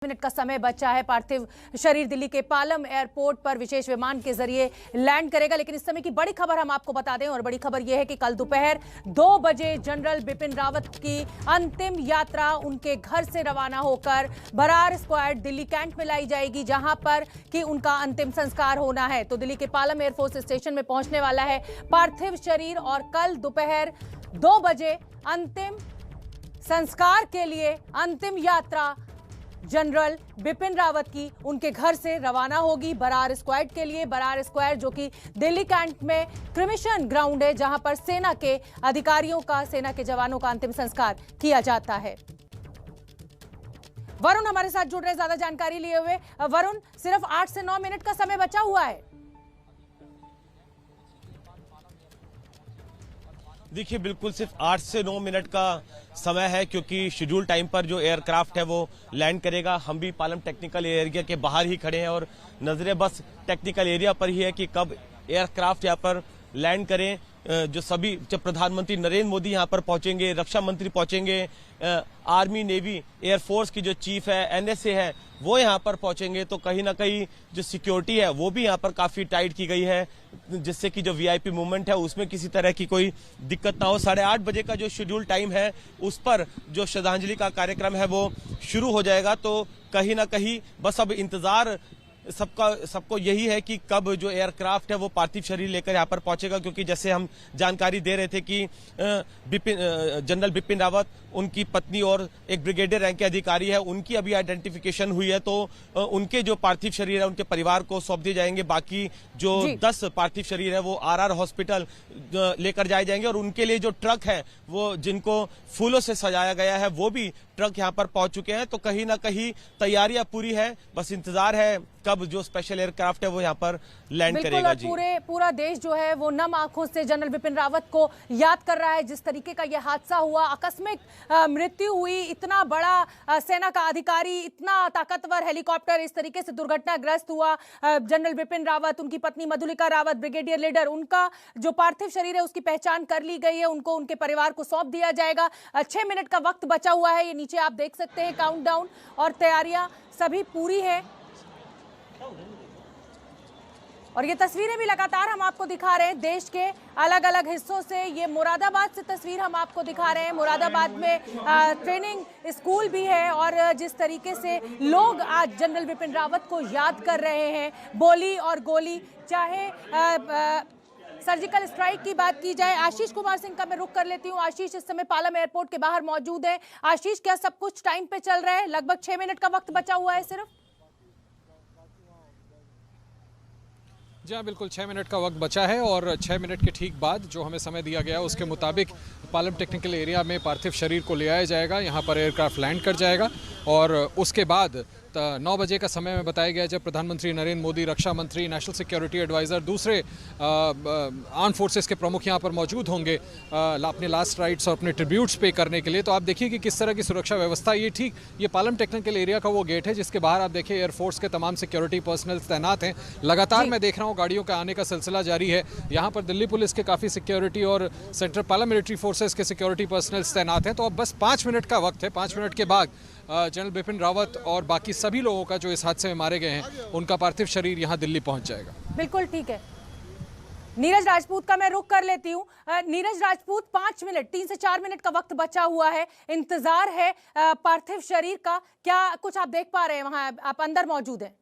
Minute का समय बचा है। पार्थिव शरीर दिल्ली के पालम एयरपोर्ट पर विशेष विमान के जरिए लैंड करेगा। लेकिन इस समय की बड़ी खबर हम आपको बता दें, और बड़ी खबर यह है कि कल दोपहर 2 बजे जनरल बिपिन रावत की अंतिम यात्रा उनके घर से रवाना होकर बरार स्क्वाड दिल्ली कैंट में लाई जाएगी, जहां पर कि उनका अंतिम संस्कार होना है। तो दिल्ली के पालम एयरफोर्स स्टेशन में पहुंचने वाला है पार्थिव शरीर, और कल दोपहर 2 बजे अंतिम संस्कार के लिए अंतिम यात्रा जनरल बिपिन रावत की उनके घर से रवाना होगी बरार स्क्वाड के लिए। बरार स्क्वाड जो कि दिल्ली कैंट में क्रिमिशन ग्राउंड है, जहां पर सेना के अधिकारियों का, सेना के जवानों का अंतिम संस्कार किया जाता है। वरुण हमारे साथ जुड़ रहे ज्यादा जानकारी लिए हुए। वरुण, सिर्फ 8 से 9 मिनट का समय बचा हुआ है। देखिए, बिल्कुल सिर्फ 8 से 9 मिनट का समय है, क्योंकि शेड्यूल टाइम पर जो एयरक्राफ्ट है वो लैंड करेगा। हम भी पालम टेक्निकल एरिया के बाहर ही खड़े हैं और नजरें बस टेक्निकल एरिया पर ही है कि कब एयरक्राफ्ट यहाँ पर लैंड करें। जब प्रधानमंत्री नरेंद्र मोदी यहाँ पर पहुंचेंगे, रक्षा मंत्री पहुंचेंगे, आर्मी, नेवी, एयरफोर्स की जो चीफ है, एनएसए है, वो यहाँ पर पहुंचेंगे, तो कहीं ना कहीं जो सिक्योरिटी है वो भी यहाँ पर काफी टाइट की गई है, जिससे कि जो वीआईपी मूवमेंट है उसमें किसी तरह की कोई दिक्कत ना हो। 8:30 बजे का जो शेड्यूल टाइम है उस पर जो श्रद्धांजलि का कार्यक्रम है वो शुरू हो जाएगा। तो कहीं ना कहीं बस अब इंतजार सबको यही है कि कब जो एयरक्राफ्ट है वो पार्थिव शरीर लेकर यहाँ पर पहुंचेगा, क्योंकि जैसे हम जानकारी दे रहे थे कि जनरल बिपिन रावत, उनकी पत्नी और एक ब्रिगेडियर रैंक के अधिकारी है, उनकी अभी आइडेंटिफिकेशन हुई है, तो उनके जो पार्थिव शरीर है उनके परिवार को सौंप दिए जाएंगे। बाकी जो 10 पार्थिव शरीर है वो आरआर हॉस्पिटल लेकर जाए जाएंगे, और उनके लिए जो ट्रक है वो जिनको फूलों से सजाया गया है वो भी ट्रक यहाँ पर पहुंच चुके हैं। तो कहीं ना कहीं तैयारियां पूरी है, बस इंतजार है कब जो स्पेशल एयरक्राफ्ट है वो यहाँ पर लैंड करेगा। जी, पूरा देश जो है वो नम आंखों से जनरल बिपिन रावत को याद कर रहा है। जिस तरीके का यह हादसा हुआ, आकस्मिक मृत्यु हुई, इतना बड़ा सेना का अधिकारी, इतना ताकतवर हेलीकॉप्टर इस तरीके से दुर्घटनाग्रस्त हुआ। जनरल बिपिन रावत, उनकी पत्नी मधुलिका रावत, ब्रिगेडियर लीडर, उनका जो पार्थिव शरीर है उसकी पहचान कर ली गई है, उनको उनके परिवार को सौंप दिया जाएगा। 6 मिनट का वक्त बचा हुआ है। ये नीचे आप देख सकते हैं काउंटडाउन, और तैयारियां सभी पूरी है। और ये तस्वीरें भी लगातार हम आपको दिखा रहे हैं देश के अलग अलग हिस्सों से। ये मुरादाबाद से तस्वीर हम आपको दिखा रहे हैं। मुरादाबाद में ट्रेनिंग स्कूल भी है, और जिस तरीके से लोग आज जनरल बिपिन रावत को याद कर रहे हैं, बोली और गोली, चाहे सर्जिकल स्ट्राइक की बात की जाए। आशीष कुमार सिंह का मैं रुख कर लेती हूँ। आशीष इस समय पालम एयरपोर्ट के बाहर मौजूद है। आशीष, क्या सब कुछ टाइम पे चल रहा है? लगभग 6 मिनट का वक्त बचा हुआ है सिर्फ। जी हाँ, बिल्कुल 6 मिनट का वक्त बचा है, और 6 मिनट के ठीक बाद जो हमें समय दिया गया है उसके मुताबिक पालम टेक्निकल एरिया में पार्थिव शरीर को ले आया जाएगा। यहाँ पर एयरक्राफ्ट लैंड कर जाएगा, और उसके बाद 9 बजे का समय में बताया गया, जब प्रधानमंत्री नरेंद्र मोदी, रक्षा मंत्री, नेशनल सिक्योरिटी एडवाइज़र, दूसरे आर्म फोर्सेस के प्रमुख यहाँ पर मौजूद होंगे अपने लास्ट राइट्स और अपने ट्रिब्यूट्स पे करने के लिए। तो आप देखिए कि किस तरह की सुरक्षा व्यवस्था। ये पालम टेक्निकल एरिया का वो गेट है जिसके बाहर आप देखिए एयरफोर्स के तमाम सिक्योरिटी पर्सनल तैनात हैं। लगातार मैं देख रहा हूँ गाड़ियों के आने का सिलसिला जारी है। यहाँ पर दिल्ली पुलिस के काफ़ी सिक्योरिटी और सेंट्रल पालम मिलिट्री फोर्सेस के सिक्योरिटी पर्सनल तैनात हैं। तो अब बस 5 मिनट का वक्त है। 5 मिनट के बाद जनरल बिपिन रावत और बाकी सभी लोगों का जो इस हादसे में मारे गए हैं उनका पार्थिव शरीर यहाँ दिल्ली पहुंच जाएगा। बिल्कुल ठीक है। नीरज राजपूत का मैं रुख कर लेती हूँ। नीरज राजपूत, 5 मिनट, 3 से 4 मिनट का वक्त बचा हुआ है, इंतजार है पार्थिव शरीर का। क्या कुछ आप देख पा रहे हैं वहां? आप अंदर मौजूद हैं?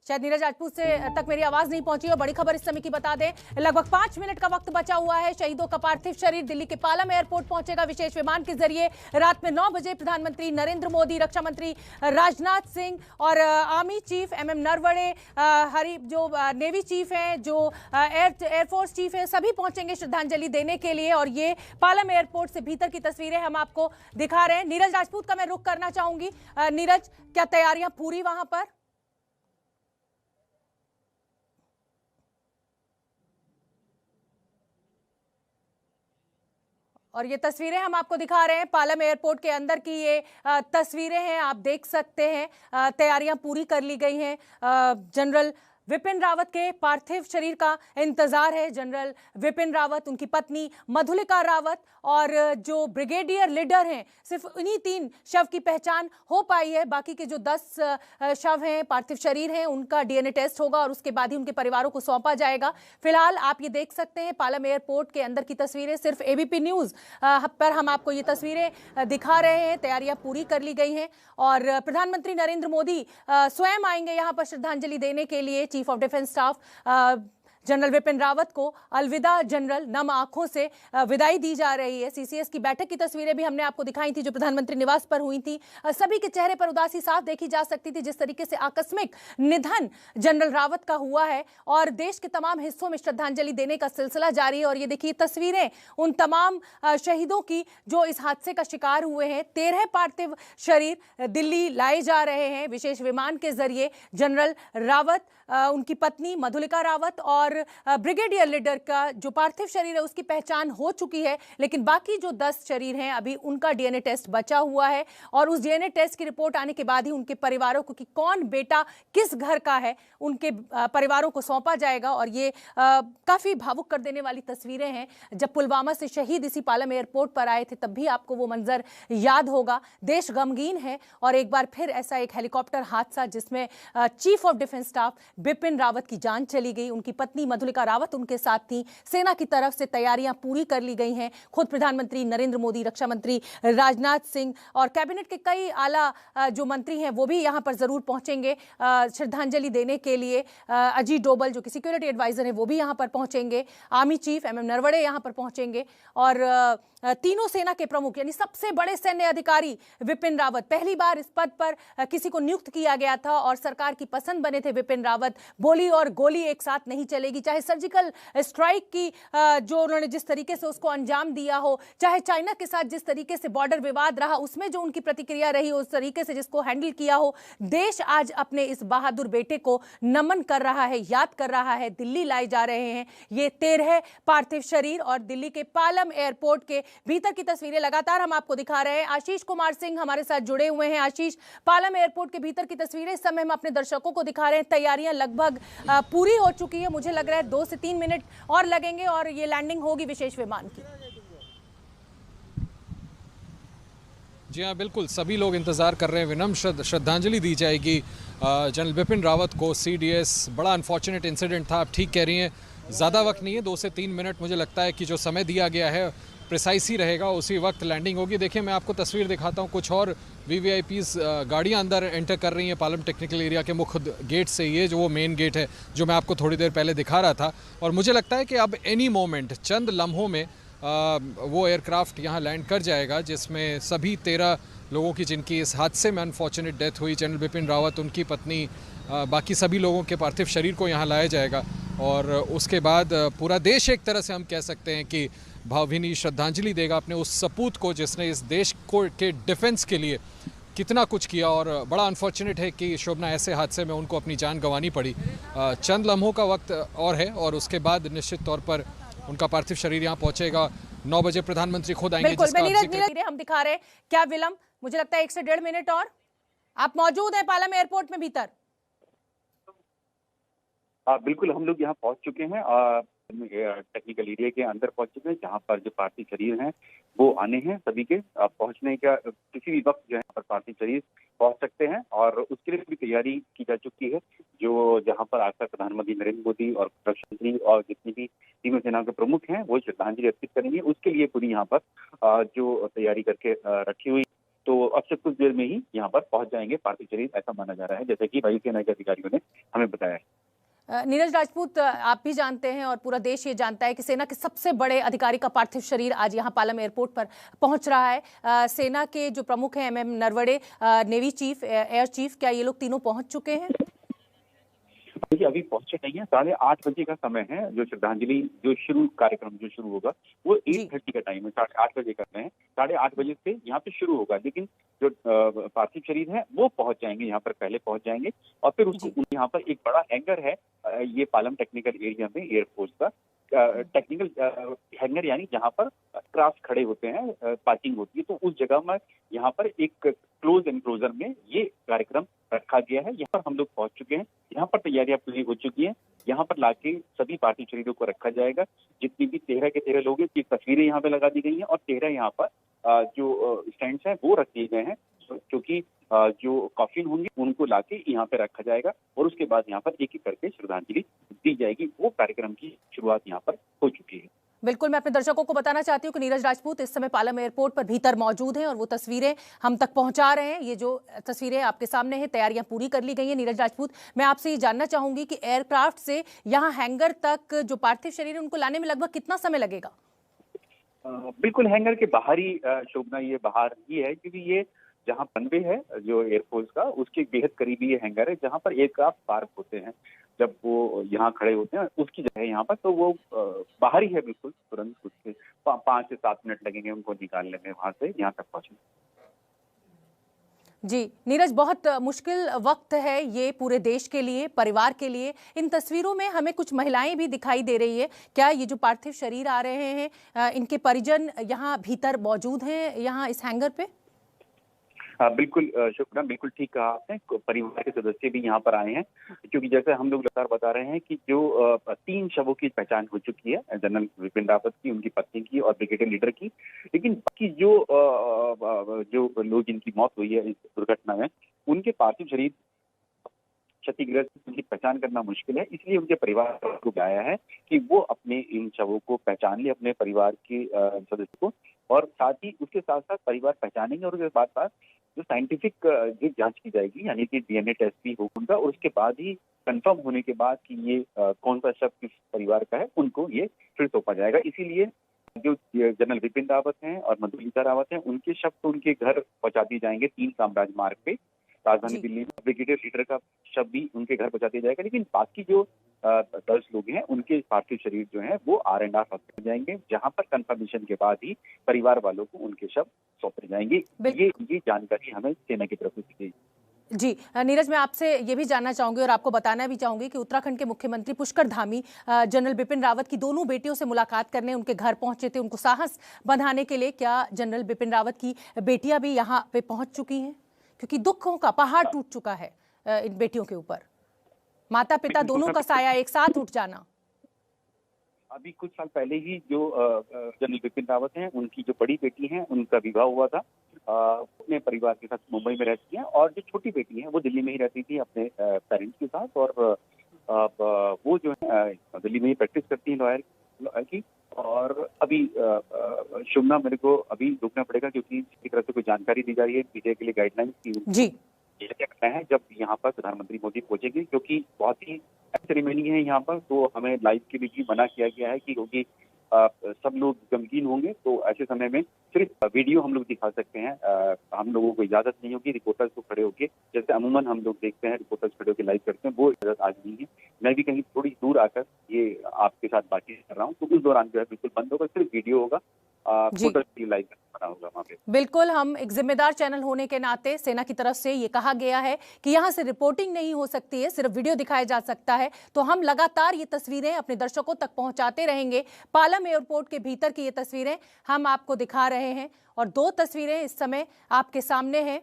शायद नीरज राजपूत से तक मेरी आवाज नहीं पहुंची। और बड़ी खबर इस समय की बता दें, लगभग 5 मिनट का वक्त बचा हुआ है। शहीदों का पार्थिव शरीर दिल्ली के पालम एयरपोर्ट पहुंचेगा विशेष विमान के जरिए। रात में 9 बजे प्रधानमंत्री नरेंद्र मोदी, रक्षा मंत्री राजनाथ सिंह और आर्मी चीफ एमएम नरवणे, जो नेवी चीफ हैं, जो एयरफोर्स चीफ है, सभी पहुंचेंगे श्रद्धांजलि देने के लिए। और ये पालम एयरपोर्ट से भीतर की तस्वीरें हम आपको दिखा रहे हैं। नीरज राजपूत का मैं रुख करना चाहूंगी। नीरज, क्या तैयारियां पूरी वहां पर? और ये तस्वीरें हम आपको दिखा रहे हैं पालम एयरपोर्ट के अंदर की। ये तस्वीरें हैं, आप देख सकते हैं। तैयारियां पूरी कर ली गई हैं। जनरल विपिन रावत के पार्थिव शरीर का इंतजार है। जनरल विपिन रावत, उनकी पत्नी मधुलिका रावत और जो ब्रिगेडियर लीडर हैं, सिर्फ इन्हीं 3 शव की पहचान हो पाई है। बाकी के जो 10 शव हैं, पार्थिव शरीर हैं, उनका डीएनए टेस्ट होगा और उसके बाद ही उनके परिवारों को सौंपा जाएगा। फिलहाल आप ये देख सकते हैं पालम एयरपोर्ट के अंदर की तस्वीरें। सिर्फ एबीपी न्यूज पर हम आपको ये तस्वीरें दिखा रहे हैं। तैयारियां पूरी कर ली गई हैं और प्रधानमंत्री नरेंद्र मोदी स्वयं आएंगे यहां पर श्रद्धांजलि देने के लिए। Chief of defence staff general Vipin Rawat को अलविदा जनरल, नम आंखों से विदाई दी जा रही है। सीसीएस की बैठक की तस्वीरें भी हमने आपको दिखाई थी जो प्रधानमंत्री निवास पर हुई थी। सभी के चेहरे पर उदासी साफ देखी जा सकती थी जिस तरीके से आकस्मिक निधन जनरल रावत का हुआ है और देश के तमाम हिस्सों में श्रद्धांजलि देने का सिलसिला जारी है। और ये देखिए तस्वीरें उन तमाम शहीदों की जो इस हादसे का शिकार हुए हैं। 13 पार्थिव शरीर दिल्ली लाए जा रहे हैं विशेष विमान के जरिए। जनरल रावत, उनकी पत्नी मधुलिका रावत और ब्रिगेडियर लीडर का जो पार्थिव शरीर है उसकी पहचान हो चुकी है, लेकिन बाकी जो 10 शरीर हैं अभी उनका डीएनए टेस्ट बचा हुआ है और उस डीएनए टेस्ट की रिपोर्ट आने के बाद ही उनके परिवारों को कि कौन बेटा किस घर का है, उनके परिवारों को सौंपा जाएगा। और ये काफी भावुक कर देने वाली तस्वीरें हैं। जब पुलवामा से शहीद इसी पालम एयरपोर्ट पर आए थे तब भी आपको वो मंजर याद होगा। देश गमगीन है और एक बार फिर ऐसा एक हेलीकॉप्टर हादसा जिसमें chief of defence staff Bipin Rawat की जान चली गई। उनकी पत्नी मधुलिका रावत उनके साथ थी। सेना की तरफ से तैयारियां पूरी कर ली गई हैं। खुद प्रधानमंत्री नरेंद्र मोदी, रक्षा मंत्री राजनाथ सिंह और कैबिनेट के कई आला जो मंत्री हैं वो भी यहां पर जरूर पहुंचेंगे श्रद्धांजलि देने के लिए। अजीत डोभाल जो कि सिक्योरिटी एडवाइजर हैं वो भी यहां पर पहुंचेंगे। आर्मी चीफ एमएम नरवणे यहां पर पहुंचेंगे और तीनों सेना के प्रमुख यानी सबसे बड़े सैन्य अधिकारी विपिन रावत, पहली बार इस पद पर किसी को नियुक्त किया गया था और सरकार की पसंद बने थे विपिन रावत। बोली और गोली एक साथ नहीं चलेगी, चाहे सर्जिकल स्ट्राइक की जो उन्होंने जिस तरीके से उसको अंजाम दिया हो, चाहे चाइना के साथ जिस तरीके से बॉर्डर विवाद रहा उसमें जो उनकी प्रतिक्रिया रही, उस तरीके से जिसको हैंडल किया हो। देश आज अपने इस बहादुर बेटे को नमन कर रहा है, याद कर रहा है। दिल्ली लाए जा रहे हैं ये 13 पार्थिव शरीर और दिल्ली के पालम एयरपोर्ट के भीतर की तस्वीरें लगातार हम आपको दिखा रहे हैं। आशीष कुमार सिंह हमारे साथ जुड़े हुए हैं। आशीष, पालम एयरपोर्ट के भीतर की तस्वीरें इस समय हम अपने दर्शकों को दिखा रहे हैं। तैयारियां लगभग पूरी हो चुकी है। मुझे लग रहा है 2 से 3 मिनट और लगेंगे और ये लैंडिंग होगी विशेष विमान की। जी हाँ, बिल्कुल सभी लोग इंतजार कर रहे हैं। विनम्र श्रद्धांजलि दी जाएगी जनरल बिपिन रावत को। सीडीएस बड़ा अनफॉर्चुनेट इंसिडेंट था, आप ठीक कह रही हैं। ज़्यादा वक्त नहीं है, 2 से 3 मिनट मुझे लगता है कि जो समय दिया गया है प्रिसाइस ही रहेगा, उसी वक्त लैंडिंग होगी। देखिए मैं आपको तस्वीर दिखाता हूँ, कुछ और वीवीआईपीज गाड़ियाँ अंदर एंटर कर रही हैं पालम टेक्निकल एरिया के मुख्य गेट से। ये जो वो मेन गेट है जो मैं आपको थोड़ी देर पहले दिखा रहा था। और मुझे लगता है कि अब एनी मोमेंट, चंद लम्हों में वो एयरक्राफ्ट यहाँ लैंड कर जाएगा जिसमें सभी 13 लोगों की जिनकी इस हादसे में अनफॉर्चुनेट डेथ हुई, जनरल बिपिन रावत, उनकी पत्नी, बाकी सभी लोगों के पार्थिव शरीर को यहाँ लाया जाएगा। और उसके बाद पूरा देश एक तरह से हम कह सकते हैं कि भावभीनी श्रद्धांजलि देगा अपने उस सपूत को जिसने इस देश को के डिफेंस के लिए कितना कुछ किया। और बड़ा अनफॉर्चुनेट है कि शोभना ऐसे हादसे में उनको अपनी जान गंवानी पड़ी। चंद लम्हों का वक्त और है और उसके बाद निश्चित तौर पर उनका पार्थिव शरीर यहाँ पहुंचेगा। 9 बजे प्रधानमंत्री खुद आएंगे। हम दिखा रहे क्या विलंब, मुझे लगता है 1 से 1.5 मिनट और आप मौजूद हैं पालम एयरपोर्ट में भीतर। बिल्कुल, हम लोग यहाँ पहुंच चुके हैं, टेक्निकल एरिया के अंदर पहुंच चुके हैं जहाँ पर जो पार्थिव शरीर हैं वो आने हैं सभी के। पहुंचने का किसी भी वक्त जो है पर पार्थिव शरीर पहुंच सकते हैं और उसके लिए पूरी तैयारी की जा चुकी है। जो जहाँ पर आज तक प्रधानमंत्री नरेंद्र मोदी और रक्षा मंत्री और जितनी भी तीनों सेनाओं के प्रमुख हैं वो श्रद्धांजलि अर्पित करेंगे, उसके लिए पूरी यहाँ पर जो तैयारी करके रखी हुई। तो अब से कुछ देर में ही यहाँ पर पहुंच जाएंगे पार्थिव शरीर, ऐसा माना जा रहा है, जैसे कि वायुसेना के अधिकारियों ने हमें बताया है। नीरज राजपूत, आप भी जानते हैं और पूरा देश ये जानता है कि सेना के सबसे बड़े अधिकारी का पार्थिव शरीर आज यहाँ पालम एयरपोर्ट पर पहुंच रहा है। सेना के जो प्रमुख हैं MM Naravane, navy chief, air chief, क्या ये लोग तीनों पहुंच चुके हैं? देखिए अभी पहुंचे नहीं है। 8:30 बजे का समय है जो श्रद्धांजलि कार्यक्रम जो शुरू होगा वो 8:30 का टाइम है, 8:30 बजे का है। 8:30 बजे से यहाँ पे शुरू होगा, लेकिन जो पार्थिव शरीर है वो पहुंच जाएंगे, यहाँ पर पहले पहुंच जाएंगे और फिर उसको यहाँ पर एक बड़ा हैंगर है ये पालम टेक्निकल एरिया में एयरफोर्स का टेक्निकल हैंगर, यानी जहाँ पर क्राफ्ट खड़े होते हैं, पार्किंग होती है, तो उस जगह में यहाँ पर एक क्लोज एनक्लोजर में ये कार्यक्रम रखा गया है। यहाँ पर हम लोग पहुंच चुके हैं, यहाँ पर तैयारियां पूरी हो चुकी हैं। यहाँ पर लाके सभी पार्थिव शरीरों को रखा जाएगा। जितनी भी 13 के 13 लोग हैं की तस्वीरें यहाँ पे लगा दी गई हैं और 13 यहाँ पर जो स्टैंड्स हैं वो रख दिए गए हैं, क्योंकि जो कॉफिन होंगे उनको लाके यहाँ पे रखा जाएगा और उसके बाद यहाँ पर एक एक करके श्रद्धांजलि दी जाएगी। वो कार्यक्रम की शुरुआत यहाँ पर हो चुकी है। बिल्कुल, मैं अपने दर्शकों को बताना चाहती हूँ कि नीरज राजपूत इस समय पालम एयरपोर्ट पर भीतर मौजूद हैं और वो तस्वीरें हम तक पहुंचा रहे हैं। ये जो तस्वीरें आपके सामने हैं, तैयारियां पूरी कर ली गई हैं। नीरज राजपूत, मैं आपसे ये जानना चाहूंगी कि एयरक्राफ्ट से यहाँ हैंगर तक जो पार्थिव शरीर है उनको लाने में लगभग कितना समय लगेगा? बिल्कुल हैंगर के बाहर ही शोभना, ये बाहर ही है, क्योंकि ये जहाँ रनवे है जो एयरफोर्स का, उसके बेहद करीबी ये हैंगर है जहाँ पर एयरक्राफ्ट पार्क होते हैं। जब वो यहाँ खड़े होते हैं उसकी जगह यहाँ पर, तो वो बाहर ही है बिल्कुल। तुरंत उसके 5 से 7 मिनट लगेंगे उनको निकालने में वहां से यहाँ तक पहुंचने। जी नीरज, बहुत मुश्किल वक्त है ये पूरे देश के लिए, परिवार के लिए। इन तस्वीरों में हमें कुछ महिलाएं भी दिखाई दे रही है। क्या ये जो पार्थिव शरीर आ रहे हैं इनके परिजन यहाँ भीतर मौजूद हैं, यहाँ इस हैंगर पे? बिल्कुल शुक्रिया, बिल्कुल ठीक कहा आपने। परिवार के सदस्य भी यहाँ पर आए हैं, क्योंकि जैसे हम लोग लगातार बता रहे हैं कि जो 3 शवों की पहचान हो चुकी है, जनरल विपिन रावत की, उनकी पत्नी की और ब्रिगेडियर लीडर की, लेकिन बाकी जो लोग जिनकी मौत हुई है इस दुर्घटना में, उनके पार्थिव शरीर क्षतिग्रस्त, उनकी पहचान करना मुश्किल है। इसलिए उनके परिवार को आया है कि वो अपने इन शवों को पहचान ले, अपने परिवार के सदस्य को, और साथ ही उसके साथ साथ परिवार पहचानेंगे और उसके बाद जो साइंटिफिक जो जांच की जाएगी, यानी कि डीएनए टेस्ट भी होगा उनका, और उसके बाद ही कंफर्म होने के बाद कि ये कौन सा शव किस परिवार का है, उनको ये फिर सौंपा जाएगा। इसीलिए जो जनरल विपिन रावत हैं और मधुलिका रावत हैं, उनके शव तो उनके घर पहुंचा दिए जाएंगे 3 कामराज मार्ग पे राजधानी दिल्ली में। ब्रिगेडियर लीडर का शव भी उनके घर पहुंचा दिया जाएगा, लेकिन बाकी जो 10 लोग हैं उनके पार्थिव शरीर जो हैं वो R&R हॉस्पिटल जाएंगे, जहां पर कंफर्मेशन के बाद ही परिवार वालों को उनके शव सौंपे जाएंगे। ये जानकारी हमें सेना की तरफ से दी गई। जी नीरज, मैं आपसे ये भी जानना चाहूंगी और आपको बताना भी चाहूंगी कि उत्तराखंड के मुख्यमंत्री पुष्कर धामी जनरल बिपिन रावत की दोनों बेटियों से मुलाकात करने उनके घर पहुंचे थे, उनको साहस बंधाने के लिए। क्या जनरल बिपिन रावत की बेटियां भी यहाँ पे पहुंच चुकी हैं? क्योंकि दुखों का पहाड़ टूट चुका है इन बेटियों के ऊपर, माता पिता दोनों का साया एक साथ उठ जाना। अभी कुछ साल पहले ही जो जनरल बिपिन रावत हैं, उनकी जो बड़ी बेटी हैं, उनका विवाह हुआ था। अपने परिवार के साथ मुंबई में रहती हैं, और जो छोटी बेटी है वो दिल्ली में ही रहती थी अपने पेरेंट्स के साथ, और वो जो है दिल्ली में ही प्रैक्टिस करती है लॉयर की। और अभी शुभना, मेरे को अभी रुकना पड़ेगा क्योंकि किसी तरह से कोई जानकारी दी जा रही है मीडिया के लिए, गाइडलाइंस की। जी क्या करना है जब यहाँ पर प्रधानमंत्री मोदी पहुंचेंगे, क्योंकि बहुत ही सेरेमनी है यहाँ पर, तो हमें लाइव के लिए भी मना किया गया है कि क्योंकि सब लोग गमगीन होंगे, तो ऐसे समय में सिर्फ वीडियो हम लोग दिखा सकते हैं। हम लोगों को इजाजत नहीं होगी रिपोर्टर्स को खड़े होके, जैसे अमूमन हम लोग देखते हैं रिपोर्टर्स खड़े होकर लाइव करते हैं, वो इजाजत आज नहीं है। मैं भी कहीं थोड़ी दूर आकर ये आपके साथ बातचीत कर रहा हूँ, तो उस दौरान जो है बिल्कुल बंद होगा, सिर्फ वीडियो होगा, लाइव बना होगा वहाँ पे। बिल्कुल, हम एक जिम्मेदार चैनल होने के नाते सेना की तरफ से ये कहा गया है कि यहाँ से रिपोर्टिंग नहीं हो सकती है, सिर्फ वीडियो दिखाया जा सकता है। तो हम लगातार ये तस्वीरें अपने दर्शकों तक पहुंचाते रहेंगे। पालम एयरपोर्ट के भीतर की ये तस्वीरें हम आपको दिखा रहे हैं, और 2 तस्वीरें इस समय आपके सामने हैं।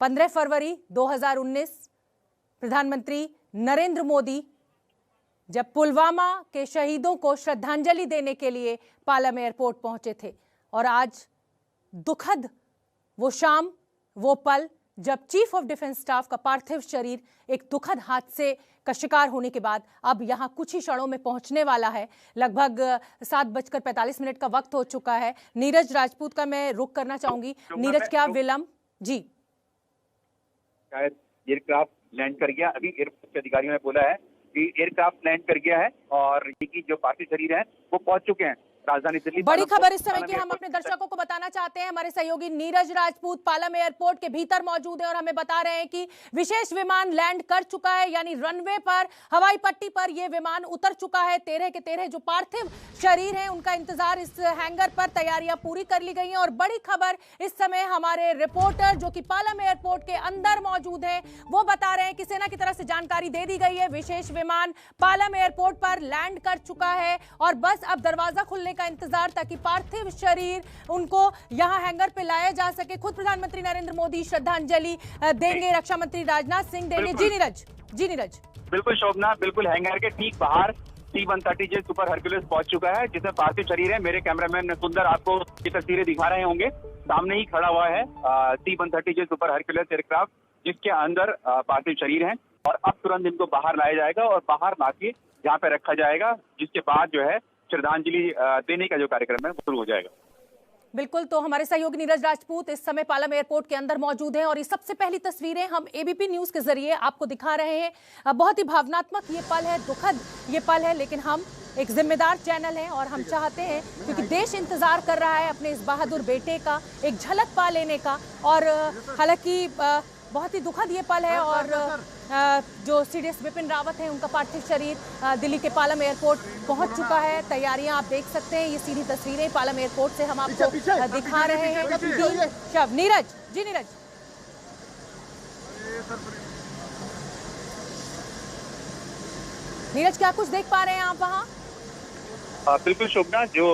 15 फरवरी 2019 प्रधानमंत्री नरेंद्र मोदी जब पुलवामा के शहीदों को श्रद्धांजलि देने के लिए पालम एयरपोर्ट पहुंचे थे, और आज दुखद वो शाम, वो पल जब चीफ ऑफ डिफेंस स्टाफ का पार्थिव शरीर एक दुखद हादसे का शिकार होने के बाद अब यहां कुछ ही क्षणों में पहुंचने वाला है। लगभग 7:45 का वक्त हो चुका है। नीरज राजपूत का मैं रुख करना चाहूंगी। नीरज, क्या विलंब? जी, शायद एयरक्राफ्ट लैंड कर गया। अभी एयरपोर्ट के अधिकारियों ने बोला है कि एयरक्राफ्ट लैंड कर गया है और ये जो पार्थिव शरीर है वो पहुंच चुके हैं राजधानी दिल्ली। बड़ी खबर इस समय की हम अपने दर्शकों को बताना चाहते हैं। हमारे सहयोगी नीरज राजपूत पालम एयरपोर्ट के भीतर मौजूद है और हमें बता रहे हैं कि विशेष विमान लैंड कर चुका है, यानी रनवे पर, हवाई पट्टी पर यह विमान उतर चुका है। 13 के 13 जो पार्थिव शरीर हैं उनका इंतजार इस हैंगर पर, तैयारियां पूरी कर ली गई हैं। और बड़ी खबर इस समय हमारे रिपोर्टर जो कि पालम एयरपोर्ट के अंदर मौजूद है वो बता रहे हैं कि सेना की तरफ से जानकारी दे दी गई है, विशेष विमान पालम एयरपोर्ट पर लैंड कर चुका है और बस अब दरवाजा खुलने खुलने का इंतजार ताकि पार्थिव शरीर उनको यहां हैंगर पे लाया जा सके। खुद प्रधानमंत्री नरेंद्र मोदी श्रद्धांजलि देंगे, रक्षा मंत्री राजनाथ सिंह देंगे। जी नीरज। बिल्कुल शोभना, बिल्कुल हैंगर के ठीक बाहर C-130J सुपर हरक्यूलिस पहुंच चुका है, जिसमें पार्थिव शरीर है। मेरे कैमरामैन सुंदर आपको ये तस्वीरें दिखा रहे होंगे। सामने ही खड़ा हुआ है C-130J सुपर हरक्यूलिस एयरक्राफ्ट, जिसके अंदर पार्थिव शरीर है। और अब तुरंत इनको बाहर लाया जाएगा और बाहर लाके यहाँ पे रखा जाएगा, जिसके बाद जो है श्रद्धांजलि देने का जो कार्यक्रम है वो शुरू हो जाएगा। बिल्कुल, तो हमारे सहयोगी नीरज राजपूत इस समय पालम एयरपोर्ट के अंदर मौजूद हैं और ये सबसे पहली तस्वीरें हम एबीपी न्यूज के जरिए आपको दिखा रहे हैं। बहुत ही भावनात्मक ये पल है, दुखद ये पल है, लेकिन हम एक जिम्मेदार चैनल हैं और हम चाहते हैं, क्योंकि देश इंतजार कर रहा है अपने इस बहादुर बेटे का एक झलक पा लेने का। और हालांकि बहुत ही दुखद ये पल है और जो सीडीएस बिपिन रावत हैं उनका पार्थिव शरीर दिल्ली के पालम एयरपोर्ट पहुंच चुका है। तैयारियां आप देख सकते हैं, ये सीधी तस्वीरें पालम एयरपोर्ट से हम आपको दिखा रहे हैं। 3 शव। नीरज जी, नीरज क्या कुछ देख पा रहे हैं आप वहाँ? बिल्कुल शोभना, जो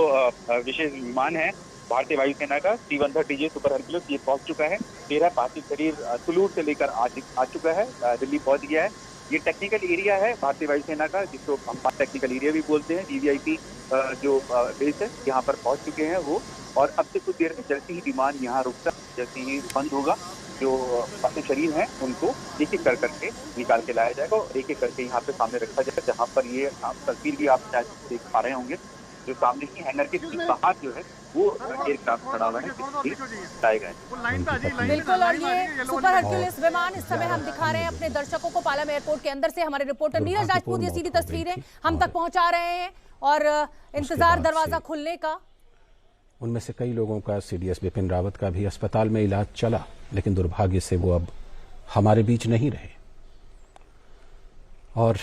विशेष विमान है भारतीय वायुसेना का C-130J सुपर हरक्यूलिस, ये पहुंच चुका है। 13 पार्थिव शरीर सुलूर से लेकर आ चुका है, दिल्ली पहुंच गया है। ये टेक्निकल एरिया है भारतीय वायुसेना का, जिसको हम टेक्निकल एरिया भी बोलते हैं। DVIP जो बेस है यहाँ पर पहुंच चुके हैं वो। और अब से कुछ देर में जैसे ही विमान यहाँ रुकता, जैसे ही बंद होगा, जो पार्थिव शरीर हैं उनको एक एक करके निकाल के लाया जाएगा और एक एक करके यहाँ पे सामने रखा जाएगा। जहाँ पर ये तस्वीर भी आप शायद देख पा रहे होंगे, जो सामने ही हैंगर के ठीक बाहर जो है वो एयरक्राफ्ट खड़ा हुआ है, लाए गए। बिल्कुल, और ये सुपर हरक्यूलिस विमान इस समय हम दिखा रहे हैं अपने दर्शकों को पालम एयरपोर्ट के अंदर से। हमारे रिपोर्टर नीरज राजपूत ये सीधी तस्वीरें हम तक पहुंचा रहे हैं और इंतजार दरवाजा खुलने का। उनमें से कई लोगों का सीडीएस बिपिन रावत का भी अस्पताल में इलाज चला, लेकिन दुर्भाग्य से वो अब हमारे बीच नहीं रहे और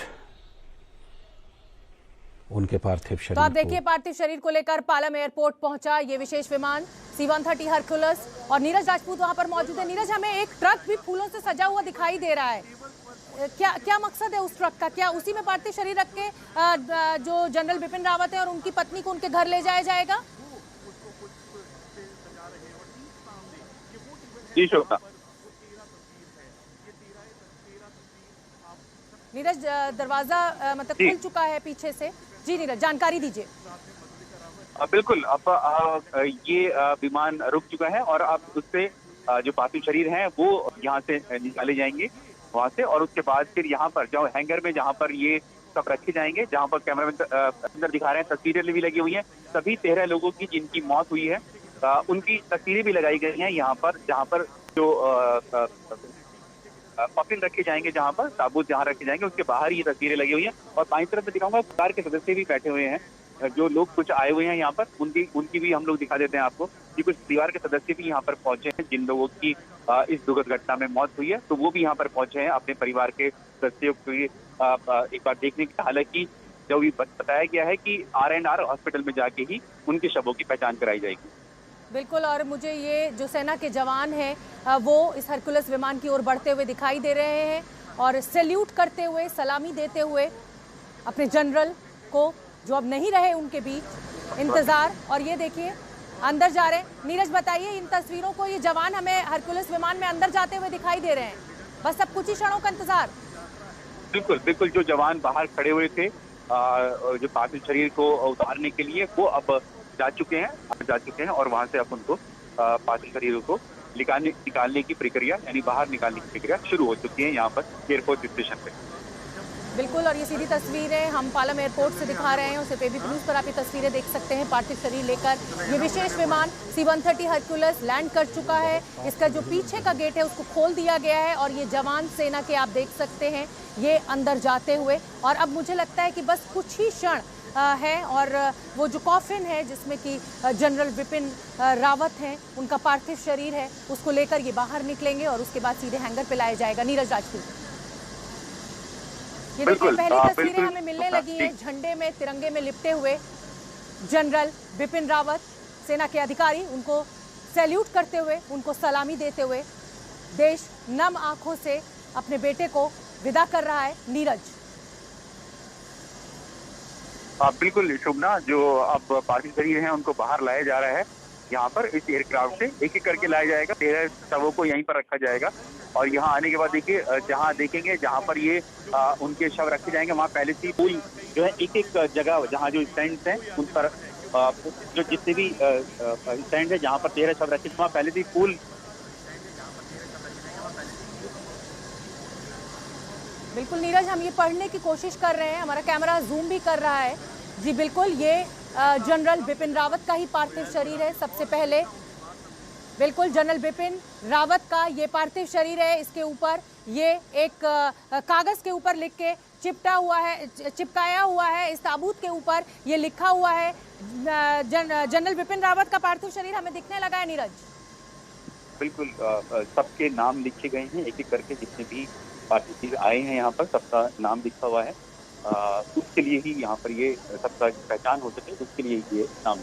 उनके पार्थिव शरीर। तो आप देखिए, पार्थिव शरीर को लेकर पालम एयरपोर्ट पहुंचा ये विशेष विमान C-130 हरक्यूलिस और नीरज राजपूत वहां पर मौजूद है। नीरज, हमें एक ट्रक भी फूलों से सजा हुआ दिखाई दे रहा है, क्या मकसद है उस ट्रक का? क्या उसी में पार्थिव शरीर रख के जो जनरल बिपिन रावत है और उनकी पत्नी को उनके घर ले जाया जाएगा? जी शोभना। नीरज, दरवाजा मतलब खुल चुका है पीछे से। जी नीरज, जानकारी दीजिए। बिल्कुल, अब ये विमान रुक चुका है और अब उससे जो पार्थिव शरीर हैं वो यहाँ से निकाले जाएंगे वहाँ से। और उसके बाद फिर यहाँ पर जो हैंगर में जहाँ पर ये सब रखे जाएंगे, जहाँ पर कैमरामैन अंदर दिखा रहे हैं, तस्वीरें भी लगी हुई हैं। सभी 13 लोगों की जिनकी मौत हुई है उनकी तस्वीरें भी लगाई गई हैं यहाँ पर, जहाँ पर जो कॉफिन रखे जाएंगे, जहाँ पर ताबूत जहाँ रखे जाएंगे उसके बाहर ये तस्वीरें लगी हुई हैं। और बाईं तरफ में दिखाऊंगा, परिवार के सदस्य भी बैठे हुए हैं, जो लोग कुछ आए हुए हैं यहाँ पर, उनकी भी हम लोग दिखा देते हैं आपको कि कुछ परिवार के सदस्य भी यहाँ पर पहुंचे हैं जिन लोगों की इस दुखद घटना में मौत हुई है। तो वो भी यहाँ पर पहुंचे हैं अपने परिवार के सदस्यों को एक बार देखने के। हालांकि जो भी बताया गया है कि R&R हॉस्पिटल में जाके ही उनके शवों की पहचान कराई जाएगी। बिल्कुल, और मुझे ये जो सेना के जवान हैं वो इस हरक्यूलिस विमान की ओर बढ़ते हुए दिखाई दे रहे हैं और सैल्यूट करते हुए, सलामी देते हुए अपने जनरल को, जो अब नहीं रहे उनके बीच। इंतजार, और ये देखिए अंदर जा रहे हैं। नीरज बताइए, इन तस्वीरों को, ये जवान हमें हरक्यूलिस विमान में अंदर जाते हुए दिखाई दे रहे हैं, बस अब कुछ ही क्षणों का इंतजार। बिल्कुल बिल्कुल, जो जवान बाहर खड़े हुए थे जो पार्थिव शरीर को उतारने के लिए, वो अब जा चुके हैं और वहां से अब उनको पार्थिव शरीरों को निकालने की प्रक्रिया, यानी बाहर निकालने की प्रक्रिया शुरू हो चुकी है यहाँ पर एयरपोर्ट स्टेशन पे। बिल्कुल, और ये सीधी तस्वीरें हम पालम एयरपोर्ट से दिखा रहे हैं और सिर्फ एबीपी न्यूज़ पर आप ये तस्वीरें देख सकते हैं। पार्थिव शरीर लेकर ये विशेष विमान C-130 हरक्यूलिस लैंड कर चुका है। इसका जो पीछे का गेट है उसको खोल दिया गया है और ये जवान सेना के आप देख सकते हैं ये अंदर जाते हुए। और अब मुझे लगता है कि बस कुछ ही क्षण है और वो जो कॉफिन है जिसमें कि जनरल बिपिन रावत हैं, उनका पार्थिव शरीर है, उसको लेकर ये बाहर निकलेंगे और उसके बाद सीधे हैंगर पे लाया जाएगा। नीरज राजपूत, ये देखिए पहली तस्वीरें हमें मिलने लगी हैं, झंडे में, तिरंगे में लिपटे हुए जनरल बिपिन रावत, सेना के अधिकारी, उनको सैल्यूट करते हुए, उनको सलामी देते हुए देश नम आंखों से अपने बेटे को विदा कर रहा है। नीरज, बिल्कुल शुभना, जो अब पार्थिव शरीर हैं उनको बाहर लाया जा रहा है यहाँ पर इस एयरक्राफ्ट से, एक एक करके लाया जाएगा। 13 शवों को यहीं पर रखा जाएगा और यहाँ आने के बाद देखिए जहाँ देखेंगे जहाँ पर ये उनके शव रखे जाएंगे वहाँ पहले से पूरी जो है एक एक जगह जहाँ जो स्टैंड हैं उन पर जो जितने भी स्टैंड है जहाँ पर 13 शव रखे वहाँ पहले से फूल। बिल्कुल नीरज, हम ये पढ़ने की कोशिश कर रहे हैं, हमारा कैमरा जूम भी कर रहा है। जी बिल्कुल, ये जनरल बिपिन रावत का ही पार्थिव शरीर है। सबसे पहले बिल्कुल जनरल बिपिन रावत का ये पार्थिव शरीर है। इसके ऊपर ये एक कागज के ऊपर लिख के चिपकाया हुआ है। इस ताबूत के ऊपर ये लिखा हुआ है जनरल बिपिन रावत का पार्थिव शरीर हमें दिखने लगा है नीरज। बिल्कुल, सबके नाम लिखे गए हैं एक एक करके, जितने भी पार्थिव आए हैं यहाँ पर सबका नाम लिखा हुआ है। उसके लिए ही यहाँ पर ये सबका पहचान हो सके, उसके लिए ये नाम।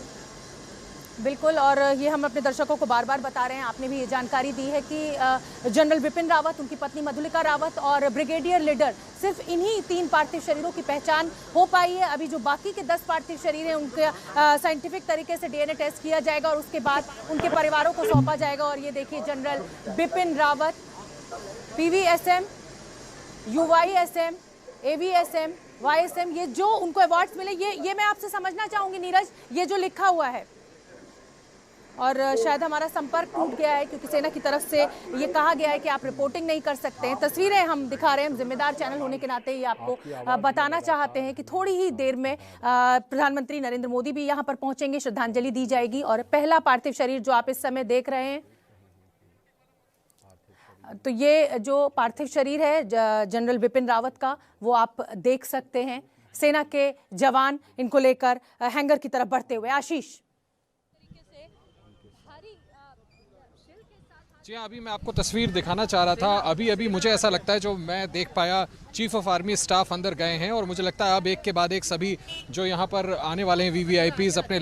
बिल्कुल, और ये हम अपने दर्शकों को बार बार बता रहे हैं, आपने भी ये जानकारी दी है कि जनरल बिपिन रावत, उनकी पत्नी मधुलिका रावत और ब्रिगेडियर लीडर, सिर्फ इन्हीं 3 पार्थिव शरीरों की पहचान हो पाई है। अभी जो बाकी के 10 पार्थिव शरीर हैं उनके साइंटिफिक तरीके से DNA टेस्ट किया जाएगा और उसके बाद उनके परिवारों को सौंपा जाएगा। और ये देखिए general Bipin Rawat, PVSM, UYSM, AVSM, YSM, ये जो उनको अवार्ड्स मिले, ये मैं आपसे समझना चाहूंगी नीरज, ये जो लिखा हुआ है। और शायद हमारा संपर्क टूट गया है क्योंकि सेना की तरफ से ये कहा गया है कि आप रिपोर्टिंग नहीं कर सकते हैं। तस्वीरें हम दिखा रहे हैं, हम जिम्मेदार चैनल होने के नाते ये आपको बताना चाहते हैं कि थोड़ी ही देर में प्रधानमंत्री नरेंद्र मोदी भी यहाँ पर पहुंचेंगे, श्रद्धांजलि दी जाएगी। और पहला पार्थिव शरीर जो आप इस समय देख रहे हैं, तो ये जो पार्थिव शरीर है जनरल बिपिन रावत का, वो आप देख सकते हैं। सेना के जवान इनको लेकर हैंगर की तरफ बढ़ते हुए। आशीष। जी हाँ, अभी मैं आपको तस्वीर दिखाना चाह रहा था। अभी मुझे ऐसा लगता है, जो मैं देख पाया, चीफ ऑफ आर्मी स्टाफ अंदर गए हैं और मुझे लगता है अब एक के बाद एक सभी जो यहाँ पर आने वाले हैं VVIPs अपने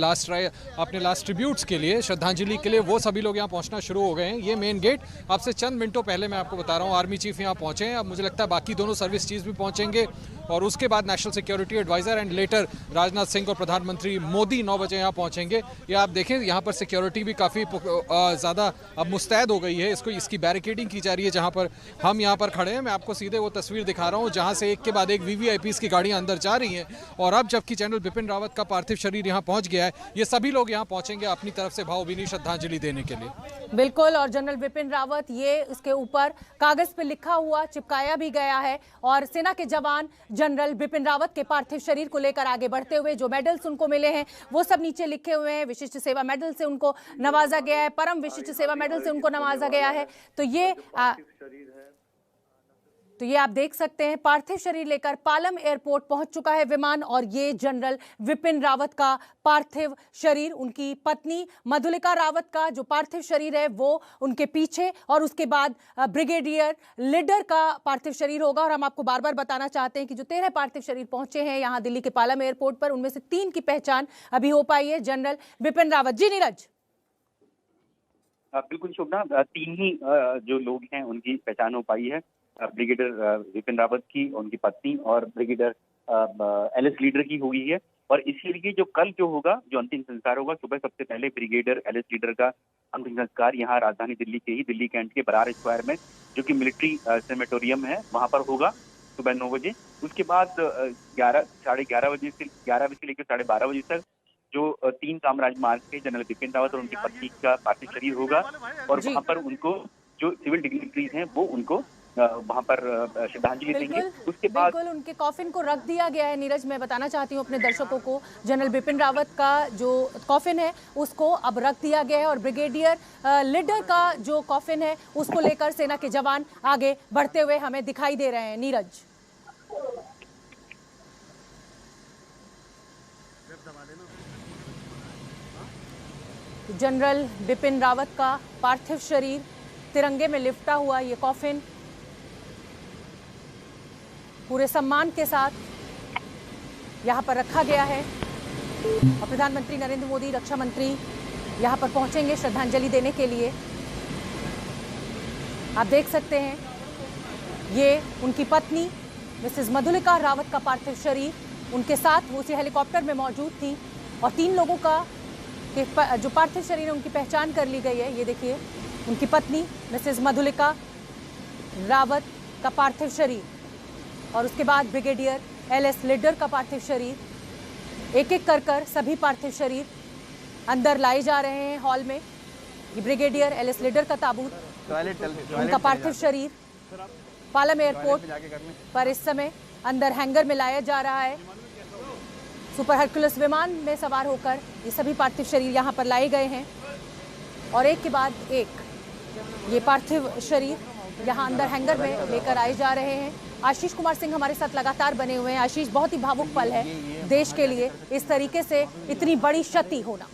लास्ट ट्रिब्यूट्स के लिए, श्रद्धांजलि के लिए, वो सभी लोग यहाँ पहुँचना शुरू हो गए हैं। ये मेन गेट अब से चंद मिनटों पहले मैं आपको बता रहा हूँ आर्मी चीफ यहाँ पहुँचे हैं। अब मुझे लगता है बाकी दोनों सर्विस चीफ भी पहुँचेंगे और उसके बाद national security adviser and later Rajnath Singh और प्रधानमंत्री मोदी 9 बजे यहाँ पहुँचेंगे। ये आप देखें, यहाँ पर सिक्योरिटी भी काफ़ी ज़्यादा अब मुस्तैद हो गई है। इसकी बैरिकेडिंग की जा रही है। जहाँ पर हम यहाँ पर खड़े हैं, मैं आपको सीधे वो तस्वीर दिखा रहा हूँ जहाँ से एक के बाद एक VVIPs की गाड़ियाँ अंदर जा रही हैं। और अब जबकि जनरल बिपिन रावत का पार्थिव शरीर यहाँ पहुँच गया है, ये सभी लोग यहाँ पहुँचेंगे अपनी तरफ से भावभीनी श्रद्धांजलि देने के लिए। बिल्कुल, और जनरल बिपिन रावत, ये उसके ऊपर कागज पे लिखा हुआ चिपकाया भी गया है। और सेना के जवान जनरल बिपिन रावत के पार्थिव शरीर को लेकर आगे बढ़ते हुए, जो मेडल्स उनको मिले हैं वो सब नीचे लिखे हुए हैं। विशिष्ट सेवा मेडल से उनको नवाजा गया है, परम विशिष्ट सेवा मेडल से उनको नवाजा गया है। तो ये आप देख सकते हैं, पार्थिव शरीर लेकर पालम एयरपोर्ट पहुंच चुका है विमान। और ये जनरल बिपिन रावत का पार्थिव शरीर, उनकी पत्नी मधुलिका रावत का जो पार्थिव शरीर है वो उनके पीछे, और उसके बाद ब्रिगेडियर लीडर का पार्थिव शरीर होगा। और हम आपको बार बार बताना चाहते हैं कि जो 13 पार्थिव शरीर पहुंचे हैं यहाँ दिल्ली के पालम एयरपोर्ट पर, उनमें से 3 की पहचान अभी हो पाई है, जनरल बिपिन रावत। जी नीरज। बिल्कुल शुभना, 3 ही जो लोग हैं उनकी पहचान हो पाई है, ब्रिगेडियर बिपिन रावत की, उनकी पत्नी, और ब्रिगेडियर LS लीडर की हुई है। और इसीलिए जो कल जो होगा, जो अंतिम संस्कार होगा सुबह, सबसे पहले ब्रिगेडियर LS लीडर का अंतिम संस्कार यहाँ राजधानी दिल्ली के ही दिल्ली कैंट के बरार स्क्वायर में, जो कि मिलिट्री सेमेटोरियम है, वहाँ पर होगा सुबह 9 बजे। उसके बाद 11:30 बजे से 11 बजे लेकर 12:30 बजे तक जो 3 कामराज मार्ग के जनरल बिपिन रावत और उनकी पत्नी का पार्थिव शरीर होगा। और वहाँ पर उनको जो सिविल डिग्निटरीज हैं वो उनको वहाँ पर श्रद्धांजलि देंगे। उसके बाद बिल्कुल उनके कॉफिन को रख दिया गया है। नीरज, मैं बताना चाहती हूँ अपने दर्शकों को, जनरल बिपिन रावत का जो कॉफिन है उसको अब रख दिया गया है और ब्रिगेडियर लीडर का जो कॉफिन है उसको लेकर सेना के जवान आगे बढ़ते हुए हमें दिखाई दे रहे हैं। नीरज, जनरल बिपिन रावत का पार्थिव शरीर, तिरंगे में लिपटा हुआ ये कॉफिन पूरे सम्मान के साथ यहाँ पर रखा गया है। और प्रधानमंत्री नरेंद्र मोदी, रक्षा मंत्री यहाँ पर पहुँचेंगे श्रद्धांजलि देने के लिए। आप देख सकते हैं ये उनकी पत्नी मिसेस मधुलिका रावत का पार्थिव शरीर उनके साथ उसी हेलीकॉप्टर में मौजूद थी और 3 लोगों का जो पार्थिव शरीर है उनकी पहचान कर ली गई है। ये देखिए, उनकी पत्नी मिसेस मधुलिका रावत का पार्थिव शरीर और उसके बाद ब्रिगेडियर LS लीडर का पार्थिव शरीर। एक एक कर सभी पार्थिव शरीर अंदर लाए जा रहे हैं हॉल में। ये ब्रिगेडियर LS लीडर का ताबूत, उनका पार्थिव शरीर पालम एयरपोर्ट पर इस समय अंदर हैंगर में लाया जा रहा है। सुपर हरकुलस विमान में सवार होकर ये सभी पार्थिव शरीर यहाँ पर लाए गए हैं और एक के बाद एक ये पार्थिव शरीर यहाँ अंदर हैंगर में लेकर आए जा रहे हैं। आशीष कुमार सिंह हमारे साथ लगातार बने हुए हैं। आशीष, बहुत ही भावुक पल है देश के लिए, इस तरीके से इतनी बड़ी क्षति होना।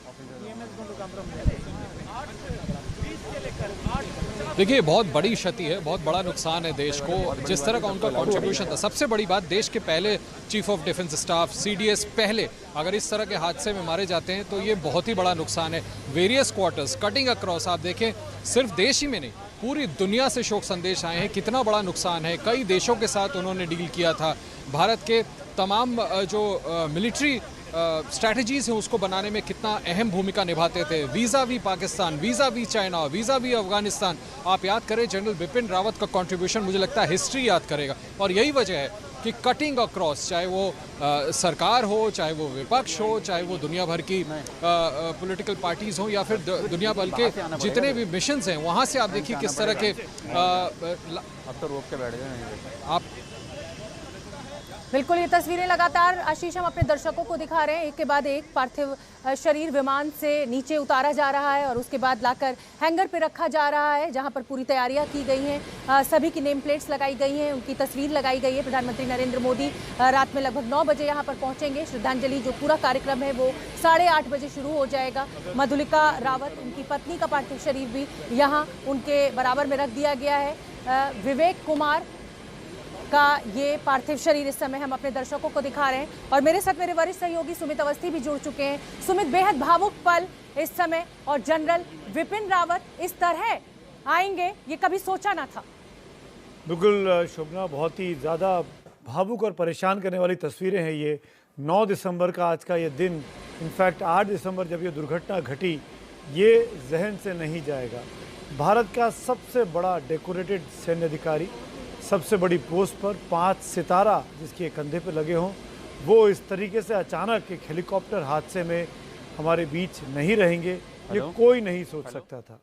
देखिए, बहुत बड़ी क्षति है, बहुत बड़ा नुकसान है देश को। जिस तरह का उनका कंट्रीब्यूशन था, सबसे बड़ी बात, देश के पहले chief of defence staff CDS पहले अगर इस तरह के हादसे में मारे जाते हैं तो ये बहुत ही बड़ा नुकसान है। वेरियस क्वार्टर्स कटिंग अक्रॉस, आप देखें सिर्फ देश ही में नहीं पूरी दुनिया से शोक संदेश आए हैं। कितना बड़ा नुकसान है, कई देशों के साथ उन्होंने डील किया था। भारत के तमाम जो मिलिट्री स्ट्रैटेजीज हैं उसको बनाने में कितना अहम भूमिका निभाते थे। Vis-a-vis Pakistan, vis-a-vis China, vis-a-vis Afghanistan. आप याद करें, जनरल बिपिन रावत का कंट्रीब्यूशन मुझे लगता है हिस्ट्री याद करेगा। और यही वजह है कि कटिंग अक्रॉस, चाहे वो सरकार हो, चाहे वो विपक्ष हो, चाहे वो दुनिया भर की पॉलिटिकल पार्टीज़ हो या फिर दुनिया भर के जितने भी मिशंस हैं, वहाँ से आप देखिए किस तरह के अब तो रोक के बैठ गए आप। बिल्कुल, ये तस्वीरें लगातार आशीष हम अपने दर्शकों को दिखा रहे हैं। एक के बाद एक पार्थिव शरीर विमान से नीचे उतारा जा रहा है और उसके बाद लाकर हैंगर पे रखा जा रहा है, जहां पर पूरी तैयारियां की गई हैं। सभी की नेम प्लेट्स लगाई गई हैं, उनकी तस्वीर लगाई गई है। प्रधानमंत्री नरेंद्र मोदी रात में लगभग 9 बजे यहां पर पहुंचेंगे। श्रद्धांजलि जो पूरा कार्यक्रम है वो 8:30 बजे शुरू हो जाएगा। मधुलिका रावत, उनकी पत्नी का पार्थिव शरीर भी यहाँ उनके बराबर में रख दिया गया है। विवेक कुमार का ये पार्थिव शरीर इस समय हम अपने दर्शकों को दिखा रहे हैं और मेरे साथ मेरे वरिष्ठ सहयोगी सुमित अवस्थी भी जुड़ चुके हैं। सुमित, बेहद भावुक पल इस समय और जनरल बिपिन रावत इस तरह आएंगे ये कभी सोचा ना था। बिल्कुल शोभना, बहुत ही ज़्यादा भावुक और परेशान करने वाली तस्वीरें हैं ये। 9 दिसंबर का आज का ये दिन, इनफैक्ट 8 दिसंबर जब ये दुर्घटना घटी, ये जहन से नहीं जाएगा। भारत का सबसे बड़ा डेकोरेटेड सैन्य अधिकारी, सबसे बड़ी पोस्ट पर 5 सितारा जिसके कंधे पे लगे हों, वो इस तरीके से अचानक एक हेलीकॉप्टर हादसे में हमारे बीच नहीं रहेंगे, ये कोई नहीं सोच सकता था।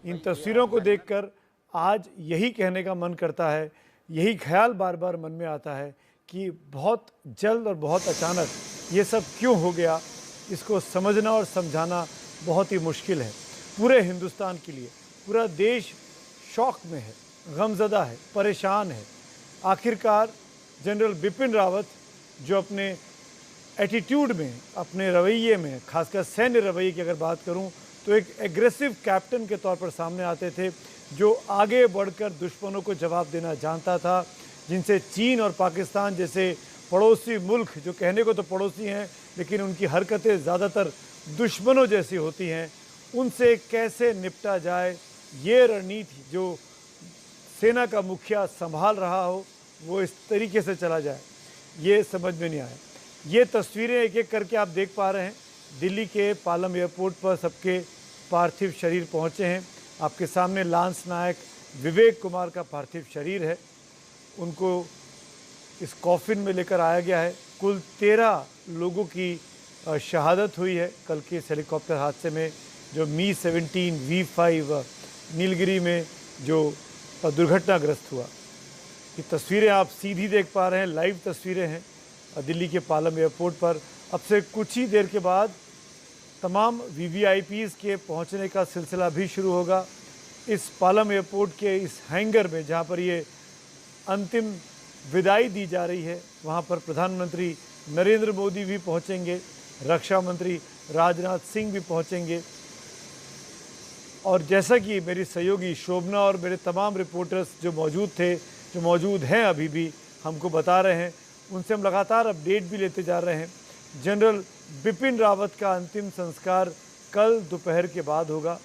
इन तस्वीरों को देखकर आज यही कहने का मन करता है, यही ख्याल बार बार मन में आता है कि बहुत जल्द और बहुत अचानक ये सब क्यों हो गया। इसको समझना और समझाना बहुत ही मुश्किल है। पूरे हिंदुस्तान के लिए पूरा देश शौक में है, गमज़दा है, परेशान है। आखिरकार जनरल बिपिन रावत जो अपने एटीट्यूड में, अपने रवैये में, खासकर सैन्य रवैये की अगर बात करूं तो एक एग्रेसिव कैप्टन के तौर पर सामने आते थे, जो आगे बढ़कर दुश्मनों को जवाब देना जानता था, जिनसे चीन और पाकिस्तान जैसे पड़ोसी मुल्क, जो कहने को तो पड़ोसी हैं लेकिन उनकी हरकतें ज़्यादातर दुश्मनों जैसी होती हैं, उनसे कैसे निपटा जाए, ये रणनीति जो सेना का मुखिया संभाल रहा हो वो इस तरीके से चला जाए, ये समझ में नहीं आया। ये तस्वीरें एक एक करके आप देख पा रहे हैं। दिल्ली के पालम एयरपोर्ट पर सबके पार्थिव शरीर पहुंचे हैं। आपके सामने लांस नायक विवेक कुमार का पार्थिव शरीर है, उनको इस कॉफिन में लेकर आया गया है। कुल 13 लोगों की शहादत हुई है कल के इस हेलीकॉप्टर हादसे में, जो Mi-17 V5 नीलगिरी में जो दुर्घटनाग्रस्त हुआ। ये तस्वीरें आप सीधी देख पा रहे हैं, लाइव तस्वीरें हैं दिल्ली के पालम एयरपोर्ट पर। अब से कुछ ही देर के बाद तमाम VVIPs के पहुंचने का सिलसिला भी शुरू होगा। इस पालम एयरपोर्ट के इस हैंगर में जहां पर ये अंतिम विदाई दी जा रही है, वहां पर प्रधानमंत्री नरेंद्र मोदी भी पहुंचेंगे, रक्षा मंत्री राजनाथ सिंह भी पहुंचेंगे। और जैसा कि मेरी सहयोगी शोभना और मेरे तमाम रिपोर्टर्स जो मौजूद थे, जो मौजूद हैं अभी भी, हमको बता रहे हैं, उनसे हम लगातार अपडेट भी लेते जा रहे हैं। जनरल बिपिन रावत का अंतिम संस्कार कल दोपहर के बाद होगा।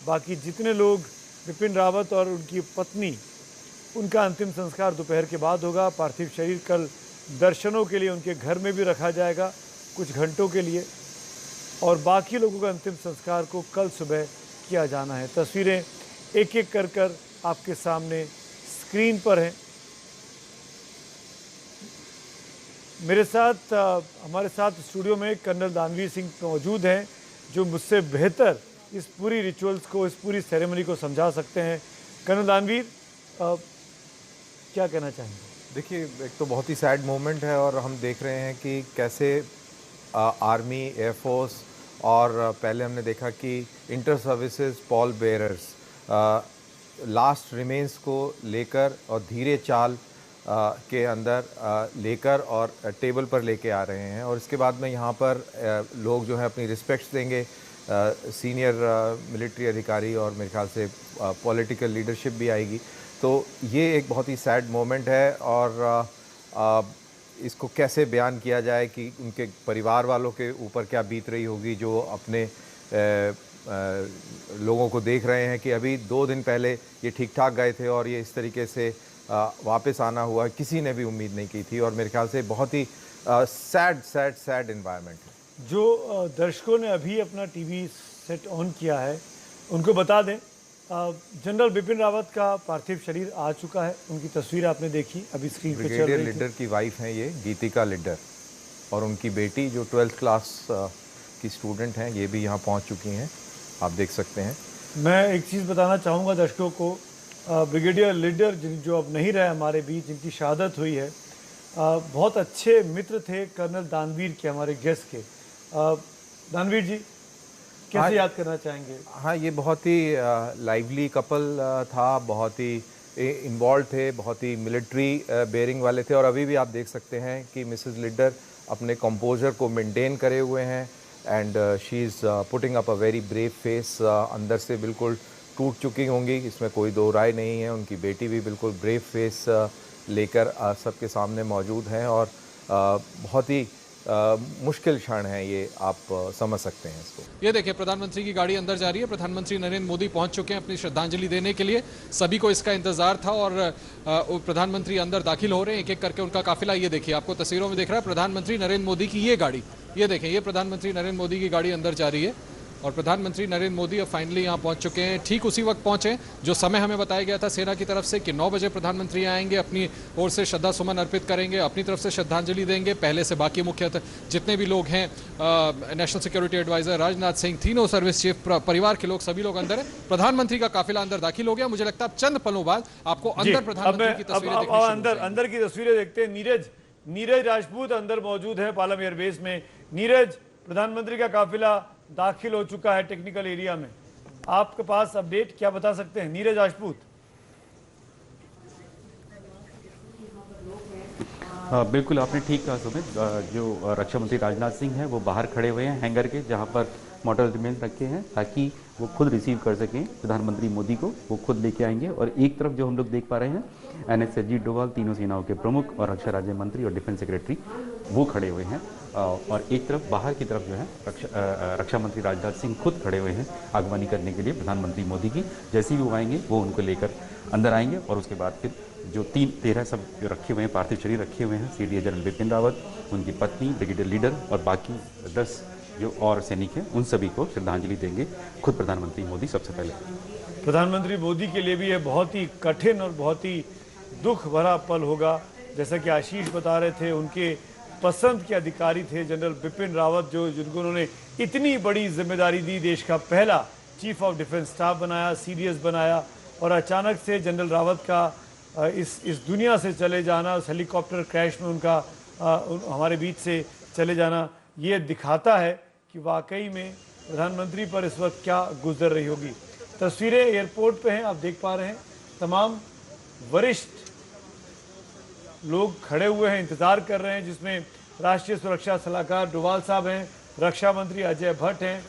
बाकी जितने लोग, बिपिन रावत और उनकी पत्नी, उनका अंतिम संस्कार दोपहर के बाद होगा। पार्थिव शरीर कल दर्शनों के लिए उनके घर में भी रखा जाएगा कुछ घंटों के लिए, और बाकी लोगों का अंतिम संस्कार को कल सुबह किया जाना है। तस्वीरें एक एक कर आपके सामने स्क्रीन पर हैं। मेरे साथ हमारे साथ स्टूडियो में कर्नल दानवीर सिंह मौजूद हैं, जो मुझसे बेहतर इस पूरी रिचुअल्स को, इस पूरी सेरेमनी को समझा सकते हैं। कर्नल दानवीर, क्या कहना चाहेंगे? देखिए, एक तो बहुत ही सैड मोमेंट है और हम देख रहे हैं कि कैसे आर्मी, एयरफोर्स और पहले हमने देखा कि inter services Paul bearers last remains को लेकर और धीरे चाल के अंदर लेकर और टेबल पर लेके आ रहे हैं, और इसके बाद में यहाँ पर लोग जो है अपनी रिस्पेक्ट्स देंगे। सीनियर मिलिट्री अधिकारी और मेरे ख्याल से पॉलिटिकल लीडरशिप भी आएगी। तो ये एक बहुत ही सैड मोमेंट है, और इसको कैसे बयान किया जाए कि उनके परिवार वालों के ऊपर क्या बीत रही होगी, जो अपने लोगों को देख रहे हैं कि अभी 2 दिन पहले ये ठीक ठाक गए थे और ये इस तरीके से वापस आना हुआ। किसी ने भी उम्मीद नहीं की थी, और मेरे ख्याल से बहुत ही सैड एनवायरनमेंट है। जो दर्शकों ने अभी अपना टीवी सेट ऑन किया है, उनको बता दें, जनरल बिपिन रावत का पार्थिव शरीर आ चुका है। उनकी तस्वीर आपने देखी, अभी स्क्रीन पे चल रही है। ब्रिगेडियर लीडर की वाइफ हैं ये, गीतिका लीडर, और उनकी बेटी जो 12th क्लास की स्टूडेंट हैं, ये भी यहाँ पहुँच चुकी हैं, आप देख सकते हैं। मैं एक चीज़ बताना चाहूँगा दर्शकों को, ब्रिगेडियर लीडर जो अब नहीं रहे हमारे बीच, जिनकी शहादत हुई है, बहुत अच्छे मित्र थे कर्नल दानवीर के, हमारे गेस्ट के। दानवीर जी, कैसे याद करना चाहेंगे? हाँ, ये बहुत ही लाइवली कपल था, बहुत ही इन्वॉल्व थे, बहुत ही मिलिट्री बेयरिंग वाले थे, और अभी भी आप देख सकते हैं कि मिसेस लीडर अपने कंपोजर को मेंटेन करे हुए हैं, and she is putting up a very brave face. अंदर से बिल्कुल टूट चुकी होंगी, इसमें कोई दो राय नहीं है। उनकी बेटी भी बिल्कुल ब्रेव फेस लेकर सबके सामने मौजूद हैं, और बहुत ही मुश्किल क्षण है ये, आप समझ सकते हैं इसको। ये देखिए, प्रधानमंत्री की गाड़ी अंदर जा रही है। प्रधानमंत्री नरेंद्र मोदी पहुंच चुके हैं अपनी श्रद्धांजलि देने के लिए। सभी को इसका इंतजार था, और प्रधानमंत्री अंदर दाखिल हो रहे हैं, एक एक करके उनका काफिला। ये देखिए, आपको तस्वीरों में दिख रहा है प्रधानमंत्री नरेंद्र मोदी की ये गाड़ी। ये देखें, ये प्रधानमंत्री नरेंद्र मोदी की गाड़ी अंदर जा रही है, और प्रधानमंत्री नरेंद्र मोदी अब फाइनली यहाँ पहुंच चुके हैं। ठीक उसी वक्त पहुंचे जो समय हमें बताया गया था सेना की तरफ से कि 9 बजे प्रधानमंत्री आएंगे, अपनी ओर से श्रद्धा सुमन अर्पित करेंगे, अपनी तरफ से श्रद्धांजलि देंगे। पहले से बाकी मुख्य जितने भी लोग हैं, national security adviser Rajnath Singh, तीनों सर्विस चीफ, परिवार के लोग, सभी लोग अंदर है। प्रधानमंत्री का काफिला अंदर दाखिल हो गया। मुझे लगता है अब चंद पलों बाद आपको अंदर प्रधानमंत्री की तस्वीरें अंदर की तस्वीरें देखते हैं। नीरज राजपूत अंदर मौजूद है पालम एयरबेस में। नीरज, प्रधानमंत्री का काफिला दाखिल हो चुका है टेक्निकल एरिया में, आपके पास अपडेट क्या बता सकते हैं? नीरज राजपूत। बिल्कुल आपने ठीक कहा सुमित। जो रक्षा मंत्री राजनाथ सिंह हैं वो बाहर खड़े हुए हैं हैंगर के, जहां पर मॉडल रिमेन रखे हैं, ताकि वो खुद रिसीव कर सकें प्रधानमंत्री मोदी को। वो खुद लेके आएंगे, और एक तरफ जो हम लोग देख पा रहे हैं, NS अजीत डोभाल, तीनों सेनाओं के प्रमुख और रक्षा राज्य मंत्री और डिफेंस सेक्रेटरी, वो खड़े हुए हैं, और एक तरफ बाहर की तरफ जो है रक्षा मंत्री राजनाथ सिंह खुद खड़े हुए हैं आगवानी करने के लिए प्रधानमंत्री मोदी की। जैसे ही वो आएंगे वो उनको लेकर अंदर आएंगे, और उसके बाद फिर जो 13 सब जो रखे हुए हैं, पार्थिव शरीर रखे हुए हैं, CDS जनरल बिपिन रावत, उनकी पत्नी, ब्रिगेडियर लीडर और बाकी 10 जो और सैनिक हैं, उन सभी को श्रद्धांजलि देंगे खुद प्रधानमंत्री मोदी सबसे पहले। प्रधानमंत्री मोदी के लिए भी यह बहुत ही कठिन और बहुत ही दुख भरा पल होगा। जैसा कि आशीष बता रहे थे, उनके पसंद के अधिकारी थे जनरल बिपिन रावत, जिनको उन्होंने इतनी बड़ी जिम्मेदारी दी, देश का पहला चीफ ऑफ डिफेंस स्टाफ बनाया, CDS बनाया, और अचानक से जनरल रावत का इस दुनिया से चले जाना, उस हेलीकॉप्टर क्रैश में उनका हमारे बीच से चले जाना, ये दिखाता है कि वाकई में प्रधानमंत्री पर इस वक्त क्या गुजर रही होगी। तस्वीरें एयरपोर्ट पे हैं, आप देख पा रहे हैं। तमाम वरिष्ठ लोग खड़े हुए हैं, इंतजार कर रहे हैं, जिसमें राष्ट्रीय सुरक्षा सलाहकार डोभाल साहब हैं, रक्षा मंत्री अजय भट्ट हैं,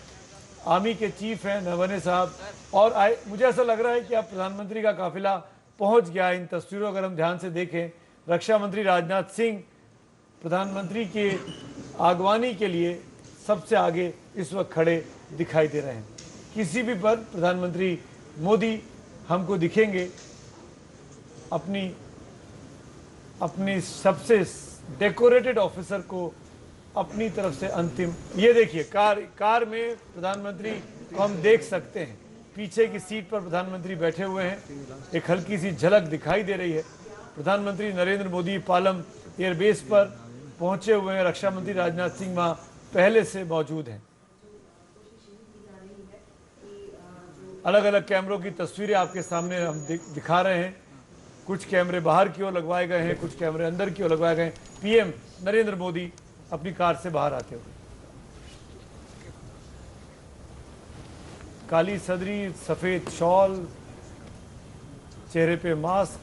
आर्मी के चीफ हैं नवने साहब, और मुझे ऐसा लग रहा है कि अब प्रधानमंत्री का काफिला पहुंच गया। इन तस्वीरों अगर हम ध्यान से देखें, रक्षा मंत्री राजनाथ सिंह प्रधानमंत्री के आगवानी के लिए सबसे आगे इस वक्त खड़े दिखाई दे रहे हैं। किसी भी पर प्रधानमंत्री मोदी हमको दिखेंगे अपनी सबसे डेकोरेटेड ऑफिसर को अपनी तरफ से अंतिम, ये देखिए कार में प्रधानमंत्री को हम देख सकते हैं, पीछे की सीट पर प्रधानमंत्री बैठे हुए हैं, एक हल्की सी झलक दिखाई दे रही है। प्रधानमंत्री नरेंद्र मोदी पालम एयरबेस पर पहुंचे हुए हैं, रक्षा मंत्री राजनाथ सिंह वहां पहले से मौजूद हैं। अलग अलग कैमरों की तस्वीरें आपके सामने हम दिखा रहे हैं। कुछ कैमरे बाहर की ओर लगवाए गए हैं, कुछ कैमरे अंदर की ओर लगवाए गए हैं। पीएम नरेंद्र मोदी अपनी कार से बाहर आते हुए, काली सदरी, सफेद शॉल, चेहरे पे मास्क,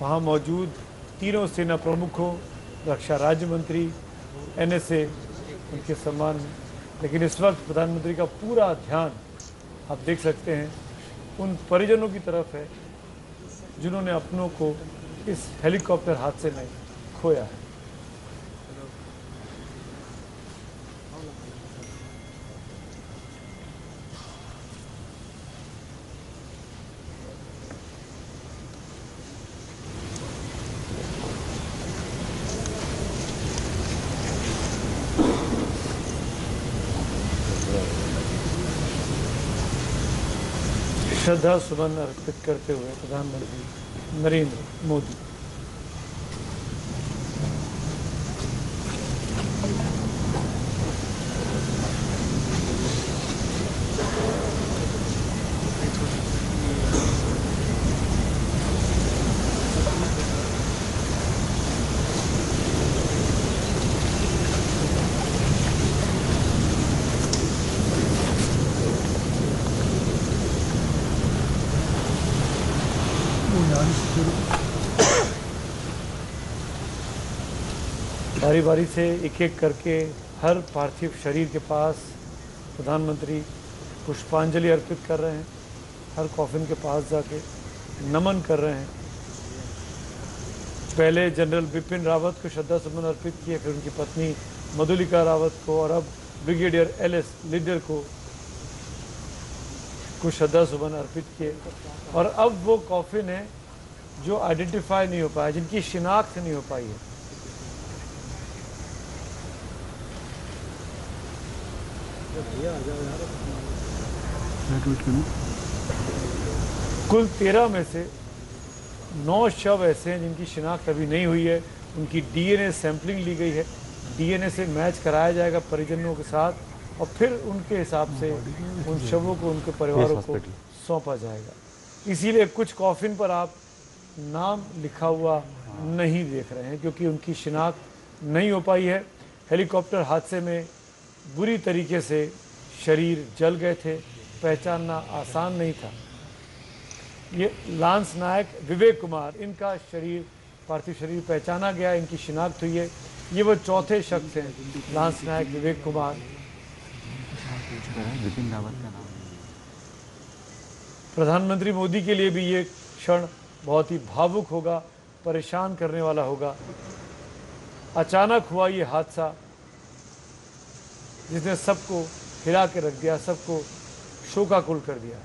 वहाँ मौजूद तीनों सेना प्रमुखों, रक्षा राज्य मंत्री, एनएसए, उनके सम्मान में। लेकिन इस वक्त प्रधानमंत्री का पूरा ध्यान आप देख सकते हैं उन परिजनों की तरफ है जिन्होंने अपनों को इस हेलीकॉप्टर हादसे में खोया है। श्रद्धा सुमन अर्पित करते हुए प्रधानमंत्री नरेंद्र मोदी। बारी बारी से एक एक करके हर पार्थिव शरीर के पास प्रधानमंत्री पुष्पांजलि अर्पित कर रहे हैं, हर कॉफिन के पास जाके नमन कर रहे हैं। पहले जनरल बिपिन रावत को श्रद्धा सुमन अर्पित किए, फिर उनकी पत्नी मधुलिका रावत को, और अब ब्रिगेडियर एलएस लीडर को श्रद्धा सुमन अर्पित किए। और अब वो कॉफिन है जो आइडेंटिफाई नहीं हो पाया, जिनकी शिनाख्त नहीं हो पाई है। कुल 13 में से 9 शव ऐसे हैं जिनकी शिनाख्त अभी नहीं हुई है। उनकी डीएनए सैंपलिंग ली गई है, डीएनए से मैच कराया जाएगा परिजनों के साथ, और फिर उनके हिसाब से उन शवों को उनके परिवारों को सौंपा जाएगा। इसीलिए कुछ कॉफिन पर आप नाम लिखा हुआ नहीं देख रहे हैं, क्योंकि उनकी शिनाख्त नहीं हो पाई है। हेलीकॉप्टर हादसे में बुरी तरीके से शरीर जल गए थे, पहचानना आसान नहीं था। ये लांस नायक विवेक कुमार, इनका शरीर, पार्थिव शरीर पहचाना गया, इनकी शिनाख्त हुई है। ये वो चौथे शख्स हैं, लांस नायक विवेक कुमार। प्रधानमंत्री मोदी के लिए भी ये क्षण बहुत ही भावुक होगा, परेशान करने वाला होगा। अचानक हुआ ये हादसा जिसने सबको हिला के रख दिया, सबको शोकाकुल कर दिया।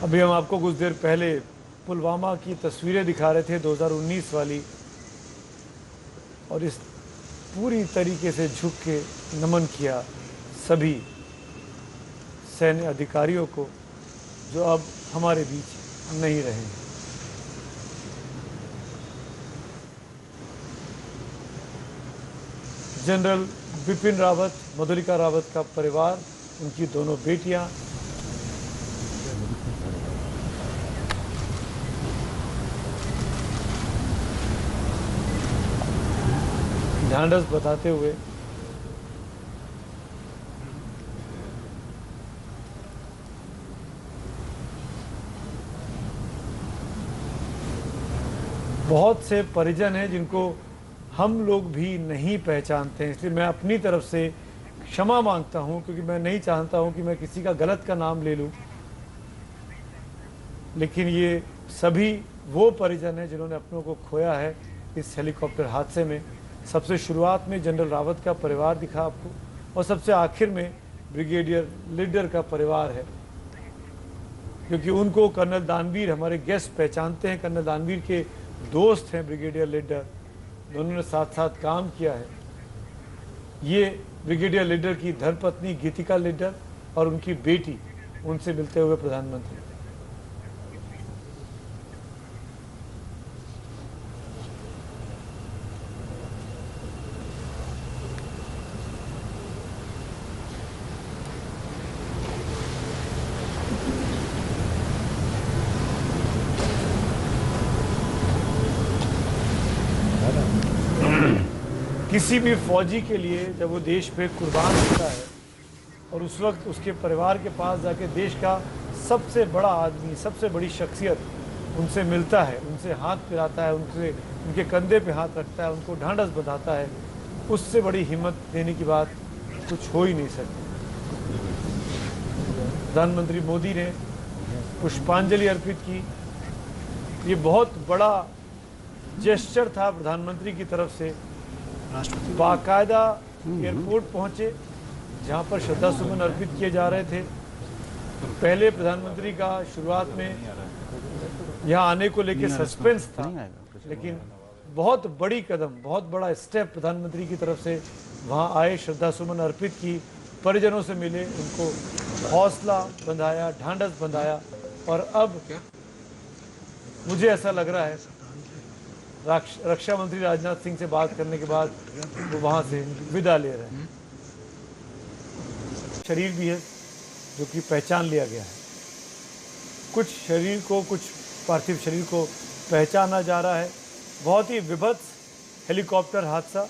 अभी हम आपको कुछ देर पहले पुलवामा की तस्वीरें दिखा रहे थे, 2019 वाली, और इस पूरी तरीके से झुक के नमन किया सभी सैन्य अधिकारियों को जो अब हमारे बीच नहीं रहे हैं। जनरल बिपिन रावत, मधुलिका रावत का परिवार, उनकी दोनों बेटियां, ढांढस बताते हुए बहुत से परिजन हैं जिनको हम लोग भी नहीं पहचानते हैं, इसलिए मैं अपनी तरफ से क्षमा मांगता हूं, क्योंकि मैं नहीं चाहता हूं कि मैं किसी का गलत का नाम ले लूं। लेकिन ये सभी वो परिजन हैं जिन्होंने अपनों को खोया है इस हेलीकॉप्टर हादसे में। सबसे शुरुआत में जनरल रावत का परिवार दिखा आपको और सबसे आखिर में ब्रिगेडियर लिडर का परिवार है, क्योंकि उनको कर्नल दानवीर, हमारे गेस्ट पहचानते हैं, कर्नल दानवीर के दोस्त हैं ब्रिगेडियर लिडर, दोनों ने साथ साथ काम किया है। ये ब्रिगेडियर लिडर की धर्मपत्नी गीतिका लिडर और उनकी बेटी, उनसे मिलते हुए प्रधानमंत्री। किसी भी फौजी के लिए जब वो देश पे कुर्बान होता है और उस वक्त उसके परिवार के पास जाके देश का सबसे बड़ा आदमी, सबसे बड़ी शख्सियत उनसे मिलता है, उनसे हाथ पिराता है, उनके कंधे पे हाथ रखता है, उनको ढांढस बंधाता है, उससे बड़ी हिम्मत देने की बात कुछ हो ही नहीं सकती। प्रधानमंत्री मोदी ने पुष्पांजलि अर्पित की। ये बहुत बड़ा जेस्चर था प्रधानमंत्री की तरफ से। बाकायदा एयरपोर्ट पहुंचे जहां पर श्रद्धा सुमन अर्पित किए जा रहे थे। पहले प्रधानमंत्री का शुरुआत में यहां आने को लेकर सस्पेंस था, लेकिन बहुत बड़ी कदम, बहुत बड़ा स्टेप प्रधानमंत्री की तरफ से वहां आए, श्रद्धा सुमन अर्पित की, परिजनों से मिले, उनको हौसला बंधाया, ढांढस बंधाया। और अब मुझे ऐसा लग रहा है रक्षा मंत्री राजनाथ सिंह से बात करने के बाद वो वहां से विदा ले रहे हैं। शरीर भी है जो कि पहचान लिया गया है। कुछ शरीर को, कुछ पार्थिव शरीर को पहचाना जा रहा है। बहुत ही विभत्स हेलीकॉप्टर हादसा,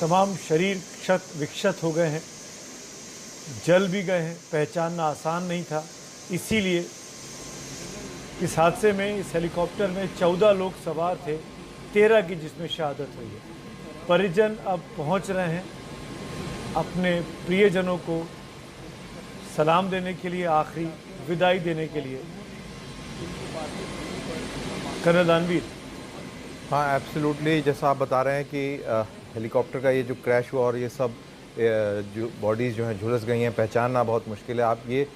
तमाम शरीर क्षत विक्षत हो गए हैं, जल भी गए हैं, पहचानना आसान नहीं था। इसीलिए इस हादसे में, इस हेलीकॉप्टर में 14 लोग सवार थे, 13 की जिसमें शहादत हुई है। परिजन अब पहुंच रहे हैं अपने प्रियजनों को सलाम देने के लिए, आखिरी विदाई देने के लिए। कर्नल दानवीर। हाँ, एब्सोल्युटली, जैसा आप बता रहे हैं कि हेलीकॉप्टर का ये जो क्रैश हुआ और ये सब जो बॉडीज़ जो हैं झुलस गई हैं, पहचानना बहुत मुश्किल है। आप ये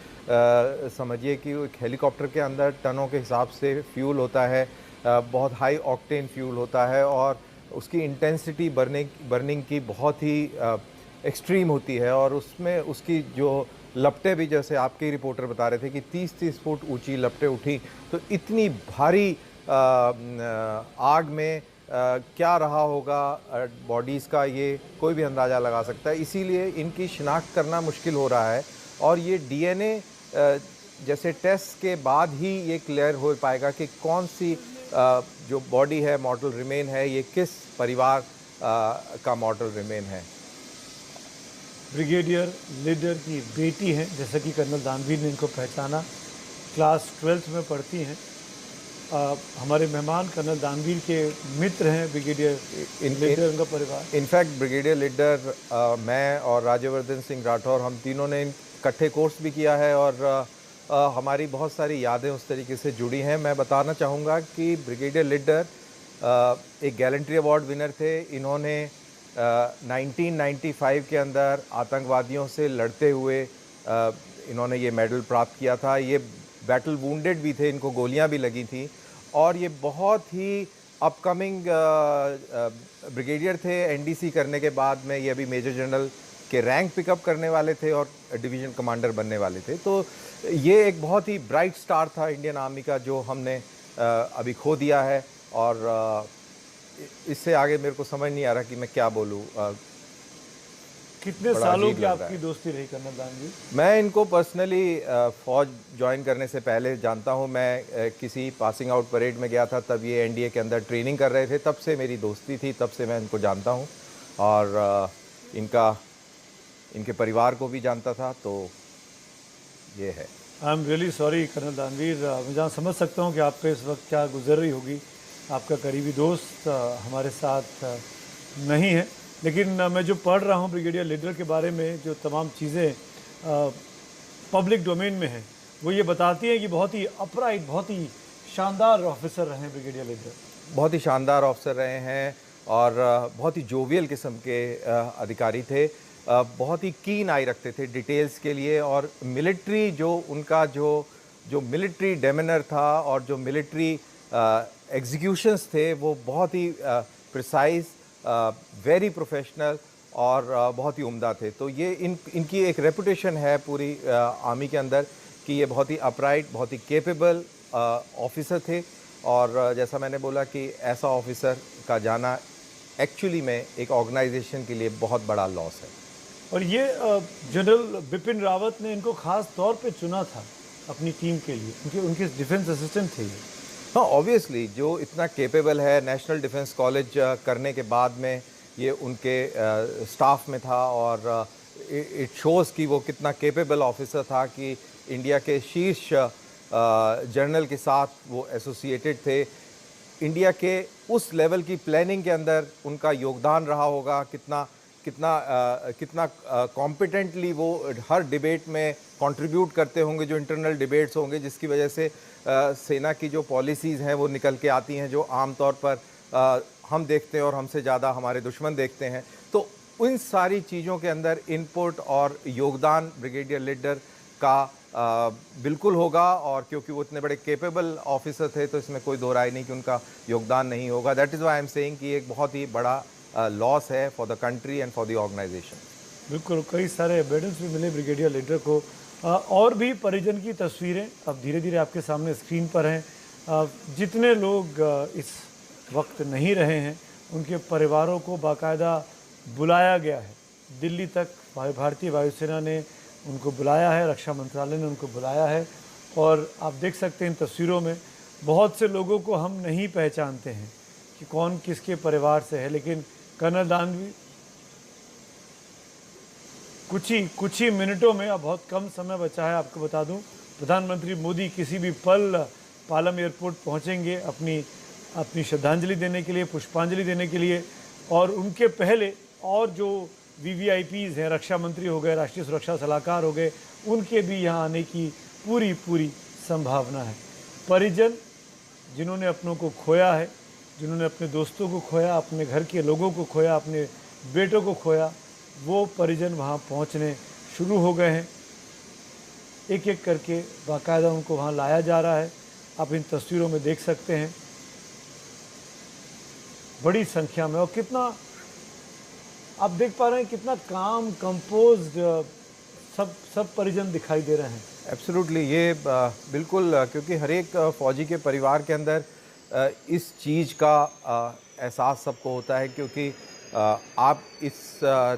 समझिए कि एक हेलीकॉप्टर के अंदर टनों के हिसाब से फ्यूल होता है, बहुत हाई ऑक्टेन फ्यूल होता है और उसकी इंटेंसिटी बर्निंग की बहुत ही एक्सट्रीम होती है। और उसमें उसकी जो लपटें भी, जैसे आपके रिपोर्टर बता रहे थे कि 30-30 फुट ऊंची लपटें उठी, तो इतनी भारी आग में क्या रहा होगा बॉडीज़ का, ये कोई भी अंदाज़ा लगा सकता है। इसीलिए इनकी शिनाख्त करना मुश्किल हो रहा है और ये डीएनए जैसे टेस्ट के बाद ही ये क्लियर हो पाएगा कि कौन सी जो बॉडी है, मॉर्टल रिमेन है, ये किस परिवार का मॉर्टल रिमेन है। ब्रिगेडियर लीडर की बेटी हैं, जैसा कि कर्नल दानवीर ने इनको पहचाना, क्लास 12th में पढ़ती हैं। हमारे मेहमान कर्नल दानवीर के मित्र हैं ब्रिगेडियर लीडर, उनका परिवार। इनफैक्ट ब्रिगेडियर लीडर, मैं और राज्यवर्धन सिंह राठौर, हम तीनों ने इकट्ठे कोर्स भी किया है और हमारी बहुत सारी यादें उस तरीके से जुड़ी हैं। मैं बताना चाहूँगा कि ब्रिगेडियर लीडर एक गैलेंट्री अवार्ड विनर थे। इन्होंने 1995 के अंदर आतंकवादियों से लड़ते हुए इन्होंने ये मेडल प्राप्त किया था। ये बैटल वूंडेड भी थे, इनको गोलियां भी लगी थी और ये बहुत ही अपकमिंग ब्रिगेडियर थे। एनडीसी करने के बाद में ये अभी मेजर जनरल के रैंक पिकअप करने वाले थे और डिवीज़न कमांडर बनने वाले थे। तो ये एक बहुत ही ब्राइट स्टार था इंडियन आर्मी का, जो हमने अभी खो दिया है। और इससे आगे मेरे को समझ नहीं आ रहा कि मैं क्या बोलूँ। कितने सालों की आपकी दोस्ती रही कर्नल दानवीर? मैं इनको पर्सनली फ़ौज ज्वाइन करने से पहले जानता हूं। मैं किसी पासिंग आउट परेड में गया था, तब ये एनडीए के अंदर ट्रेनिंग कर रहे थे, तब से मेरी दोस्ती थी, तब से मैं इनको जानता हूं और इनके परिवार को भी जानता था। तो ये है। I am really sorry colonel Danveer, मैं जहाँ समझ सकता हूँ कि आपको इस वक्त क्या गुजर रही होगी। आपका करीबी दोस्त हमारे साथ नहीं है, लेकिन मैं जो पढ़ रहा हूँ ब्रिगेडियर लीडर के बारे में, जो तमाम चीज़ें पब्लिक डोमेन में हैं, वो ये बताती हैं कि बहुत ही अपराइट, बहुत ही शानदार ऑफिसर रहे हैं ब्रिगेडियर लीडर। बहुत ही शानदार ऑफिसर रहे हैं और बहुत ही जोवियल किस्म के अधिकारी थे। बहुत ही कीन आई रखते थे डिटेल्स के लिए, और मिलिट्री जो उनका जो मिलिट्री डेमिनर था और जो मिलिट्री एग्जीक्यूशंस थे वो बहुत ही प्रिसाइज, वेरी प्रोफेशनल और बहुत ही उम्दा थे। तो ये इनकी एक रेपुटेशन है पूरी आर्मी के अंदर कि ये बहुत ही अपराइट, बहुत ही केपेबल ऑफिसर थे। और जैसा मैंने बोला कि ऐसा ऑफिसर का जाना एक्चुअली में एक ऑर्गेनाइजेशन के लिए बहुत बड़ा लॉस है। और ये जनरल बिपिन रावत ने इनको खास तौर पे चुना था अपनी टीम के लिए, उनके डिफेंस असिस्टेंट थे ये। हाँ, ऑब्वियसली जो इतना केपेबल है, नेशनल डिफेंस कॉलेज करने के बाद में ये उनके स्टाफ में था, और इट शोज़ कि वो कितना केपेबल ऑफिसर था कि इंडिया के शीर्ष जनरल के साथ वो एसोसिएटेड थे। इंडिया के उस लेवल की प्लानिंग के अंदर उनका योगदान रहा होगा, कितना कॉम्पिटेंटली वो हर डिबेट में कंट्रीब्यूट करते होंगे, जो इंटरनल डिबेट्स होंगे जिसकी वजह से सेना की जो पॉलिसीज़ हैं वो निकल के आती हैं, जो आमतौर पर हम देखते हैं और हमसे ज़्यादा हमारे दुश्मन देखते हैं। तो उन सारी चीज़ों के अंदर इनपुट और योगदान ब्रिगेडियर लीडर का बिल्कुल होगा, और क्योंकि वो इतने बड़े केपेबल ऑफिसर थे तो इसमें कोई दो राय नहीं कि उनका योगदान नहीं होगा। That is why I am saying कि एक बहुत ही बड़ा लॉस है for the country and for the organisation. बिल्कुल, कई सारे मेडल्स भी मिले ब्रिगेडियर लीडर को। और भी परिजन की तस्वीरें अब धीरे धीरे आपके सामने स्क्रीन पर हैं। जितने लोग इस वक्त नहीं रहे हैं उनके परिवारों को बाकायदा बुलाया गया है दिल्ली तक। भारतीय वायुसेना ने उनको बुलाया है, रक्षा मंत्रालय ने उनको बुलाया है, और आप देख सकते हैं इन तस्वीरों में बहुत से लोगों को हम नहीं पहचानते हैं कि कौन किसके परिवार से है, लेकिन कर्नल दानवी कुछ ही मिनटों में, अब बहुत कम समय बचा है, आपको बता दूं प्रधानमंत्री मोदी किसी भी पल पालम एयरपोर्ट पहुंचेंगे अपनी श्रद्धांजलि देने के लिए, पुष्पांजलि देने के लिए। और उनके पहले और जो VVIPs हैं, रक्षा मंत्री हो गए, राष्ट्रीय सुरक्षा सलाहकार हो गए, उनके भी यहाँ आने की पूरी संभावना है। परिजन जिन्होंने अपनों को खोया है, जिन्होंने अपने दोस्तों को खोया, अपने घर के लोगों को खोया, अपने बेटों को खोया, वो परिजन वहाँ पहुँचने शुरू हो गए हैं। एक एक करके बाकायदा उनको वहाँ लाया जा रहा है। आप इन तस्वीरों में देख सकते हैं बड़ी संख्या में, और कितना आप देख पा रहे हैं कितना काम कंपोज्ड सब परिजन दिखाई दे रहे हैं। एब्सोल्युटली, ये बिल्कुल, क्योंकि हर एक फौजी के परिवार के अंदर इस चीज़ का एहसास सबको होता है, क्योंकि आप इस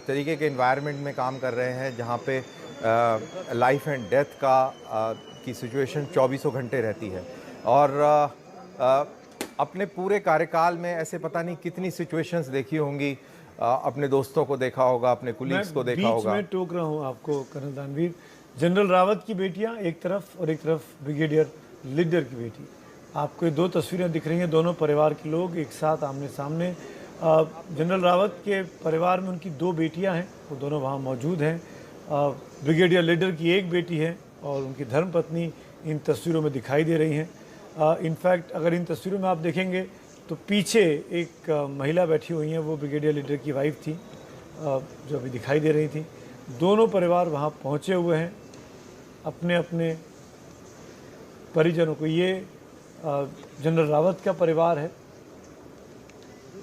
तरीके के एनवायरनमेंट में काम कर रहे हैं जहाँ पे लाइफ एंड डेथ की सिचुएशन 24 घंटे रहती है। और अपने पूरे कार्यकाल में ऐसे पता नहीं कितनी सिचुएशंस देखी होंगी, अपने दोस्तों को देखा होगा, अपने कुलीग्स को देखा होगा। मैं टोक रहा हूँ आपको कर्नल दानवीर, जनरल रावत की बेटियाँ एक तरफ और एक तरफ ब्रिगेडियर लीडर की बेटी। आपको ये दो तस्वीरें दिख रही हैं, दोनों परिवार के लोग एक साथ आमने सामने। जनरल रावत के परिवार में उनकी दो बेटियां हैं, वो दोनों वहाँ मौजूद हैं। ब्रिगेडियर लीडर की एक बेटी है और उनकी धर्मपत्नी इन तस्वीरों में दिखाई दे रही हैं। इनफैक्ट अगर इन तस्वीरों में आप देखेंगे तो पीछे एक महिला बैठी हुई हैं, वो ब्रिगेडियर लीडर की वाइफ थी जो अभी दिखाई दे रही थी। दोनों परिवार वहाँ पहुँचे हुए हैं अपने अपने परिजनों को। ये जनरल रावत का परिवार है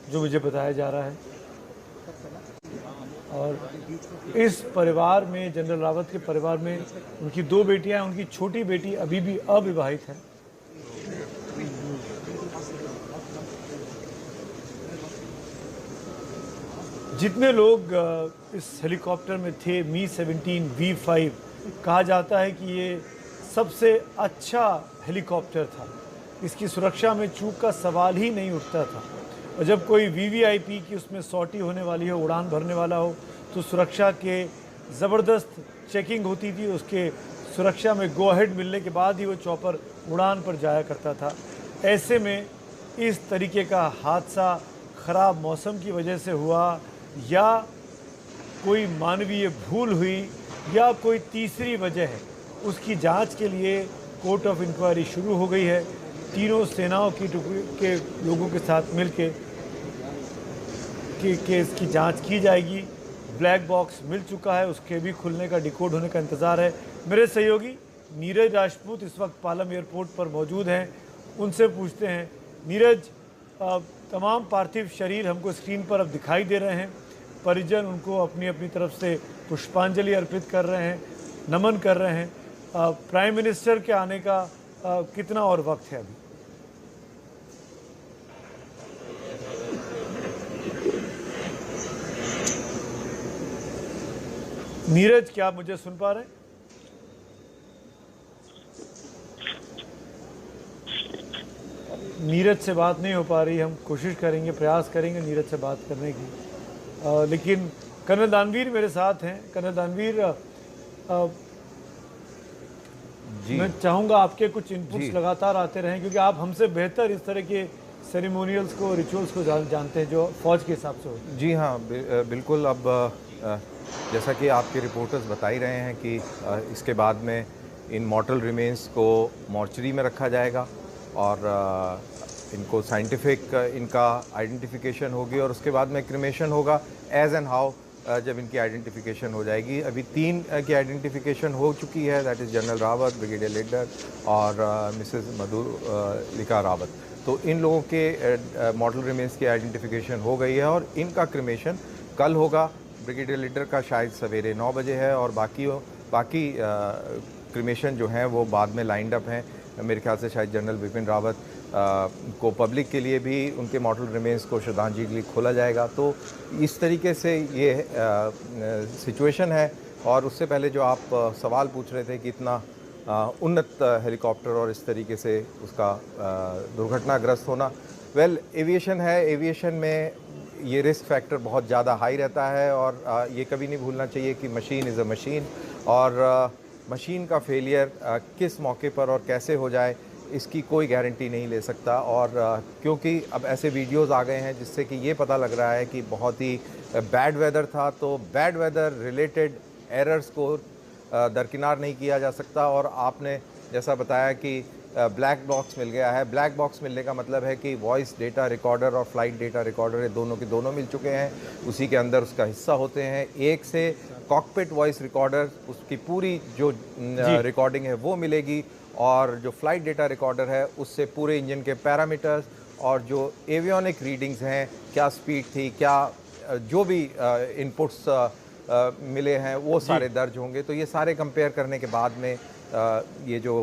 जो मुझे बताया जा रहा है, और इस परिवार में, जनरल रावत के परिवार में उनकी दो बेटियां हैं। उनकी छोटी बेटी अभी भी अविवाहित है। जितने लोग इस हेलीकॉप्टर में थे, मी-17 V5, कहा जाता है कि ये सबसे अच्छा हेलीकॉप्टर था। इसकी सुरक्षा में चूक का सवाल ही नहीं उठता था, और जब कोई VVIP की उसमें सॉर्टी होने वाली हो, उड़ान भरने वाला हो, तो सुरक्षा के ज़बरदस्त चेकिंग होती थी। उसके सुरक्षा में गो अहेड मिलने के बाद ही वो चॉपर उड़ान पर जाया करता था। ऐसे में इस तरीके का हादसा ख़राब मौसम की वजह से हुआ, या कोई मानवीय भूल हुई, या कोई तीसरी वजह है, उसकी जांच के लिए कोर्ट ऑफ इंक्वायरी शुरू हो गई है। तीनों सेनाओं की के लोगों के साथ मिलके केस की जांच की जाएगी। ब्लैक बॉक्स मिल चुका है, उसके भी खुलने का, डिकोड होने का इंतज़ार है। मेरे सहयोगी नीरज राजपूत इस वक्त पालम एयरपोर्ट पर मौजूद हैं, उनसे पूछते हैं। नीरज, तमाम पार्थिव शरीर हमको स्क्रीन पर अब दिखाई दे रहे हैं। परिजन उनको अपनी अपनी तरफ से पुष्पांजलि अर्पित कर रहे हैं, नमन कर रहे हैं। प्राइम मिनिस्टर के आने का कितना और वक्त है अभी? नीरज, क्या आप मुझे सुन पा रहे हैं? नीरज से बात नहीं हो पा रही। हम कोशिश करेंगे, प्रयास करेंगे नीरज से बात करने की। लेकिन कर्नल दानवीर मेरे साथ हैं। कर्नल दानवीर, मैं चाहूँगा आपके कुछ इनपुट्स लगातार आते रहें, क्योंकि आप हमसे बेहतर इस तरह के सेरेमोनियल्स को, रिचुअल्स को जानते हैं जो फौज के हिसाब से होते हैं। जी हाँ, बिल्कुल। अब जैसा कि आपके रिपोर्टर्स बता ही रहे हैं कि इसके बाद में इन मॉर्टल रिमेन्स को मॉर्चरी में रखा जाएगा और इनको साइंटिफिक इनका आइडेंटिफिकेशन होगी और उसके बाद में क्रिमेशन होगा एज एंड हाउ जब इनकी आइडेंटिफिकेशन हो जाएगी। अभी 3 की आइडेंटिफिकेशन हो चुकी है, that is general Rawat, brigadier leader और मिसेस मधुलिका रावत। तो इन लोगों के मॉर्टल रिमेन्स की आइडेंटिफिकेशन हो गई है और इनका क्रिमेशन कल होगा। ब्रिगेडियर लीडर का शायद सवेरे 9 बजे है और बाकी क्रिमेशन जो हैं वो बाद में लाइंड अप हैं। मेरे ख्याल से शायद जनरल बिपिन रावत को पब्लिक के लिए भी उनके मॉर्टल रिमेन्स को श्रद्धांजलि के लिए खोला जाएगा। तो इस तरीके से ये सिचुएशन है। और उससे पहले जो आप सवाल पूछ रहे थे कि इतना उन्नत हेलीकॉप्टर और इस तरीके से उसका दुर्घटनाग्रस्त होना, वेल एविएशन है। एविएशन में ये रिस्क फैक्टर बहुत ज़्यादा हाई रहता है और ये कभी नहीं भूलना चाहिए कि मशीन इज़ अ मशीन और मशीन का फेलियर किस मौके पर और कैसे हो जाए इसकी कोई गारंटी नहीं ले सकता। और क्योंकि अब ऐसे वीडियोस आ गए हैं जिससे कि ये पता लग रहा है कि बहुत ही बैड वेदर था, तो बैड वेदर रिलेटेड एरर्स को दरकिनार नहीं किया जा सकता। और आपने जैसा बताया कि ब्लैक बॉक्स मिल गया है। ब्लैक बॉक्स मिलने का मतलब है कि वॉइस डेटा रिकॉर्डर और फ्लाइट डेटा रिकॉर्डर ये दोनों के दोनों मिल चुके हैं। उसी के अंदर उसका हिस्सा होते हैं। एक से कॉकपिट वॉइस रिकॉर्डर, उसकी पूरी जो रिकॉर्डिंग है वो मिलेगी और जो फ्लाइट डेटा रिकॉर्डर है उससे पूरे इंजन के पैरामीटर्स और जो एवियोनिक रीडिंग्स हैं, क्या स्पीड थी, क्या जो भी इनपुट्स मिले हैं वो सारे दर्ज होंगे। तो ये सारे कंपेयर करने के बाद में ये जो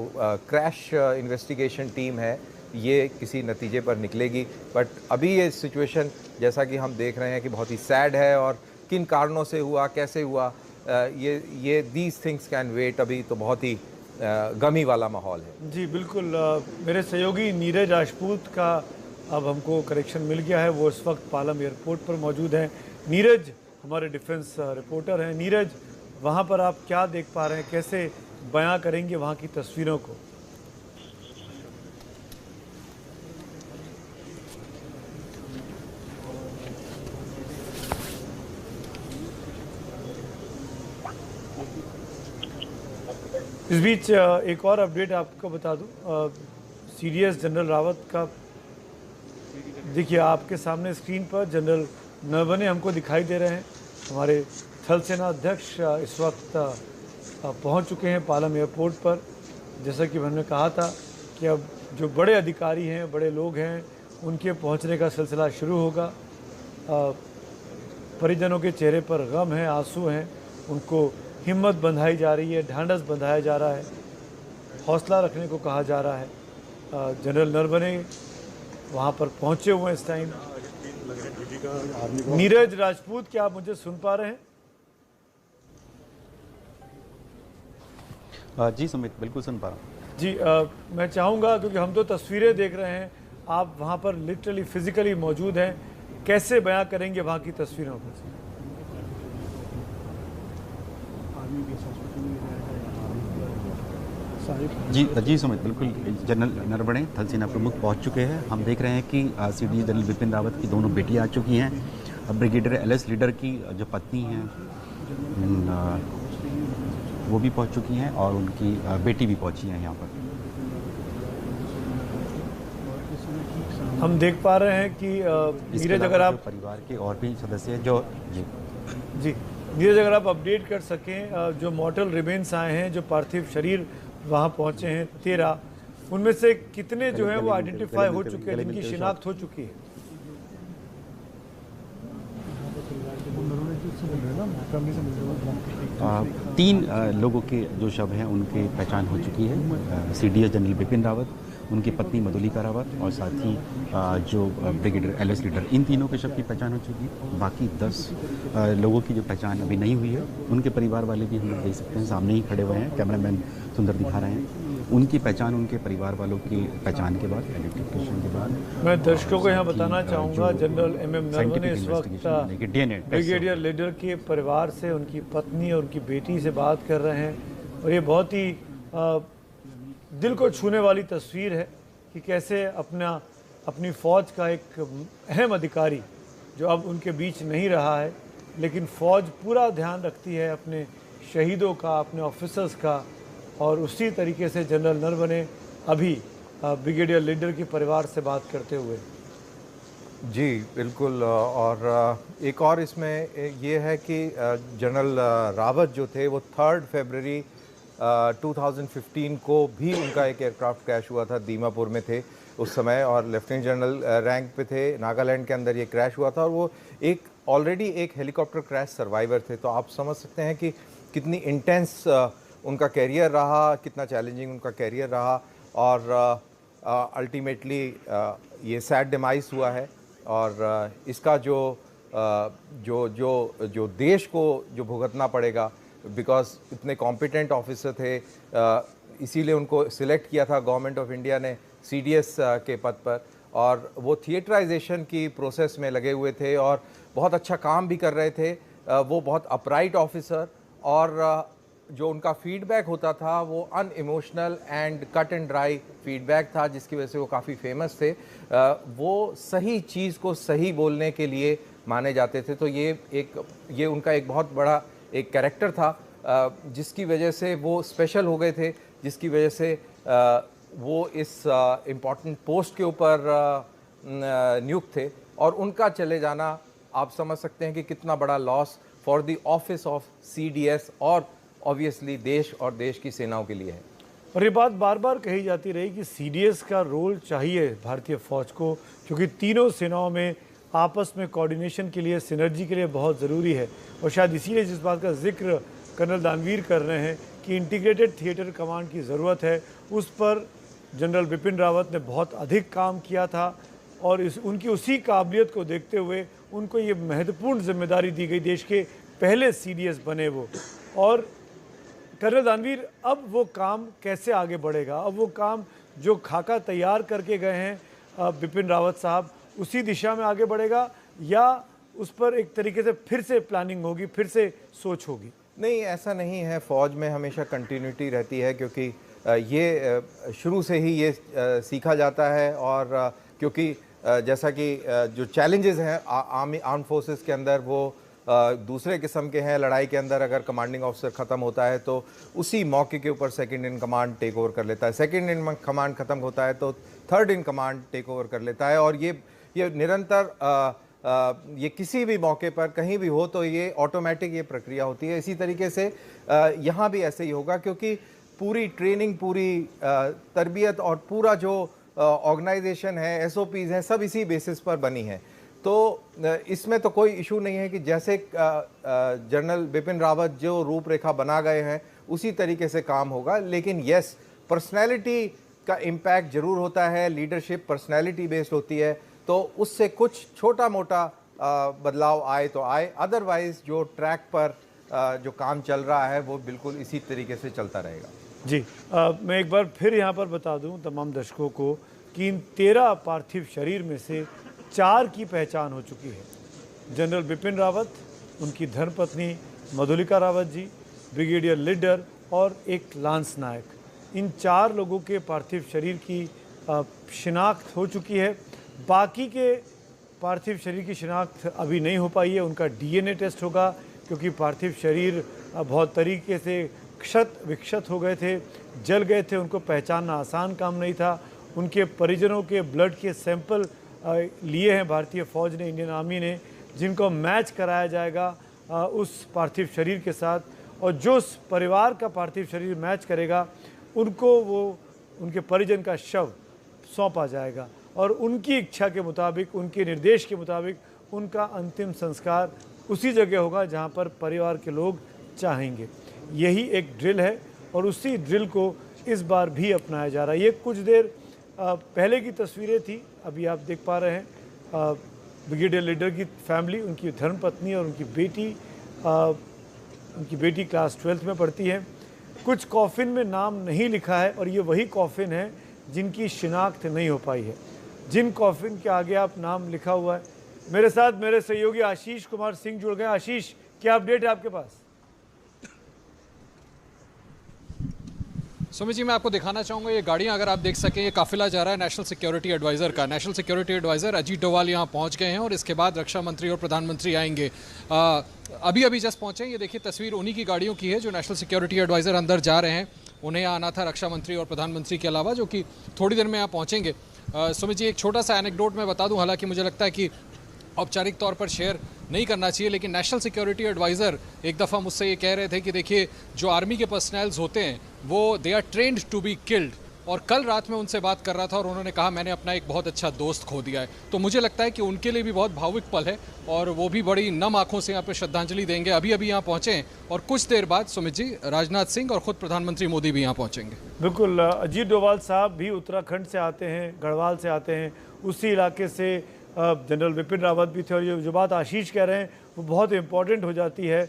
क्रैश इन्वेस्टिगेशन टीम है ये किसी नतीजे पर निकलेगी। बट अभी ये सिचुएशन जैसा कि हम देख रहे हैं कि बहुत ही सैड है और किन कारणों से हुआ, कैसे हुआ, ये दीज थिंग्स कैन वेट। अभी तो बहुत ही गमी वाला माहौल है। जी बिल्कुल। मेरे सहयोगी नीरज राजपूत का अब हमको करेक्शन मिल गया है, वो इस वक्त पालम एयरपोर्ट पर मौजूद हैं। नीरज हमारे डिफेंस रिपोर्टर हैं। नीरज, वहाँ पर आप क्या देख पा रहे हैं, कैसे बयां करेंगे वहाँ की तस्वीरों को? इस बीच एक और अपडेट आपको बता दूं, सीडीएस जनरल रावत का देखिए आपके सामने स्क्रीन पर जनरल नरवणे हमको दिखाई दे रहे हैं। हमारे थल सेना अध्यक्ष इस वक्त पहुंच चुके हैं पालम एयरपोर्ट पर। जैसा कि मैंने कहा था कि अब जो बड़े अधिकारी हैं, बड़े लोग हैं, उनके पहुंचने का सिलसिला शुरू होगा। परिजनों के चेहरे पर गम है, आंसू हैं, उनको हिम्मत बंधाई जा रही है, ढांढस बंधाया जा रहा है, हौसला रखने को कहा जा रहा है। जनरल नरवणे वहाँ पर पहुँचे हुए हैं इस टाइम। नीरज राजपूत, क्या आप मुझे सुन पा रहे हैं? जी सुमित, बिल्कुल सुन पा रहा हूँ। जी मैं चाहूँगा, क्योंकि हम तो तस्वीरें देख रहे हैं, आप वहाँ पर लिटरली फिजिकली मौजूद हैं, कैसे बयां करेंगे वहाँ की तस्वीरों को? जी सुमित, बिल्कुल। जनरल नरवणे थल सेना प्रमुख पहुंच चुके हैं। हम देख रहे हैं कि सीडीएस जनरल बिपिन रावत की दोनों बेटियां आ चुकी हैं। ब्रिगेडियर एलएस लीडर की जो पत्नी हैं वो भी पहुंच चुकी हैं और उनकी बेटी भी पहुंची है यहाँ पर। हम देख पा रहे हैं कि नीरज, अगर आप परिवार के और भी सदस्य जो जी नीरज, अगर आप अपडेट कर सकें, जो मॉर्टल रिमेन्स आए हैं, जो पार्थिव शरीर वहां पहुंचे हैं 13, उनमें से कितने जो हैं वो आइडेंटिफाई हो चुके हैं, जिनकी शिनाख्त हो चुकी है? तीन लोगों के जो शव हैं उनकी पहचान हो चुकी है। सीडीएस जनरल बिपिन रावत, उनकी पत्नी मधुलिका रावत और साथ ही जो ब्रिगेडियर एलएस लीडर, इन तीनों के शव की पहचान हो चुकी है। बाकी 10 लोगों की जो पहचान अभी नहीं हुई है, उनके परिवार वाले भी हम लोग देख सकते हैं, सामने ही खड़े हुए हैं, कैमरामैन सुंदर दिखा रहे हैं। उनकी पहचान, उनके परिवार वालों की पहचान के बाद, आइडेंटिफिकेशन के बाद, मैं दर्शकों को यहाँ बताना चाहूँगा, जनरल एम.एम. नरवणे इस वक्त ब्रिगेडियर लीडर के परिवार से, उनकी पत्नी और उनकी बेटी से बात कर रहे हैं। और ये बहुत ही दिल को छूने वाली तस्वीर है कि कैसे अपनी फ़ौज का एक अहम अधिकारी जो अब उनके बीच नहीं रहा है, लेकिन फ़ौज पूरा ध्यान रखती है अपने शहीदों का, अपने ऑफिसर्स का। और उसी तरीके से जनरल नरवणे अभी ब्रिगेडियर लीडर के परिवार से बात करते हुए। जी बिल्कुल। और एक और इसमें ये है कि जनरल रावत जो थे वो 3 फरवरी 2015 को भी उनका एक एयरक्राफ्ट क्रैश हुआ था, दीमापुर में थे उस समय, और लेफ्टिनेंट जनरल रैंक पे थे। नागालैंड के अंदर ये क्रैश हुआ था और वो ऑलरेडी एक हेलीकॉप्टर क्रैश सर्वाइवर थे। तो आप समझ सकते हैं कि कितनी इंटेंस उनका कैरियर रहा, कितना चैलेंजिंग उनका कैरियर रहा। और अल्टीमेटली ये सैड डिमाइस हुआ है। और इसका जो देश को जो भुगतना पड़ेगा, बिकॉज इतने कॉम्पिटेंट ऑफिसर थे, इसीलिए उनको सिलेक्ट किया था गवर्नमेंट ऑफ इंडिया ने सीडीएस के पद पर। और वो थिएटराइजेशन की प्रोसेस में लगे हुए थे और बहुत अच्छा काम भी कर रहे थे। वो बहुत अपराइट ऑफिसर, और जो उनका फीडबैक होता था वो unemotional and cut and dry feedback था, जिसकी वजह से वो काफ़ी फेमस थे। वो सही चीज़ को सही बोलने के लिए माने जाते थे। तो ये उनका एक बहुत बड़ा एक कैरेक्टर था, जिसकी वजह से वो स्पेशल हो गए थे, जिसकी वजह से वो इस इम्पॉर्टेंट पोस्ट के ऊपर नियुक्त थे। और उनका चले जाना आप समझ सकते हैं कि कितना बड़ा loss for the office of CDS और ऑब्वियसली देश और देश की सेनाओं के लिए है। और ये बात बार बार कही जाती रही कि सीडीएस का रोल चाहिए भारतीय फ़ौज को, क्योंकि तीनों सेनाओं में आपस में कोऑर्डिनेशन के लिए, सिनर्जी के लिए बहुत ज़रूरी है। और शायद इसीलिए जिस बात का जिक्र कर्नल दानवीर कर रहे हैं कि इंटीग्रेटेड थिएटर कमांड की ज़रूरत है, उस पर जनरल बिपिन रावत ने बहुत अधिक काम किया था। और उनकी उसी काबिलियत को देखते हुए उनको ये महत्वपूर्ण जिम्मेदारी दी गई, देश के पहले सीडीएस बने वो। और कर्नल दानवीर, अब वो काम कैसे आगे बढ़ेगा? अब वो काम जो खाका तैयार करके गए हैं बिपिन रावत साहब, उसी दिशा में आगे बढ़ेगा, या उस पर एक तरीके से फिर से प्लानिंग होगी, फिर से सोच होगी? नहीं, ऐसा नहीं है। फ़ौज में हमेशा कंटिन्यूटी रहती है, क्योंकि ये शुरू से ही ये सीखा जाता है। और क्योंकि जैसा कि जो चैलेंजेस हैं आर्म फोर्सेस के अंदर, वो दूसरे किस्म के हैं। लड़ाई के अंदर अगर कमांडिंग ऑफिसर ख़त्म होता है तो उसी मौके के ऊपर second in command take over कर लेता है, सेकंड इन कमांड ख़त्म होता है तो third in command take over कर लेता है। और ये निरंतर ये किसी भी मौके पर कहीं भी हो तो ये ऑटोमेटिक ये प्रक्रिया होती है। इसी तरीके से यहाँ भी ऐसे ही होगा, क्योंकि पूरी ट्रेनिंग, पूरी तरबियत और पूरा जो ऑर्गेनाइजेशन है, एसओपीज़ हैं, सब इसी बेसिस पर बनी है। तो इसमें तो कोई इशू नहीं है कि जैसे जनरल बिपिन रावत जो रूपरेखा बना गए हैं उसी तरीके से काम होगा। लेकिन यस, पर्सनैलिटी का इम्पैक्ट ज़रूर होता है। लीडरशिप पर्सनैलिटी बेस्ड होती है, तो उससे कुछ छोटा मोटा बदलाव आए तो आए, अदरवाइज जो ट्रैक पर जो काम चल रहा है वो बिल्कुल इसी तरीके से चलता रहेगा। जी, मैं एक बार फिर यहाँ पर बता दूँ तमाम दर्शकों को कि इन 13 पार्थिव शरीर में से 4 की पहचान हो चुकी है। जनरल बिपिन रावत, उनकी धर्मपत्नी मधुलिका रावत जी, ब्रिगेडियर लीडर और एक लांस नायक। इन 4 लोगों के पार्थिव शरीर की शिनाख्त हो चुकी है। बाकी के पार्थिव शरीर की शिनाख्त अभी नहीं हो पाई है, उनका डीएनए टेस्ट होगा, क्योंकि पार्थिव शरीर बहुत तरीके से क्षत विक्षत हो गए थे, जल गए थे, उनको पहचानना आसान काम नहीं था। उनके परिजनों के ब्लड के सैंपल लिए हैं भारतीय फ़ौज ने, इंडियन आर्मी ने, जिनको मैच कराया जाएगा उस पार्थिव शरीर के साथ, और जो उस परिवार का पार्थिव शरीर मैच करेगा उनको वो उनके परिजन का शव सौंपा जाएगा और उनकी इच्छा के मुताबिक, उनके निर्देश के मुताबिक उनका अंतिम संस्कार उसी जगह होगा जहां पर परिवार के लोग चाहेंगे। यही एक ड्रिल है और उसी ड्रिल को इस बार भी अपनाया जा रहा है। ये कुछ देर पहले की तस्वीरें थी, अभी आप देख पा रहे हैं ब्रिगेडियर लीडर की फैमिली, उनकी धर्मपत्नी और उनकी बेटी क्लास 12th में पढ़ती है। कुछ कॉफिन में नाम नहीं लिखा है और ये वही कॉफिन है जिनकी शिनाख्त नहीं हो पाई है, जिन कॉफिन के आगे आप नाम लिखा हुआ है। मेरे साथ मेरे सहयोगी आशीष कुमार सिंह जुड़ गए। आशीष, क्या अपडेट है आपके पास? सुमित जी, मैं आपको दिखाना चाहूँगा ये गाड़ियाँ, अगर आप देख सकें, ये काफिला जा रहा है नेशनल सिक्योरिटी एडवाइज़र का। National security adviser Ajit Doval यहाँ पहुँच गए हैं और इसके बाद रक्षा मंत्री और प्रधानमंत्री आएंगे। अभी जस्ट पहुँचे। ये देखिए तस्वीर उन्हीं की गाड़ियों की है जो नेशनल सिक्योरिटी एडवाइज़र अंदर जा रहे हैं। उन्हें यहाँ आना था रक्षा मंत्री और प्रधानमंत्री के अलावा, जो कि थोड़ी देर में यहाँ पहुँचेंगे। सुमित जी, एक छोटा सा एनेक्डोट मैं बता दूँ, हालांकि मुझे लगता है कि औपचारिक तौर पर शेयर नहीं करना चाहिए, लेकिन नेशनल सिक्योरिटी एडवाइज़र एक दफ़ा मुझसे ये कह रहे थे कि देखिए जो आर्मी के पर्सनल्स होते हैं वो they are trained to be killed, और कल रात में उनसे बात कर रहा था और उन्होंने कहा मैंने अपना एक बहुत अच्छा दोस्त खो दिया है। तो मुझे लगता है कि उनके लिए भी बहुत भावुक पल है और वो भी बड़ी नम आंखों से यहाँ पे श्रद्धांजलि देंगे। अभी यहाँ पहुँचे हैं और कुछ देर बाद सुमित जी राजनाथ सिंह और खुद प्रधानमंत्री मोदी भी यहाँ पहुँचेंगे। बिल्कुल, अजीत डोभाल साहब भी उत्तराखंड से आते हैं, गढ़वाल से आते हैं, उसी इलाके से जनरल विपिन रावत भी थे। और ये जो बात आशीष कह रहे हैं वो बहुत इम्पॉर्टेंट हो जाती है,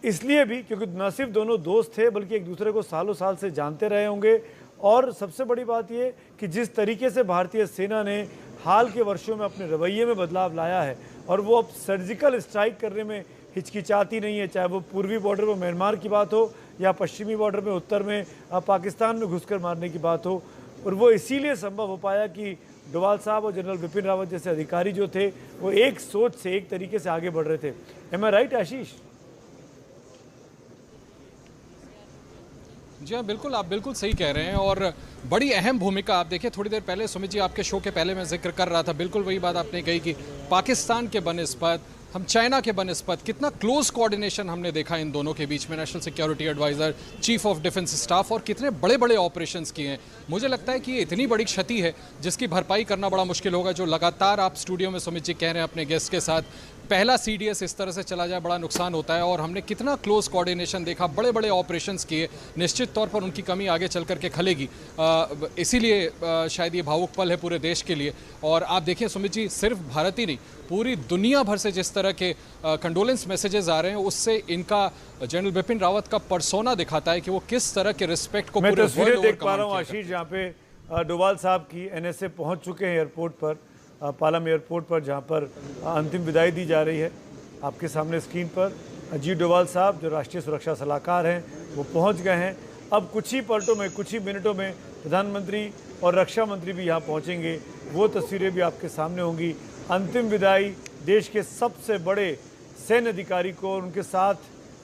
इसलिए भी क्योंकि न सिर्फ दोनों दोस्त थे बल्कि एक दूसरे को सालों साल से जानते रहे होंगे। और सबसे बड़ी बात ये कि जिस तरीके से भारतीय सेना ने हाल के वर्षों में अपने रवैये में बदलाव लाया है और वो अब सर्जिकल स्ट्राइक करने में हिचकिचाती नहीं है, चाहे वो पूर्वी बॉर्डर में म्यांमार की बात हो या पश्चिमी बॉर्डर में उत्तर में पाकिस्तान में घुसकर मारने की बात हो। और वो इसीलिए संभव हो पाया कि डोभाल साहब और जनरल विपिन रावत जैसे अधिकारी जो थे वो एक सोच से, एक तरीके से आगे बढ़ रहे थे। एम आई राइट आशीष? जी हाँ, बिल्कुल, आप बिल्कुल सही कह रहे हैं। और बड़ी अहम भूमिका आप देखिए, थोड़ी देर पहले सुमित जी आपके शो के पहले मैं जिक्र कर रहा था, बिल्कुल वही बात आपने कही कि पाकिस्तान के बनिस्बत हम चाइना के बनिस्बत कितना क्लोज कोऑर्डिनेशन हमने देखा इन दोनों के बीच में, national security adviser, chief of defence staff, और कितने बड़े बड़े ऑपरेशंस किए हैं। मुझे लगता है कि ये इतनी बड़ी क्षति है जिसकी भरपाई करना बड़ा मुश्किल होगा। जो लगातार आप स्टूडियो में सुमित जी कह रहे हैं अपने गेस्ट के साथ, पहला सीडीएस इस तरह से चला जाए बड़ा नुकसान होता है। और हमने कितना क्लोज कोऑर्डिनेशन देखा, बड़े बड़े ऑपरेशंस किए, निश्चित तौर पर उनकी कमी आगे चल करके खलेगी। इसीलिए शायद ये भावुक पल है पूरे देश के लिए। और आप देखिए सुमित जी, सिर्फ भारत ही नहीं, पूरी दुनिया भर से जिस तरह के कंडोलेंस मैसेजेस आ रहे हैं, उससे इनका जनरल बिपिन रावत का पर्सोना दिखाता है कि वो किस तरह के रिस्पेक्ट को मैं पूरे तस्वीरें देख पा रहा हूँ आशीष, जहाँ पे डोभाल साहब की एनएसए पहुँच चुके हैं एयरपोर्ट पर, पालम एयरपोर्ट पर, जहाँ पर अंतिम विदाई दी जा रही है। आपके सामने स्क्रीन पर अजीत डोभाल साहब जो राष्ट्रीय सुरक्षा सलाहकार हैं वो पहुँच गए हैं। अब कुछ ही पलटों में, कुछ ही मिनटों में प्रधानमंत्री और रक्षा मंत्री भी यहाँ पहुँचेंगे। वो तस्वीरें भी आपके सामने होंगी। अंतिम विदाई देश के सबसे बड़े सैन्य अधिकारी को, उनके साथ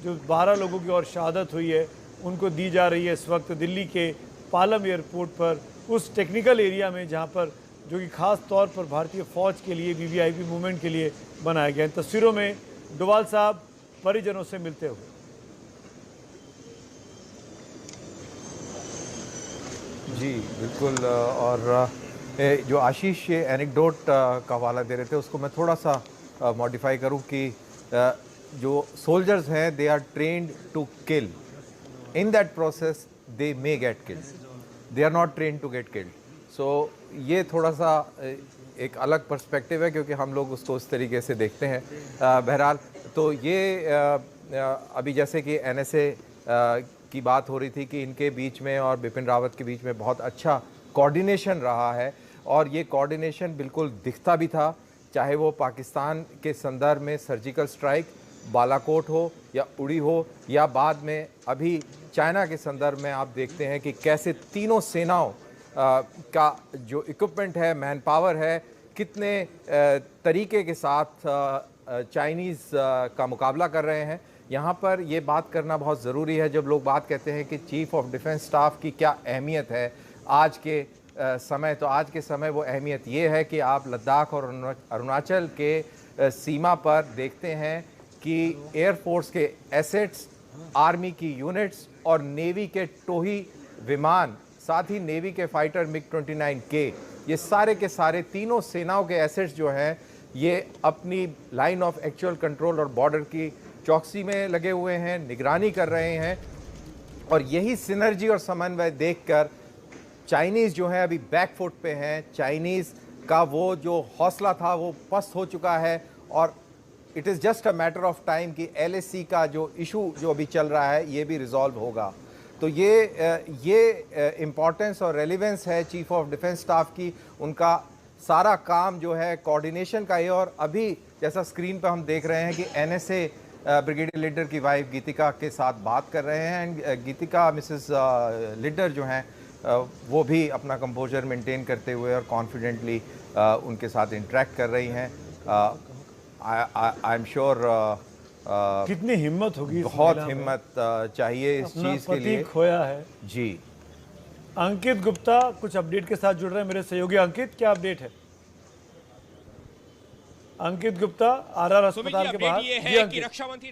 जो 12 लोगों की और शहादत हुई है उनको दी जा रही है इस वक्त दिल्ली के पालम एयरपोर्ट पर, उस टेक्निकल एरिया में जहाँ पर, जो कि खास तौर पर भारतीय फौज के लिए वीवीआईपी मूवमेंट के लिए बनाया गया है। तस्वीरों में डोभाल साहब परिजनों से मिलते हुए। जी बिल्कुल, और जो आशीष ये एनेक्डोट का हवाला दे रहे थे उसको मैं थोड़ा सा मॉडिफाई करूं कि जो सोल्जर्स हैं they are trained to kill, in that process they may get killed, they are not trained to get killed. So ये थोड़ा सा एक अलग पर्सपेक्टिव है क्योंकि हम लोग उसको उस तरीके से देखते हैं। बहरहाल तो ये अभी जैसे कि एनएसए की बात हो रही थी कि इनके बीच में और बिपिन रावत के बीच में बहुत अच्छा कोऑर्डिनेशन रहा है, और ये कोऑर्डिनेशन बिल्कुल दिखता भी था, चाहे वो पाकिस्तान के संदर्भ में सर्जिकल स्ट्राइक बालाकोट हो या उड़ी हो, या बाद में अभी चाइना के संदर्भ में आप देखते हैं कि कैसे तीनों सेनाओं का जो इक्विपमेंट है, मैन पावर है, कितने तरीके के साथ चाइनीज़ का मुकाबला कर रहे हैं। यहाँ पर ये बात करना बहुत ज़रूरी है। जब लोग बात कहते हैं कि चीफ ऑफ डिफेंस स्टाफ की क्या अहमियत है आज के समय, तो आज के समय वो अहमियत ये है कि आप लद्दाख और अरुणाचल के सीमा पर देखते हैं कि एयरफोर्स के एसेट्स, आर्मी की यूनिट्स और नेवी के टोही विमान, साथ ही नेवी के फाइटर MiG-29K, ये सारे के सारे तीनों सेनाओं के एसेट्स जो हैं ये अपनी लाइन ऑफ एक्चुअल कंट्रोल और बॉर्डर की चौकसी में लगे हुए हैं, निगरानी कर रहे हैं। और यही सिनर्जी और समन्वय देखकर चाइनीज़ जो है अभी बैकफुट पे हैं। चाइनीज़ का वो जो हौसला था वो पस्त हो चुका है और it is just a matter of time कि LAC का जो इशू जो अभी चल रहा है ये भी रिजॉल्व होगा। तो ये इम्पोर्टेंस और रेलिवेंस है चीफ ऑफ डिफेंस स्टाफ की। उनका सारा काम जो है कोऑर्डिनेशन का है। और अभी जैसा स्क्रीन पर हम देख रहे हैं कि NSA ब्रिगेडियर लीडर की वाइफ गीतिका के साथ बात कर रहे हैं। एंड गीतिका मिसेस लीडर जो हैं वो भी अपना कंपोजर मेंटेन करते हुए और कॉन्फिडेंटली उनके साथ इंटरेक्ट कर रही हैं। आई एम श्योर कितनी हिम्मत होगी, बहुत हिम्मत चाहिए इस चीज़ के लिए। खोया है जी। अंकित गुप्ता कुछ अपडेट के साथ जुड़ रहे हैं मेरे सहयोगी। अंकित, क्या अपडेट है? अंकित गुप्ता RR अस्पताल के बाहर। ये है कि रक्षा मंत्री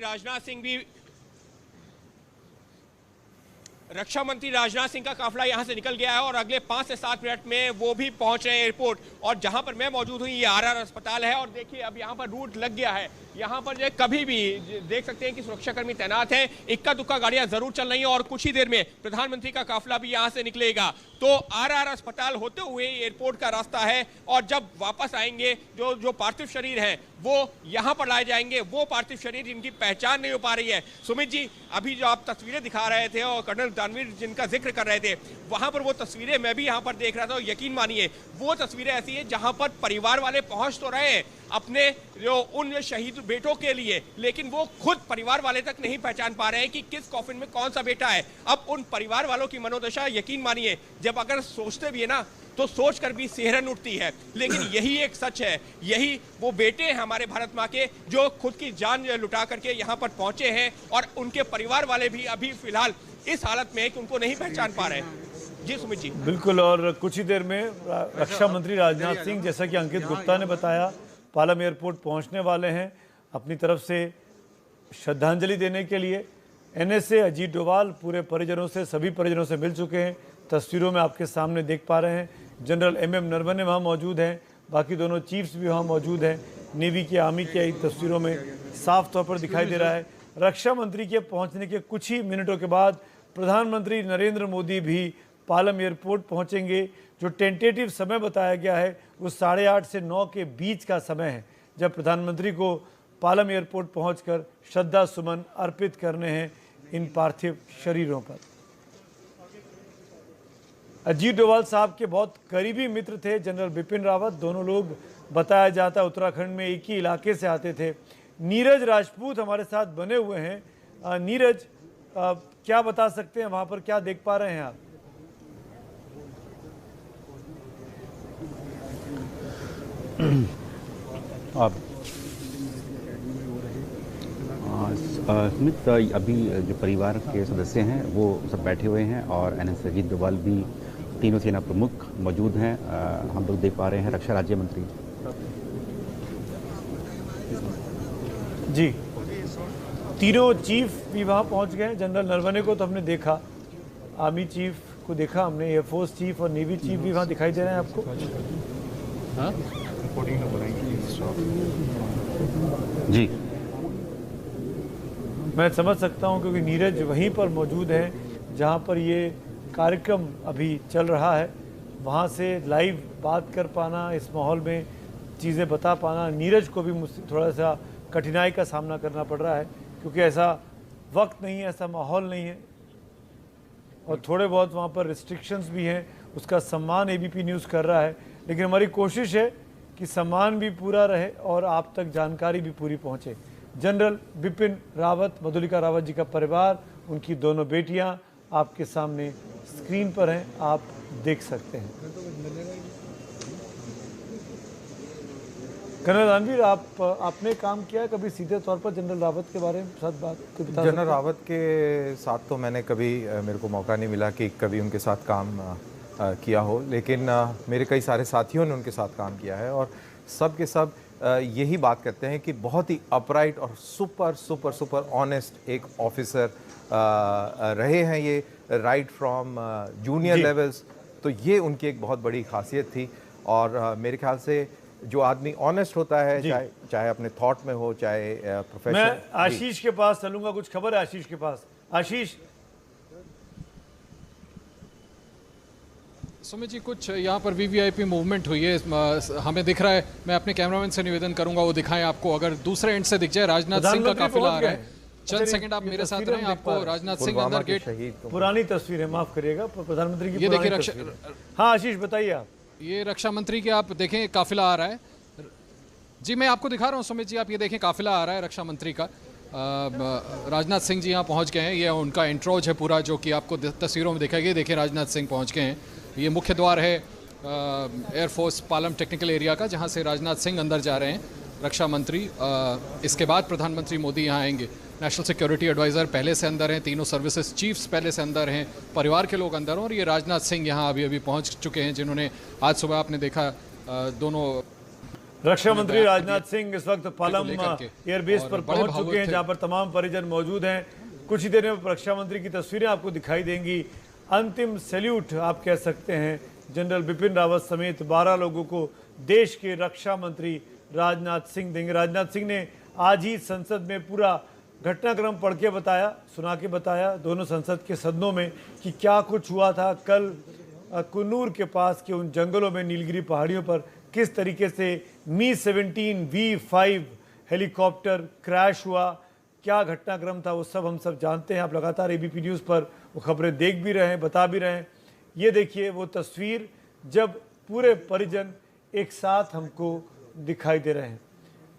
राजनाथ सिंह का काफिला यहां से निकल गया है और अगले 5 से 7 मिनट में वो भी पहुंच रहे हैं एयरपोर्ट। और जहां पर मैं मौजूद हूं ये RR अस्पताल है और देखिए अब यहां पर रूट लग गया है। यहां पर जो कभी भी देख सकते हैं कि सुरक्षाकर्मी तैनात हैं, इक्का दुक्का गाड़ियां जरूर चल रही हैं और कुछ ही देर में प्रधानमंत्री का काफिला भी यहां से निकलेगा। तो RR अस्पताल होते हुए एयरपोर्ट का रास्ता है और जब वापस आएंगे जो पार्थिव शरीर हैं वो यहां पर लाए जाएंगे। वो पार्थिव शरीर जिनकी पहचान नहीं हो पा रही है। सुमित जी, अभी जो आप तस्वीरें दिखा रहे थे और कर्नल दानवीर जिनका जिक्र कर रहे थे, वहां पर वो तस्वीरें मैं भी यहां पर देख रहा था और यकीन मानिए वो तस्वीरें ऐसी है जहां पर परिवार वाले पहुंच तो रहे हैं अपने जो उन शहीद बेटों के लिए, लेकिन वो खुद परिवार वाले तक नहीं पहचान पा रहे हैं कि किस कॉफिन में कौन सा बेटा है। अब उन परिवार वालों की मनोदशा यकीन मानिए जब अगर सोचते भी है ना तो सोचकर भी सिहरन उठती है। लेकिन यही एक सच है, यही वो बेटे हैं हमारे भारत माँ के जो खुद की जान लुटा करके यहाँ पर पहुंचे हैं और उनके परिवार वाले भी अभी फिलहाल इस हालत में है कि उनको नहीं पहचान पा रहे हैं। जी सुमित जी। बिल्कुल, और कुछ ही देर में रक्षा मंत्री राजनाथ सिंह, जैसा कि अंकित गुप्ता ने बताया, पालम एयरपोर्ट पहुंचने वाले हैं अपनी तरफ से श्रद्धांजलि देने के लिए। NSA अजीत डोभाल पूरे परिजनों से, सभी परिजनों से मिल चुके हैं। तस्वीरों में आपके सामने देख पा रहे हैं जनरल MM नरवणे वहाँ मौजूद हैं, बाकी दोनों चीफ्स भी वहाँ मौजूद हैं। नेवी की, आर्मी की तस्वीरों में साफ तौर पर दिखाई दे रहा है। रक्षा मंत्री के पहुँचने के कुछ ही मिनटों के बाद प्रधानमंत्री नरेंद्र मोदी भी पालम एयरपोर्ट पहुँचेंगे। जो टेंटेटिव समय बताया गया है वो 8:30 से 9 के बीच का समय है जब प्रधानमंत्री को पालम एयरपोर्ट पहुंचकर श्रद्धा सुमन अर्पित करने हैं इन पार्थिव शरीरों पर। अजीत डोभाल साहब के बहुत करीबी मित्र थे जनरल बिपिन रावत। दोनों लोग बताया जाता है उत्तराखंड में एक ही इलाके से आते थे। नीरज राजपूत हमारे साथ बने हुए हैं। नीरज, क्या बता सकते हैं, वहाँ पर क्या देख पा रहे हैं आप? स्मित, अभी जो परिवार के सदस्य हैं वो सब बैठे हुए हैं और NSA अजीत डोभाल भी, तीनों सेना प्रमुख मौजूद हैं। हम लोग देख पा रहे हैं रक्षा राज्य मंत्री जी, तीनों चीफ भी वहाँ पहुँच गए। जनरल नरवणे को तो हमने देखा, आर्मी चीफ को देखा हमने, एयरफोर्स चीफ और नेवी चीफ भी वहाँ दिखाई दे रहे हैं आपको। जी, मैं समझ सकता हूं क्योंकि नीरज वहीं पर मौजूद हैं जहां पर ये कार्यक्रम अभी चल रहा है। वहां से लाइव बात कर पाना, इस माहौल में चीज़ें बता पाना, नीरज को भी मुझसे थोड़ा सा कठिनाई का सामना करना पड़ रहा है क्योंकि ऐसा वक्त नहीं है, ऐसा माहौल नहीं है और थोड़े बहुत वहाँ पर रिस्ट्रिक्शंस भी हैं। उसका सम्मान ABP न्यूज़ कर रहा है, लेकिन हमारी कोशिश है कि सम्मान भी पूरा रहे और आप तक जानकारी भी पूरी पहुँचे। जनरल बिपिन रावत, मधुलिका रावत जी का परिवार, उनकी दोनों बेटियां आपके सामने स्क्रीन पर हैं, आप देख सकते हैं। कर्नल रणवीर, आपने काम किया है कभी सीधे तौर पर जनरल रावत के बारे में साथ बात? जनरल रावत के साथ तो मैंने कभी मेरे को मौका नहीं मिला कि कभी उनके साथ काम किया हो, लेकिन मेरे कई सारे साथियों ने उनके साथ काम किया है और सब के सब यही बात करते हैं कि बहुत ही अपराइट और सुपर सुपर सुपर ऑनेस्ट एक ऑफिसर रहे हैं ये, राइट फ्रॉम जूनियर लेवल्स। तो ये उनकी एक बहुत बड़ी खासियत थी और मेरे ख्याल से जो आदमी ऑनेस्ट होता है, चाहे अपने थॉट में हो, चाहे प्रोफेशन। मैं आशीष के पास चलूंगा, कुछ खबर है आशीष के पास? आशीष। सुमित जी, कुछ यहाँ पर वीवीआईपी मूवमेंट हुई है, हमें दिख रहा है। मैं अपने कैमरामैन से निवेदन करूंगा वो दिखाएं आपको, अगर दूसरे एंड से दिख जाए। राजनाथ सिंह का काफिला आ रहा है, चंद सेकंड आप मेरे साथ रहें, आपको राजनाथ सिंह अंदर गेट। पुरानी तस्वीर है, माफ करिएगा, प्रधानमंत्री की। ये देखिए रक्षा। हाँ आशीष बताइए आप। ये रक्षा मंत्री के आप देखें काफिला आ रहा है जी, मैं आपको दिखा रहा हूँ सुमित जी, आप ये देखें काफिला आ रहा है रक्षा मंत्री का। राजनाथ सिंह जी यहाँ पहुँच गए हैं, ये उनका इंट्रोज है पूरा जो कि आपको तस्वीरों में दिखाई गई। देखिए राजनाथ सिंह पहुँच गए हैं, ये मुख्य द्वार है एयरफोर्स पालम टेक्निकल एरिया का, जहाँ से राजनाथ सिंह अंदर जा रहे हैं रक्षा मंत्री। इसके बाद प्रधानमंत्री मोदी यहाँ आएंगे। नेशनल सिक्योरिटी एडवाइज़र पहले से अंदर हैं, तीनों सर्विसेज चीफ्स पहले से अंदर हैं, परिवार के लोग अंदर हैं, और ये राजनाथ सिंह यहाँ अभी पहुँच चुके हैं, जिन्होंने आज सुबह आपने देखा दोनों रक्षा मंत्री राजनाथ सिंह इस वक्त पालम एयरबेस पर पहुंच चुके हैं, जहां पर तमाम परिजन मौजूद हैं। कुछ ही देर में रक्षा मंत्री की तस्वीरें आपको दिखाई देंगी। अंतिम सैल्यूट आप कह सकते हैं जनरल बिपिन रावत समेत 12 लोगों को देश के रक्षा मंत्री राजनाथ सिंह देंगे। राजनाथ सिंह ने आज ही संसद में पूरा घटनाक्रम पढ़ के बताया, सुना के बताया दोनों संसद के सदनों में कि क्या कुछ हुआ था कल कुन्नूर के पास के उन जंगलों में, नीलगिरी पहाड़ियों पर किस तरीके से मी-17 V5 हेलीकॉप्टर क्रैश हुआ, क्या घटनाक्रम था, वो सब हम सब जानते हैं। आप लगातार एबीपी न्यूज़ पर वो खबरें देख भी रहे हैं, बता भी रहे हैं। ये देखिए वो तस्वीर जब पूरे परिजन एक साथ हमको दिखाई दे रहे हैं,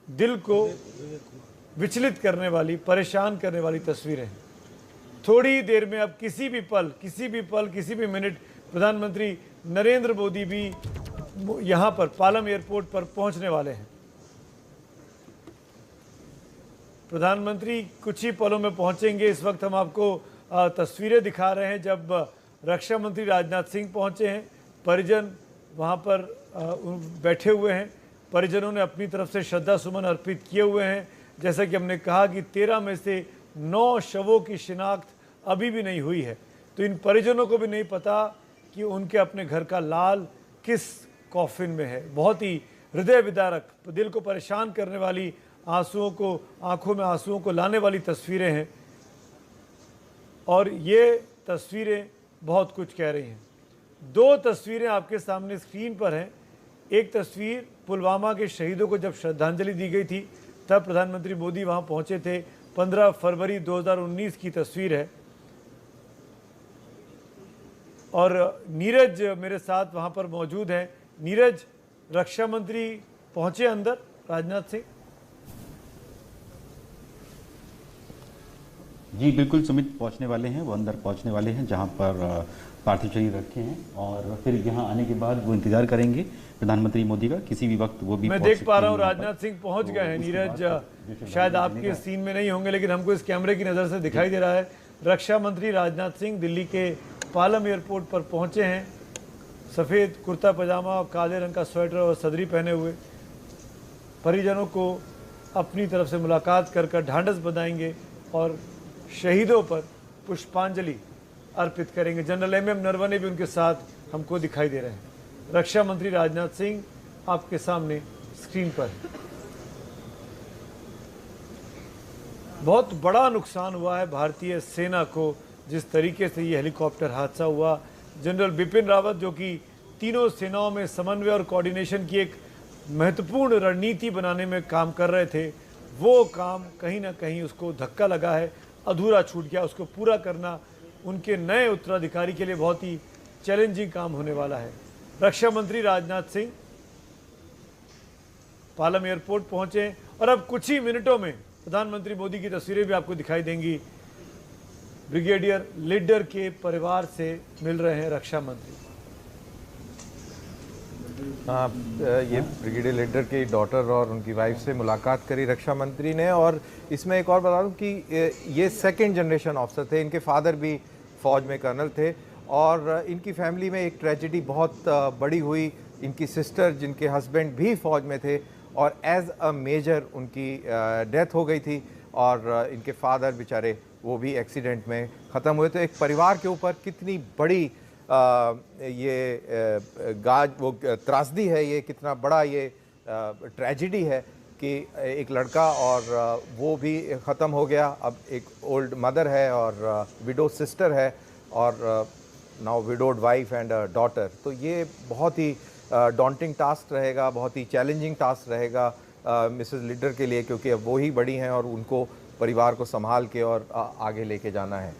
दिल को विचलित करने वाली, परेशान करने वाली तस्वीरें। थोड़ी देर में अब किसी भी पल, किसी भी मिनट प्रधानमंत्री नरेंद्र मोदी भी यहाँ पर पालम एयरपोर्ट पर पहुँचने वाले हैं। प्रधानमंत्री कुछ ही पलों में पहुँचेंगे। इस वक्त हम आपको तस्वीरें दिखा रहे हैं जब रक्षा मंत्री राजनाथ सिंह पहुँचे हैं। परिजन वहाँ पर बैठे हुए हैं, परिजनों ने अपनी तरफ से श्रद्धा सुमन अर्पित किए हुए हैं। जैसा कि हमने कहा कि 13 में से 9 शवों की शिनाख्त अभी भी नहीं हुई है, तो इन परिजनों को भी नहीं पता कि उनके अपने घर का लाल किस कॉफिन में है। बहुत ही हृदय विदारक, दिल को परेशान करने वाली, आंखों में आंसुओं को लाने वाली तस्वीरें हैं, और ये तस्वीरें बहुत कुछ कह रही हैं। 2 तस्वीरें आपके सामने स्क्रीन पर हैं। एक तस्वीर पुलवामा के शहीदों को जब श्रद्धांजलि दी गई थी तब प्रधानमंत्री मोदी वहां पहुंचे थे, 15 फरवरी 2019 की तस्वीर है। और नीरज मेरे साथ वहां पर मौजूद हैं। नीरज, रक्षा मंत्री पहुंचे अंदर राजनाथ सिंह? जी बिल्कुल सुमित, पहुंचने वाले हैं, वो अंदर पहुंचने वाले हैं जहां पर पार्थिव शरीर रखे हैं, और फिर यहां आने के बाद वो इंतजार करेंगे प्रधानमंत्री मोदी का। किसी भी वक्त वो भी मैं देख पा रहा हूं राजनाथ सिंह पहुंच गए हैं। नीरज, शायद आपके सीन में नहीं होंगे, लेकिन हमको इस कैमरे की नज़र से दिखाई दे रहा है रक्षा मंत्री राजनाथ सिंह दिल्ली के पालम एयरपोर्ट पर पहुंचे हैं। सफ़ेद कुर्ता पजामा और काले रंग का स्वेटर और सदरी पहने हुए परिजनों को अपनी तरफ से मुलाकात कर ढांढस बंधाएंगे और शहीदों पर पुष्पांजलि अर्पित करेंगे। जनरल एम नरवणे भी उनके साथ हमको दिखाई दे रहे हैं। रक्षा मंत्री राजनाथ सिंह आपके सामने स्क्रीन पर। बहुत बड़ा नुकसान हुआ है भारतीय सेना को, जिस तरीके से ये हेलीकॉप्टर हादसा हुआ। जनरल बिपिन रावत जो कि तीनों सेनाओं में समन्वय और कोऑर्डिनेशन की एक महत्वपूर्ण रणनीति बनाने में काम कर रहे थे, वो काम कहीं ना कहीं उसको धक्का लगा है, अधूरा छूट गया। उसको पूरा करना उनके नए उत्तराधिकारी के लिए बहुत ही चैलेंजिंग काम होने वाला है। रक्षा मंत्री राजनाथ सिंह पालम एयरपोर्ट पहुंचे और अब कुछ ही मिनटों में प्रधानमंत्री मोदी की तस्वीरें भी आपको दिखाई देंगी। ब्रिगेडियर लीडर के परिवार से मिल रहे हैं रक्षा मंत्री। ये ब्रिगेडियर लीडर की डॉटर और उनकी वाइफ से मुलाकात करी रक्षा मंत्री ने। और इसमें एक और बता दूं कि ये सेकंड जनरेशन ऑफिसर थे, इनके फादर भी फौज में कर्नल थे और इनकी फैमिली में एक ट्रेजेडी बहुत बड़ी हुई। इनकी सिस्टर जिनके हस्बैंड भी फौज में थे और एज अ मेजर उनकी डेथ हो गई थी और इनके फादर बेचारे वो भी एक्सीडेंट में ख़त्म हुए। तो एक परिवार के ऊपर कितनी बड़ी ये त्रासदी है, ये कितना बड़ा ये ट्रेजेडी है कि एक लड़का और वो भी ख़त्म हो गया। अब एक ओल्ड मदर है और विडो सिस्टर है और now widowed wife and daughter. तो ये बहुत ही डॉन्टिंग टास्क रहेगा, बहुत ही चैलेंजिंग टास्क रहेगा मिसेस लीडर के लिए, क्योंकि अब वो ही बड़ी हैं और उनको परिवार को संभाल के और आगे लेके जाना है।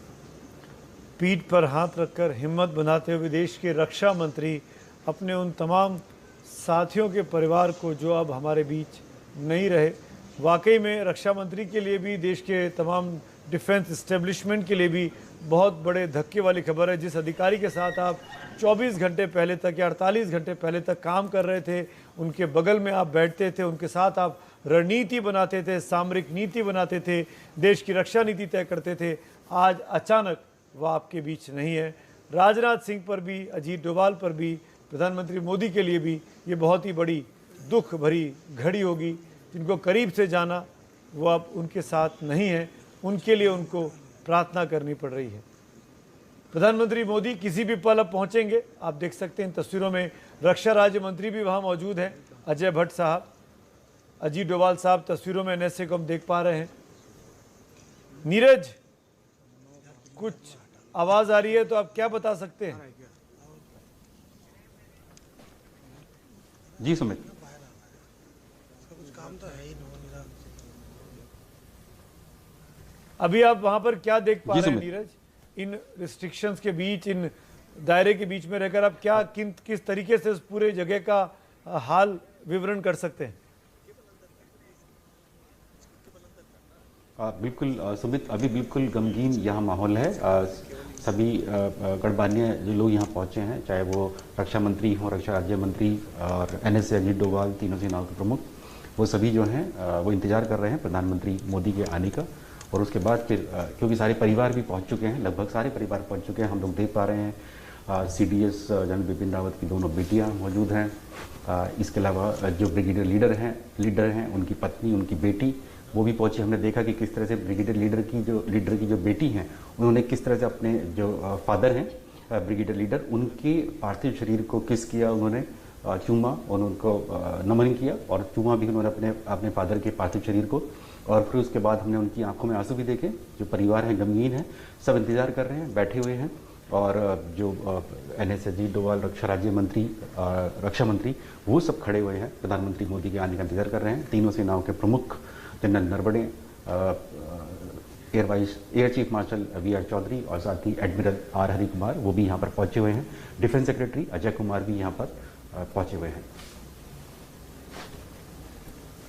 पीठ पर हाथ रखकर हिम्मत बनाते हुए देश के रक्षा मंत्री अपने उन तमाम साथियों के परिवार को जो अब हमारे बीच नहीं रहे, वाकई में रक्षा मंत्री के लिए भी, देश के तमाम डिफेंस इस्टेब्लिशमेंट के लिए भी बहुत बड़े धक्के वाली खबर है। जिस अधिकारी के साथ आप 24 घंटे पहले तक या 48 घंटे पहले तक काम कर रहे थे, उनके बगल में आप बैठते थे, उनके साथ आप रणनीति बनाते थे, सामरिक नीति बनाते थे, देश की रक्षा नीति तय करते थे, आज अचानक वह आपके बीच नहीं है। राजनाथ सिंह पर भी, अजीत डोभाल पर भी, प्रधानमंत्री मोदी के लिए भी ये बहुत ही बड़ी दुख भरी घड़ी होगी। जिनको करीब से जाना वो अब उनके साथ नहीं है, उनके लिए उनको प्रार्थना करनी पड़ रही है। प्रधानमंत्री मोदी किसी भी पल अब पहुंचेंगे। आप देख सकते हैं इन तस्वीरों में रक्षा राज्य मंत्री भी वहां मौजूद हैं, अजय भट्ट साहब, अजीत डोभाल साहब तस्वीरों में NSA को हम देख पा रहे हैं। नीरज, कुछ आवाज आ रही है तो आप क्या बता सकते हैं? जी सुमित, अभी आप वहां पर क्या देख पा रहे हैं नीरज? इन रिस्ट्रिक्शंस के बीच, इन दायरे के बीच में रहकर आप क्या किस तरीके से उस पूरे जगह का हाल विवरण कर सकते हैं? बिल्कुल सुमित, अभी बिल्कुल गमगीन यहाँ माहौल है। सभी गणमान्य जो लोग यहाँ पहुँचे हैं, चाहे वो रक्षा मंत्री हों, रक्षा राज्य मंत्री और NSA अजीत डोभाल, तीनों सेनाओं के प्रमुख, वो सभी जो हैं वो इंतजार कर रहे हैं प्रधानमंत्री मोदी के आने का। और उसके बाद फिर क्योंकि सारे परिवार भी पहुँच चुके हैं, लगभग सारे परिवार पहुँच चुके हैं, हम लोग देख पा रहे हैं CDS जनरल बिपिन रावत की दोनों बेटियाँ मौजूद हैं। इसके अलावा जो ब्रिगेडियर लीडर हैं उनकी पत्नी, उनकी बेटी वो भी पहुंची। हमने देखा कि किस तरह से ब्रिगेडियर लीडर की जो बेटी हैं, उन्होंने किस तरह से अपने जो फादर हैं ब्रिगेडियर लीडर, उनके पार्थिव शरीर को किस किया, उन्होंने चूमा और उनको नमन किया और चूमा भी उन्होंने अपने फादर के पार्थिव शरीर को। और फिर उसके बाद हमने उनकी आंखों में आंसू भी देखे। जो परिवार हैं गमगीन है, सब इंतजार कर रहे हैं, बैठे हुए हैं। और जो NSA अजीत डोभाल रक्षा राज्य मंत्री, रक्षा मंत्री, वो सब खड़े हुए हैं, प्रधानमंत्री मोदी के आने का इंतजार कर रहे हैं। तीनों सेनाओं के प्रमुख general Naravane, air chief marshal VR Chaudhari और साथ ही एडमिरल R हरि कुमार, वो भी यहाँ पर पहुँचे हुए हैं। डिफेंस सेक्रेटरी अजय कुमार भी यहाँ पर पहुँचे हुए हैं।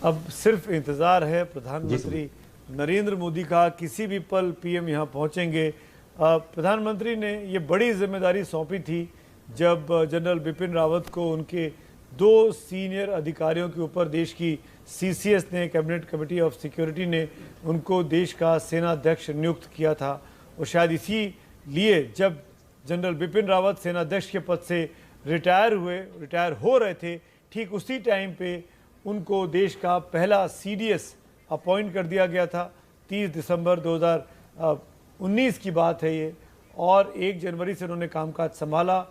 अब सिर्फ इंतज़ार है प्रधानमंत्री नरेंद्र मोदी का, किसी भी पल PM यहाँ पहुँचेंगे। प्रधानमंत्री ने ये बड़ी जिम्मेदारी सौंपी थी जब जनरल बिपिन रावत को उनके 2 सीनियर अधिकारियों के ऊपर देश की CCS ने, कैबिनेट कमेटी ऑफ सिक्योरिटी ने उनको देश का सेना अध्यक्ष नियुक्त किया था। और शायद इसी लिए जब जनरल बिपिन रावत सेना अध्यक्ष के पद से रिटायर हो रहे थे, ठीक उसी टाइम पे उनको देश का पहला CDS अपॉइंट कर दिया गया था। 30 दिसंबर 2019 की बात है ये, और 1 जनवरी से उन्होंने कामकाज संभाला।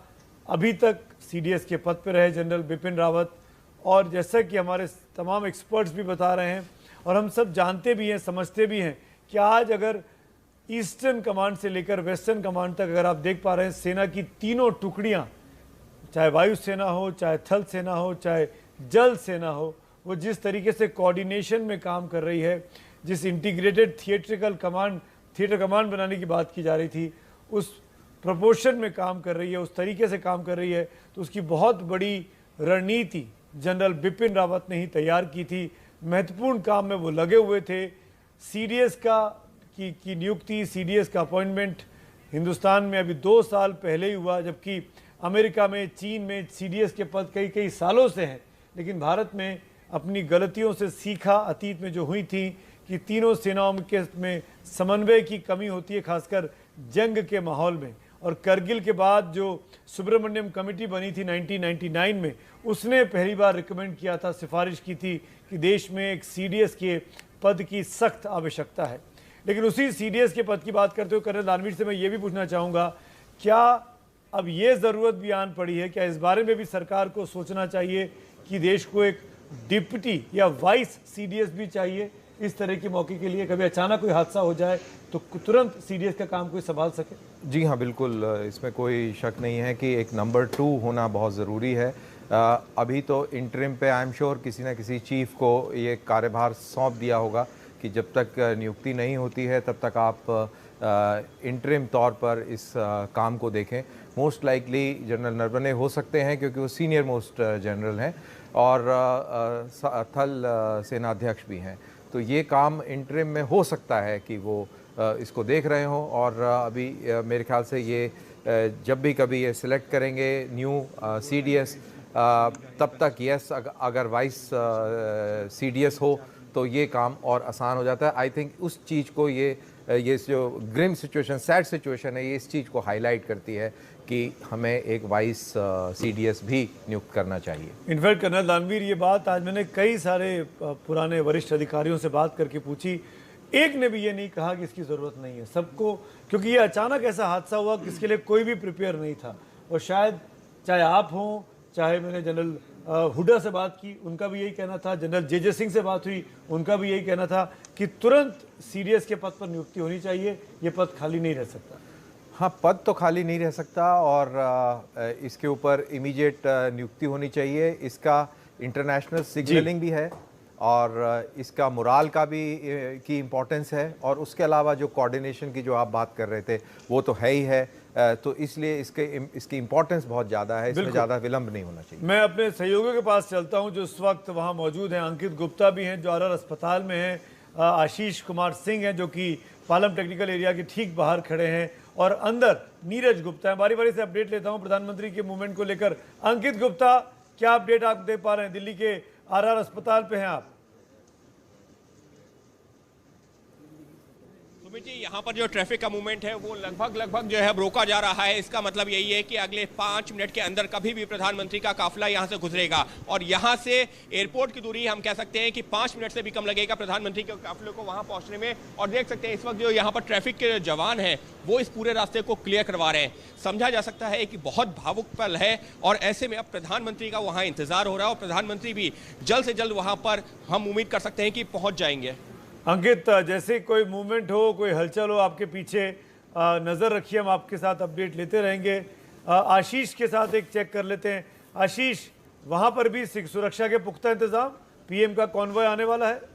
अभी तक CDS के पद पर रहे जनरल बिपिन रावत। और जैसा कि हमारे तमाम एक्सपर्ट्स भी बता रहे हैं और हम सब जानते भी हैं, समझते भी हैं कि आज अगर ईस्टर्न कमांड से लेकर वेस्टर्न कमांड तक अगर आप देख पा रहे हैं, सेना की तीनों टुकड़ियां, चाहे वायुसेना हो, चाहे थल सेना हो, चाहे जल सेना हो, वो जिस तरीके से कोऑर्डिनेशन में काम कर रही है, जिस इंटीग्रेटेड थिएटर कमांड बनाने की बात की जा रही थी, उस प्रोपोर्शन में काम कर रही है, उस तरीके से काम कर रही है, तो उसकी बहुत बड़ी रणनीति जनरल बिपिन रावत ने ही तैयार की थी। महत्वपूर्ण काम में वो लगे हुए थे। CDS की नियुक्ति, CDS का अपॉइंटमेंट हिंदुस्तान में अभी 2 साल पहले ही हुआ, जबकि अमेरिका में, चीन में सीडीएस के पद कई कई सालों से हैं, लेकिन भारत में अपनी गलतियों से सीखा, अतीत में जो हुई थी कि तीनों सेनाओं में समन्वय की कमी होती है, खासकर जंग के माहौल में। और करगिल के बाद जो सुब्रमण्यम कमेटी बनी थी 1999 में, उसने पहली बार रिकमेंड किया था, सिफारिश की थी कि देश में एक सीडीएस के पद की सख्त आवश्यकता है। लेकिन उसी सीडीएस के पद की बात करते हुए कर्नल दानवीर से मैं ये भी पूछना चाहूँगा, क्या अब ये ज़रूरत भी आन पड़ी है, क्या इस बारे में भी सरकार को सोचना चाहिए कि देश को एक डिप्टी या वाइस सीडीएस भी चाहिए इस तरह के मौके के लिए, कभी अचानक कोई हादसा हो जाए तो तुरंत सीडीएस का काम कोई संभाल सके? जी हाँ, बिल्कुल, इसमें कोई शक नहीं है कि एक नंबर 2 होना बहुत ज़रूरी है। अभी तो इंटरिम पे आई एम श्योर किसी न किसी चीफ को ये कार्यभार सौंप दिया होगा कि जब तक नियुक्ति नहीं होती है तब तक आप इंटरिम तौर पर इस काम को देखें। मोस्ट लाइकली जनरल नरवणे हो सकते हैं क्योंकि वो सीनियर मोस्ट जनरल हैं और थल सेनाध्यक्ष भी हैं, तो ये काम इंटरिम में हो सकता है कि वो इसको देख रहे हों। और अभी मेरे ख्याल से ये जब भी कभी ये सिलेक्ट करेंगे न्यू सीडीएस, तब तक यस, अगर वाइस सीडीएस हो तो ये काम और आसान हो जाता है। आई थिंक उस चीज़ को ये जो ग्रिम सिचुएशन, सैड सिचुएशन है, ये इस चीज़ को हाईलाइट करती है कि हमें एक वाइस सीडीएस भी नियुक्त करना चाहिए। इनफैक्ट कर्नल दानवीर, ये बात आज मैंने कई सारे पुराने वरिष्ठ अधिकारियों से बात करके पूछी, एक ने भी ये नहीं कहा कि इसकी ज़रूरत नहीं है सबको, क्योंकि ये अचानक ऐसा हादसा हुआ कि इसके लिए कोई भी प्रिपेयर नहीं था। और शायद चाहे आप हों, चाहे मैंने जनरल हुड्डा से बात की, उनका भी यही कहना था, जनरल जे सिंह से बात हुई, उनका भी यही कहना था कि तुरंत सीडीएस के पद पर नियुक्ति होनी चाहिए, ये पद खाली नहीं रह सकता। हाँ, पद तो खाली नहीं रह सकता और इसके ऊपर इमीडिएट नियुक्ति होनी चाहिए। इसका इंटरनेशनल सिग्नलिंग भी है और इसका मोराल का भी की इम्पोर्टेंस है, और उसके अलावा जो कोऑर्डिनेशन की जो आप बात कर रहे थे वो तो है ही है, तो इसलिए इसकी इम्पोर्टेंस बहुत ज़्यादा है, इसमें ज़्यादा विलंब नहीं होना चाहिए। मैं अपने सहयोगियों के पास चलता हूं जो इस वक्त वहां मौजूद हैं। अंकित गुप्ता भी हैं जो आरआर अस्पताल में हैं, आशीष कुमार सिंह हैं जो कि पालम टेक्निकल एरिया के ठीक बाहर खड़े हैं, और अंदर नीरज गुप्ता है। बारी बारी से अपडेट लेता हूं प्रधानमंत्री के मूवमेंट को लेकर। अंकित गुप्ता, क्या अपडेट आप दे पा रहे हैं? दिल्ली के आरआर अस्पताल पे हैं आप। सुमित जी, यहाँ पर जो ट्रैफिक का मूवमेंट है वो लगभग जो है रोका जा रहा है। इसका मतलब यही है कि अगले 5 मिनट के अंदर कभी भी प्रधानमंत्री का काफिला यहाँ से गुजरेगा, और यहाँ से एयरपोर्ट की दूरी हम कह सकते हैं कि 5 मिनट से भी कम लगेगा प्रधानमंत्री के काफिले को वहाँ पहुँचने में। और देख सकते हैं इस वक्त जो यहाँ पर ट्रैफिक के जवान हैं वो इस पूरे रास्ते को क्लियर करवा रहे हैं। समझा जा सकता है कि बहुत भावुक पल है, और ऐसे में अब प्रधानमंत्री का वहाँ इंतजार हो रहा है और प्रधानमंत्री भी जल्द से जल्द वहाँ पर हम उम्मीद कर सकते हैं कि पहुँच जाएंगे। अंकित, जैसे कोई मूवमेंट हो, कोई हलचल हो, आपके पीछे नज़र रखिए, हम आपके साथ अपडेट लेते रहेंगे। आशीष के साथ एक चेक कर लेते हैं। आशीष, वहाँ पर भी सुरक्षा के पुख्ता इंतजाम, पीएम का कॉन्वॉय आने वाला है?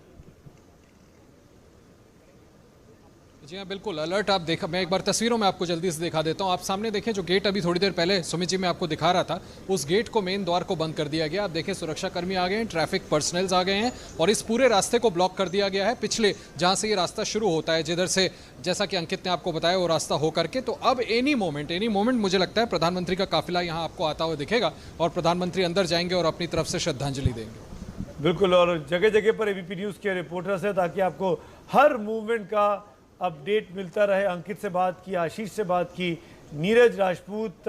जी हाँ, बिल्कुल अलर्ट। आप देखा, मैं एक बार तस्वीरों में आपको जल्दी से दिखा देता हूँ। आप सामने देखें जो गेट अभी थोड़ी देर पहले सुमित जी मैं आपको दिखा रहा था, उस गेट को, मेन द्वार को बंद कर दिया गया। आप देखें सुरक्षा कर्मी आ गए हैं, ट्रैफिक पर्सनल्स आ गए हैं, और इस पूरे रास्ते को ब्लॉक कर दिया गया है। पिछले जहाँ से ये रास्ता शुरू होता है, जिधर से जैसा कि अंकित ने आपको बताया वो रास्ता हो करके, तो अब एनी मोमेंट मुझे लगता है प्रधानमंत्री का काफिला यहाँ आपको आता हुआ दिखेगा, और प्रधानमंत्री अंदर जाएंगे और अपनी तरफ से श्रद्धांजलि देंगे। बिल्कुल, और जगह जगह पर एबीपी न्यूज़ के रिपोर्टर्स हैं ताकि आपको हर मूवमेंट का अपडेट मिलता रहे। अंकित से बात की, आशीष से बात की, नीरज राजपूत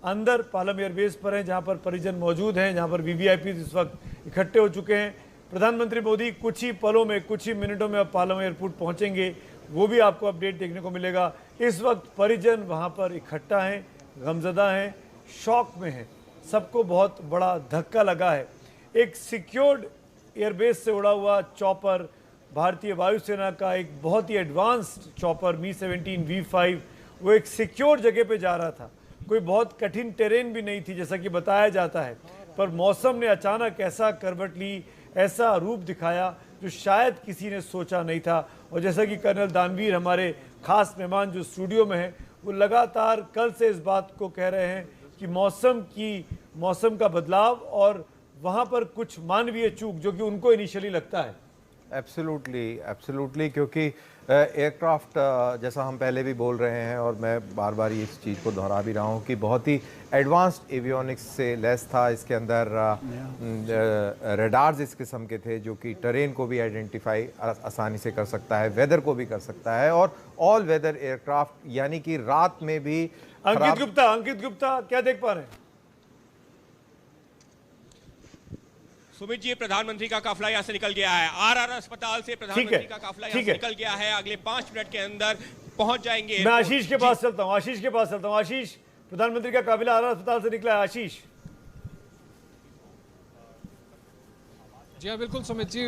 अंदर पालम एयरबेस पर हैं जहां पर परिजन मौजूद हैं, जहां पर वीवीआईपी इस वक्त इकट्ठे हो चुके हैं। प्रधानमंत्री मोदी कुछ ही पलों में, कुछ ही मिनटों में अब पालम एयरपोर्ट पहुंचेंगे, वो भी आपको अपडेट देखने को मिलेगा। इस वक्त परिजन वहां पर इकट्ठा हैं, गमजदा हैं, शॉक में हैं, सबको बहुत बड़ा धक्का लगा है। एक सिक्योर्ड एयरबेस से उड़ा हुआ चॉपर, भारतीय वायुसेना का एक बहुत ही एडवांस्ड चॉपर मी-17 V5, वो एक सिक्योर जगह पे जा रहा था। कोई बहुत कठिन टेरेन भी नहीं थी जैसा कि बताया जाता है, पर मौसम ने अचानक ऐसा करवट ली, ऐसा रूप दिखाया जो शायद किसी ने सोचा नहीं था। और जैसा कि कर्नल दानवीर हमारे खास मेहमान जो स्टूडियो में हैं, वो लगातार कल से इस बात को कह रहे हैं कि मौसम का बदलाव और वहाँ पर कुछ मानवीय चूक जो कि उनको इनिशियली लगता है एब्सोल्युटली क्योंकि एयरक्राफ्ट जैसा हम पहले भी बोल रहे हैं और मैं बार बार इस चीज़ को दोहरा भी रहा हूँ कि बहुत ही एडवांस्ड एवियोनिक्स से लेस था। इसके अंदर रडार्स इस किस्म के थे जो कि टेरेन को भी आइडेंटिफाई आसानी से कर सकता है, वेदर को भी कर सकता है, और ऑल वेदर एयरक्राफ्ट यानी कि रात में भी। अंकित गुप्ता क्या देख पा रहे हैं? सुमित जी, प्रधानमंत्री का काफिला यहाँ से निकल गया है। आरआर अस्पताल से प्रधानमंत्री का काफिला यहाँ से निकल गया है। अगले 5 मिनट के अंदर पहुंच जाएंगे। मैं आशीष के पास चलता हूँ, आशीष, प्रधानमंत्री का काफिला आरआर अस्पताल से निकला है। आशीष। जी हाँ, बिल्कुल सुमित जी,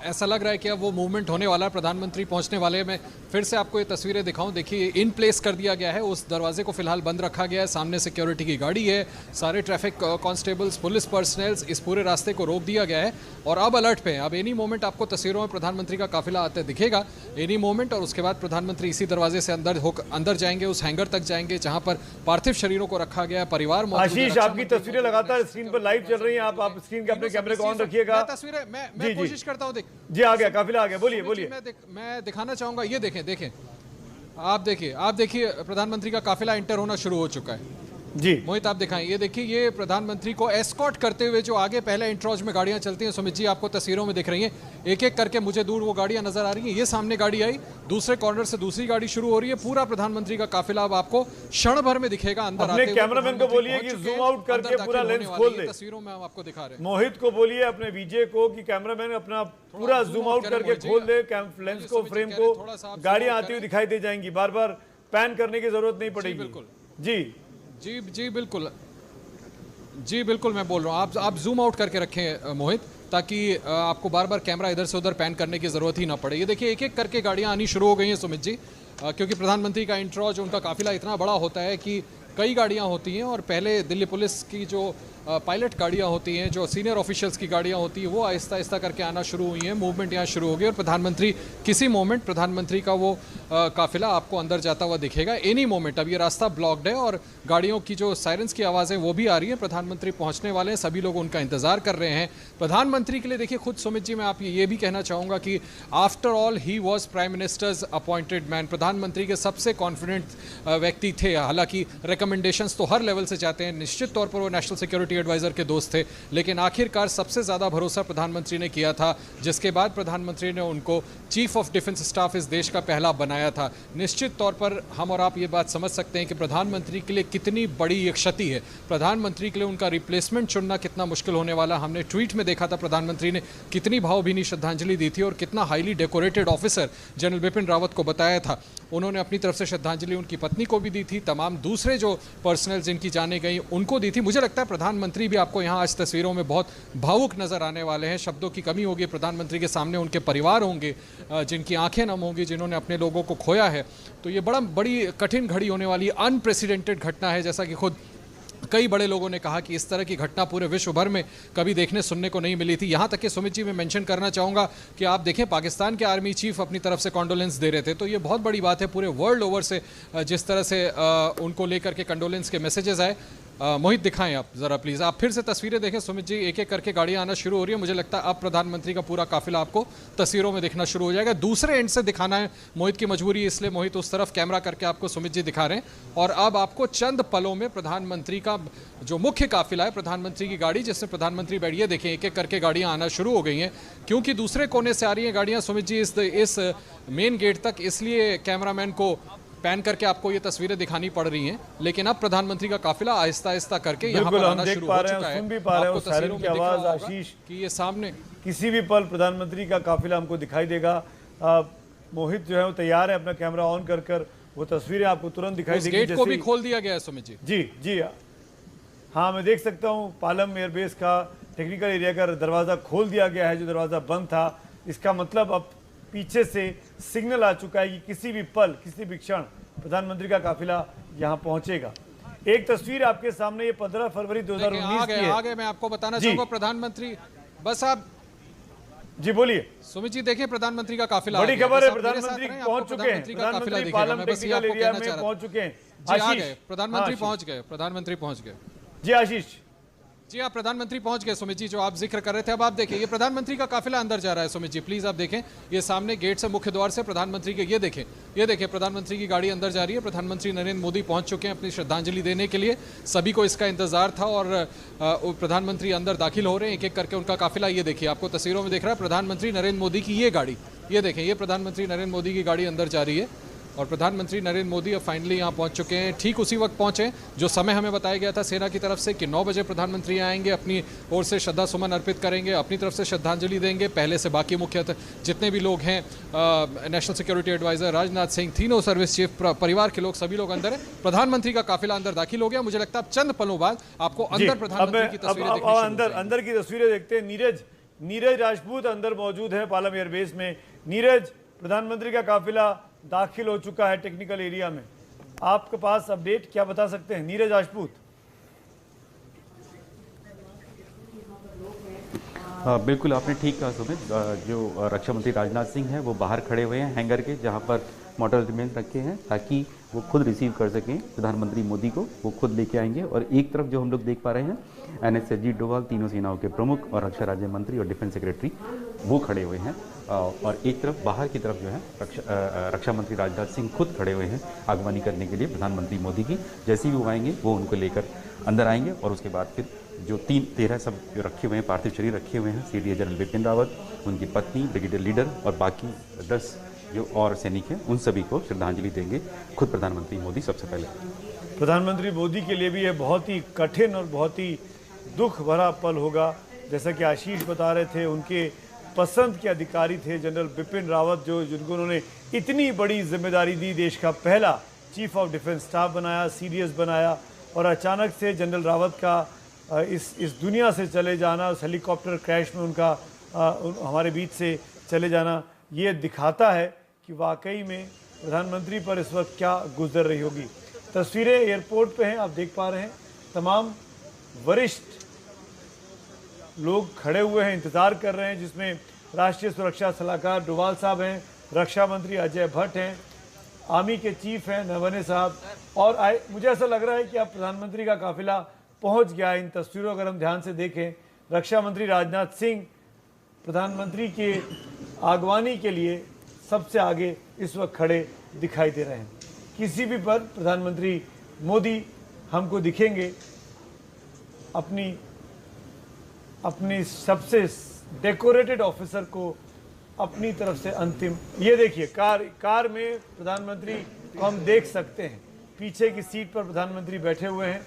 ऐसा लग रहा है कि अब वो मूवमेंट होने वाला है, प्रधानमंत्री पहुंचने वाले हैं। मैं फिर से आपको ये तस्वीरें दिखाऊं। देखिए, इन प्लेस कर दिया गया है, उस दरवाजे को फिलहाल बंद रखा गया है। सामने सिक्योरिटी की गाड़ी है, सारे ट्रैफिक कांस्टेबल्स, पुलिस पर्सनल्स, इस पूरे रास्ते को रोक दिया गया है और अब अलर्ट पे है। अब एनी मोमेंट आपको तस्वीरों में प्रधानमंत्री का काफिला आते दिखेगा, एनी मोमेंट। और उसके बाद प्रधानमंत्री इसी दरवाजे से अंदर जाएंगे, उस हैंगर तक जाएंगे जहाँ पर पार्थिव शरीरों को रखा गया है। परिवार मौजूद है। आशीष, आपकी तस्वीरें लगातार स्क्रीन पर लाइव चल रही हैं, आप स्क्रीन के अपने कैमरे को ऑन रखिएगा। तस्वीरें मैं कोशिश करता हूं। जी आ गया, काफिला आ गया। बोलिए। मैं दिखाना चाहूंगा, ये देखें आप देखिए प्रधानमंत्री का काफिला एंटर होना शुरू हो चुका है। जी मोहित, आप दिखाएं। ये देखिए, ये प्रधानमंत्री को एस्कॉर्ट करते हुए जो आगे पहले इंट्रोज में गाड़ियां चलती हैं, सुमित जी आपको तस्वीरों में दिख रही हैं, एक एक करके मुझे दूर वो गाड़ियां नजर आ रही हैं। ये सामने गाड़ी आई, दूसरे कॉर्नर से दूसरी गाड़ी शुरू हो रही है। पूरा प्रधानमंत्री का काफिला अब आपको क्षण भर में दिखेगा अंदर आते हुए। कैमरामैन को बोलिए कि जूम आउट करके पूरा लेंस खोल दे। तस्वीरों में हम आपको दिखा रहे हैं। मोहित को बोलिए अपने विजय को कि कैमरामैन अपना पूरा जूम आउट करके खोल दे लेंस को, फ्रेम को। गाड़ियां आती हुई दिखाई दे जाएंगी, बार बार पैन करने की जरूरत नहीं पड़ेगी। जी बिल्कुल मैं बोल रहा हूँ, आप जूम आउट करके रखें मोहित, ताकि आपको बार बार कैमरा इधर से उधर पैन करने की जरूरत ही ना पड़े। ये देखिए, एक एक करके गाड़ियाँ आनी शुरू हो गई हैं सुमित जी, क्योंकि प्रधानमंत्री का इंट्रोज, उनका काफिला इतना बड़ा होता है कि कई गाड़ियाँ होती हैं। और पहले दिल्ली पुलिस की जो पायलट गाड़ियाँ होती हैं, जो सीनियर ऑफिशियल्स की गाड़ियाँ होती हैं, वो आहिस्ता आहिस्ता करके आना शुरू हुई हैं। मूवमेंट यहाँ शुरू हो गई और प्रधानमंत्री किसी मोमेंट प्रधानमंत्री का वो काफिला आपको अंदर जाता हुआ दिखेगा एनी मोमेंट। अब ये रास्ता ब्लॉक्ड है और गाड़ियों की जो सायरन्स की आवाज़ें वो भी आ रही हैं। प्रधानमंत्री पहुँचने वाले हैं, सभी लोग उनका इंतजार कर रहे हैं प्रधानमंत्री के लिए। देखिए, खुद सुमित जी मैं आप ये भी कहना चाहूँगा कि after all he was prime ministers appointed man. प्रधानमंत्री के सबसे कॉन्फिडेंट व्यक्ति थे। हालांकि रिकमेंडेशंस तो हर लेवल से जाते हैं, निश्चित तौर पर वो नेशनल सिक्योरिटी एडवाइजर के दोस्त थे, लेकिन आखिरकार सबसे ज़्यादा भरोसा प्रधानमंत्री ने किया था, जिसके बाद प्रधानमंत्री ने उनको चीफ ऑफ डिफेंस स्टाफ इस देश का पहला बनाया था। निश्चित तौर पर हम और आप ये बात समझ सकते हैं कि प्रधानमंत्री के लिए कितनी बड़ी ये क्षति है। प्रधानमंत्री के लिए उनका रिप्लेसमेंट चुनना कितना मुश्किल होने वाला। हमने ट्वीट में देखा था प्रधानमंत्री ने कितनी भावभीनी श्रद्धांजलि दी थी और कितना highly decorated officer general Bipin Rawat को बताया था। उन्होंने अपनी तरफ से श्रद्धांजलि उनकी पत्नी को भी दी थी, तमाम दूसरे जो पर्सनल जिनकी जाने गई उनको दी थी। मुझे लगता है प्रधानमंत्री भी आपको यहाँ आज तस्वीरों में बहुत भावुक नजर आने वाले हैं। शब्दों की कमी होगी प्रधानमंत्री के सामने, उनके परिवार होंगे जिनकी आंखें नम होंगी, जिन्होंने अपने लोगों को खोया है। तो ये बड़ी कठिन घड़ी होने वाली, अनप्रेसिडेंटेड घटना है। जैसा कि खुद कई बड़े लोगों ने कहा कि इस तरह की घटना पूरे विश्व भर में कभी देखने सुनने को नहीं मिली थी। यहाँ तक कि सुमित जी मैं मेंशन करना चाहूँगा कि आप देखें, पाकिस्तान के आर्मी चीफ अपनी तरफ से कॉन्डोलेंस दे रहे थे, तो ये बहुत बड़ी बात है। पूरे वर्ल्ड ओवर से जिस तरह से उनको लेकर के कंडोलेंस के मैसेजेस आए। मोहित दिखाएं आप जरा प्लीज, आप फिर से तस्वीरें देखें सुमित जी, एक एक करके गाड़ियां आना शुरू हो रही है। मुझे लगता है अब प्रधानमंत्री का पूरा काफिला आपको तस्वीरों में दिखना शुरू हो जाएगा। दूसरे एंड से दिखाना है मोहित की मजबूरी, इसलिए मोहित उस तरफ कैमरा करके आपको सुमित जी दिखा रहे हैं। और अब आपको चंद पलों में प्रधानमंत्री का जो मुख्य काफिला है, प्रधानमंत्री की गाड़ी जिसमें प्रधानमंत्री बैठिए, देखें एक एक करके गाड़ियां आना शुरू हो गई हैं। क्योंकि दूसरे कोने से आ रही हैं गाड़ियां सुमित जी इस मेन गेट तक, इसलिए कैमरामैन को पैन करके आपको ये तस्वीरें दिखानी पड़ रही हैं। लेकिन अब प्रधानमंत्री का काफिला आहिस्ता आहिस्ता करके यहाँ पर आना शुरू हो चुका है। सुन भी पा रहे हैं सायरन की आवाज आशीष कि ये सामने किसी भी पल प्रधानमंत्री का काफिला हमको दिखाई देगा। मोहित जो है वो तैयार है अपना कैमरा ऑन कर वो तस्वीरें आपको तुरंत दिखाई देगी। गेट को भी खोल दिया गया है सुमित जी। जी हाँ, मैं देख सकता हूँ पालम एयरबेस का टेक्निकल एरिया का दरवाजा खोल दिया गया है, जो दरवाजा बंद था। इसका मतलब अब पीछे से सिग्नल आ चुका है कि किसी भी पल, किसी भी क्षण प्रधानमंत्री का काफिला यहां पहुंचेगा। एक तस्वीर आपके सामने, ये 15 फरवरी 2019 की है। आगे मैं आपको बताना चाहूंगा प्रधानमंत्री, बस आप जी बोलिए। सुमित जी देखिए प्रधानमंत्री का काफिला, बड़ी खबर है, प्रधानमंत्री पहुंच चुके हैं। प्रधानमंत्री पालम टेक्निकल एरिया में पहुंच चुके हैं। जी आ गए, प्रधानमंत्री पहुंच गए, प्रधानमंत्री पहुंच गए। जी आशीष जी हाँ, प्रधानमंत्री पहुंच गए सुमित जी, जो आप जिक्र कर रहे थे। अब आप देखिए, ये प्रधानमंत्री का काफिला अंदर जा रहा है। सुमित जी प्लीज आप देखें, ये सामने गेट से, मुख्य द्वार से प्रधानमंत्री के, ये देखें प्रधानमंत्री की गाड़ी अंदर जा रही है। प्रधानमंत्री नरेंद्र मोदी पहुंच चुके हैं अपनी श्रद्धांजलि देने के लिए। सभी को इसका इंतजार था और प्रधानमंत्री अंदर दाखिल हो रहे हैं, एक एक करके उनका काफिला। ये देखिए, आपको तस्वीरों में दिख रहा है प्रधानमंत्री नरेंद्र मोदी की ये गाड़ी। ये देखें, ये प्रधानमंत्री नरेंद्र मोदी की गाड़ी अंदर जा रही है और प्रधानमंत्री नरेंद्र मोदी अब फाइनली यहाँ पहुँच चुके हैं। ठीक उसी वक्त पहुँचे जो समय हमें बताया गया था सेना की तरफ से कि 9 बजे प्रधानमंत्री आएंगे, अपनी ओर से श्रद्धा सुमन अर्पित करेंगे, अपनी तरफ से श्रद्धांजलि देंगे। पहले से बाकी मुख्य जितने भी लोग हैं, national security adviser Rajnath Singh, तीनों सर्विस चीफ, परिवार के लोग, सभी लोग अंदर है। प्रधानमंत्री का काफिला अंदर दाखिल हो गया। मुझे लगता है अब चंद पलों बाद आपको अंदर प्रधानमंत्री की तस्वीरें देखने अंदर की तस्वीरें देखते हैं। नीरज राजपूत अंदर मौजूद है पालम एयरबेस में। नीरज, प्रधानमंत्री का काफिला दाखिल हो चुका है टेक्निकल एरिया में, आपके पास अपडेट क्या बता सकते हैं नीरज राजपूत? बिल्कुल आपने ठीक कहा सुमित। जो रक्षा मंत्री राजनाथ सिंह हैं वो बाहर खड़े हुए हैं हैंगर के, जहां पर मॉडल रिमेंस रखे हैं ताकि वो खुद रिसीव कर सकें प्रधानमंत्री मोदी को, वो खुद लेके आएंगे। और एक तरफ जो हम लोग देख पा रहे हैं NS अजीत डोभाल, तीनों सेनाओं के प्रमुख और रक्षा राज्य मंत्री और डिफेंस सेक्रेटरी वो खड़े हुए हैं। और एक तरफ बाहर की तरफ जो है रक्षा मंत्री राजनाथ सिंह खुद खड़े हुए हैं आगवानी करने के लिए प्रधानमंत्री मोदी की। जैसे ही वो आएंगे वो उनको लेकर अंदर आएंगे और उसके बाद फिर जो 13 सब जो रखे हुए हैं, पार्थिव शरीर रखे हुए हैं, CDS जनरल बिपिन रावत, उनकी पत्नी, ब्रिगेडियर लीडर और बाकी 10 जो और सैनिक हैं, उन सभी को श्रद्धांजलि देंगे खुद प्रधानमंत्री मोदी सबसे पहले। प्रधानमंत्री मोदी के लिए भी यह बहुत ही कठिन और बहुत ही दुख भरा पल होगा। जैसा कि आशीष बता रहे थे, उनके पसंद के अधिकारी थे जनरल बिपिन रावत, जिनको उन्होंने इतनी बड़ी जिम्मेदारी दी, देश का पहला चीफ ऑफ डिफेंस स्टाफ बनाया, CDS बनाया, और अचानक से जनरल रावत का इस दुनिया से चले जाना, उस हेलीकॉप्टर क्रैश में उनका हमारे बीच से चले जाना, ये दिखाता है कि वाकई में प्रधानमंत्री पर इस वक्त क्या गुजर रही होगी। तस्वीरें एयरपोर्ट पे हैं, आप देख पा रहे हैं। तमाम वरिष्ठ लोग खड़े हुए हैं, इंतज़ार कर रहे हैं, जिसमें राष्ट्रीय सुरक्षा सलाहकार डोभाल साहब हैं, रक्षा मंत्री अजय भट्ट हैं, आर्मी के चीफ हैं नरवणे साहब, और मुझे ऐसा लग रहा है कि अब प्रधानमंत्री का काफिला पहुंच गया। इन तस्वीरों अगर हम ध्यान से देखें, रक्षा मंत्री राजनाथ सिंह प्रधानमंत्री के आगवानी के लिए सबसे आगे इस वक्त खड़े दिखाई दे रहे हैं। किसी भी पर प्रधानमंत्री मोदी हमको दिखेंगे अपनी सबसे डेकोरेटेड ऑफिसर को अपनी तरफ से अंतिम, ये देखिए कार में प्रधानमंत्री को हम देख सकते हैं, पीछे की सीट पर प्रधानमंत्री बैठे हुए हैं,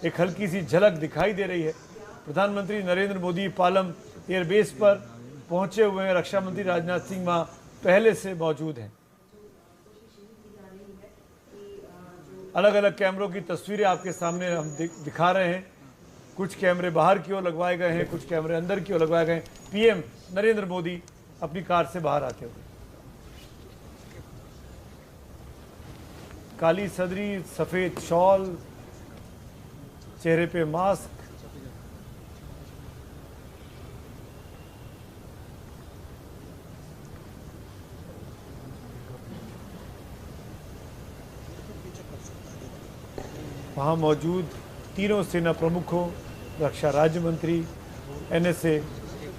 एक हल्की सी झलक दिखाई दे रही है। प्रधानमंत्री नरेंद्र मोदी पालम एयरबेस पर पहुंचे हुए हैं, रक्षा मंत्री राजनाथ सिंह वहां पहले से मौजूद हैं। अलग अलग कैमरों की तस्वीरें आपके सामने हम दिखा रहे हैं। कुछ कैमरे बाहर की ओर लगवाए गए हैं, कुछ कैमरे अंदर की ओर लगवाए गए हैं। PM नरेंद्र मोदी अपनी कार से बाहर आते हुए, काली सदरी, सफेद शॉल, चेहरे पे मास्क, वहाँ मौजूद तीनों सेना प्रमुखों, रक्षा राज्य मंत्री, NSA,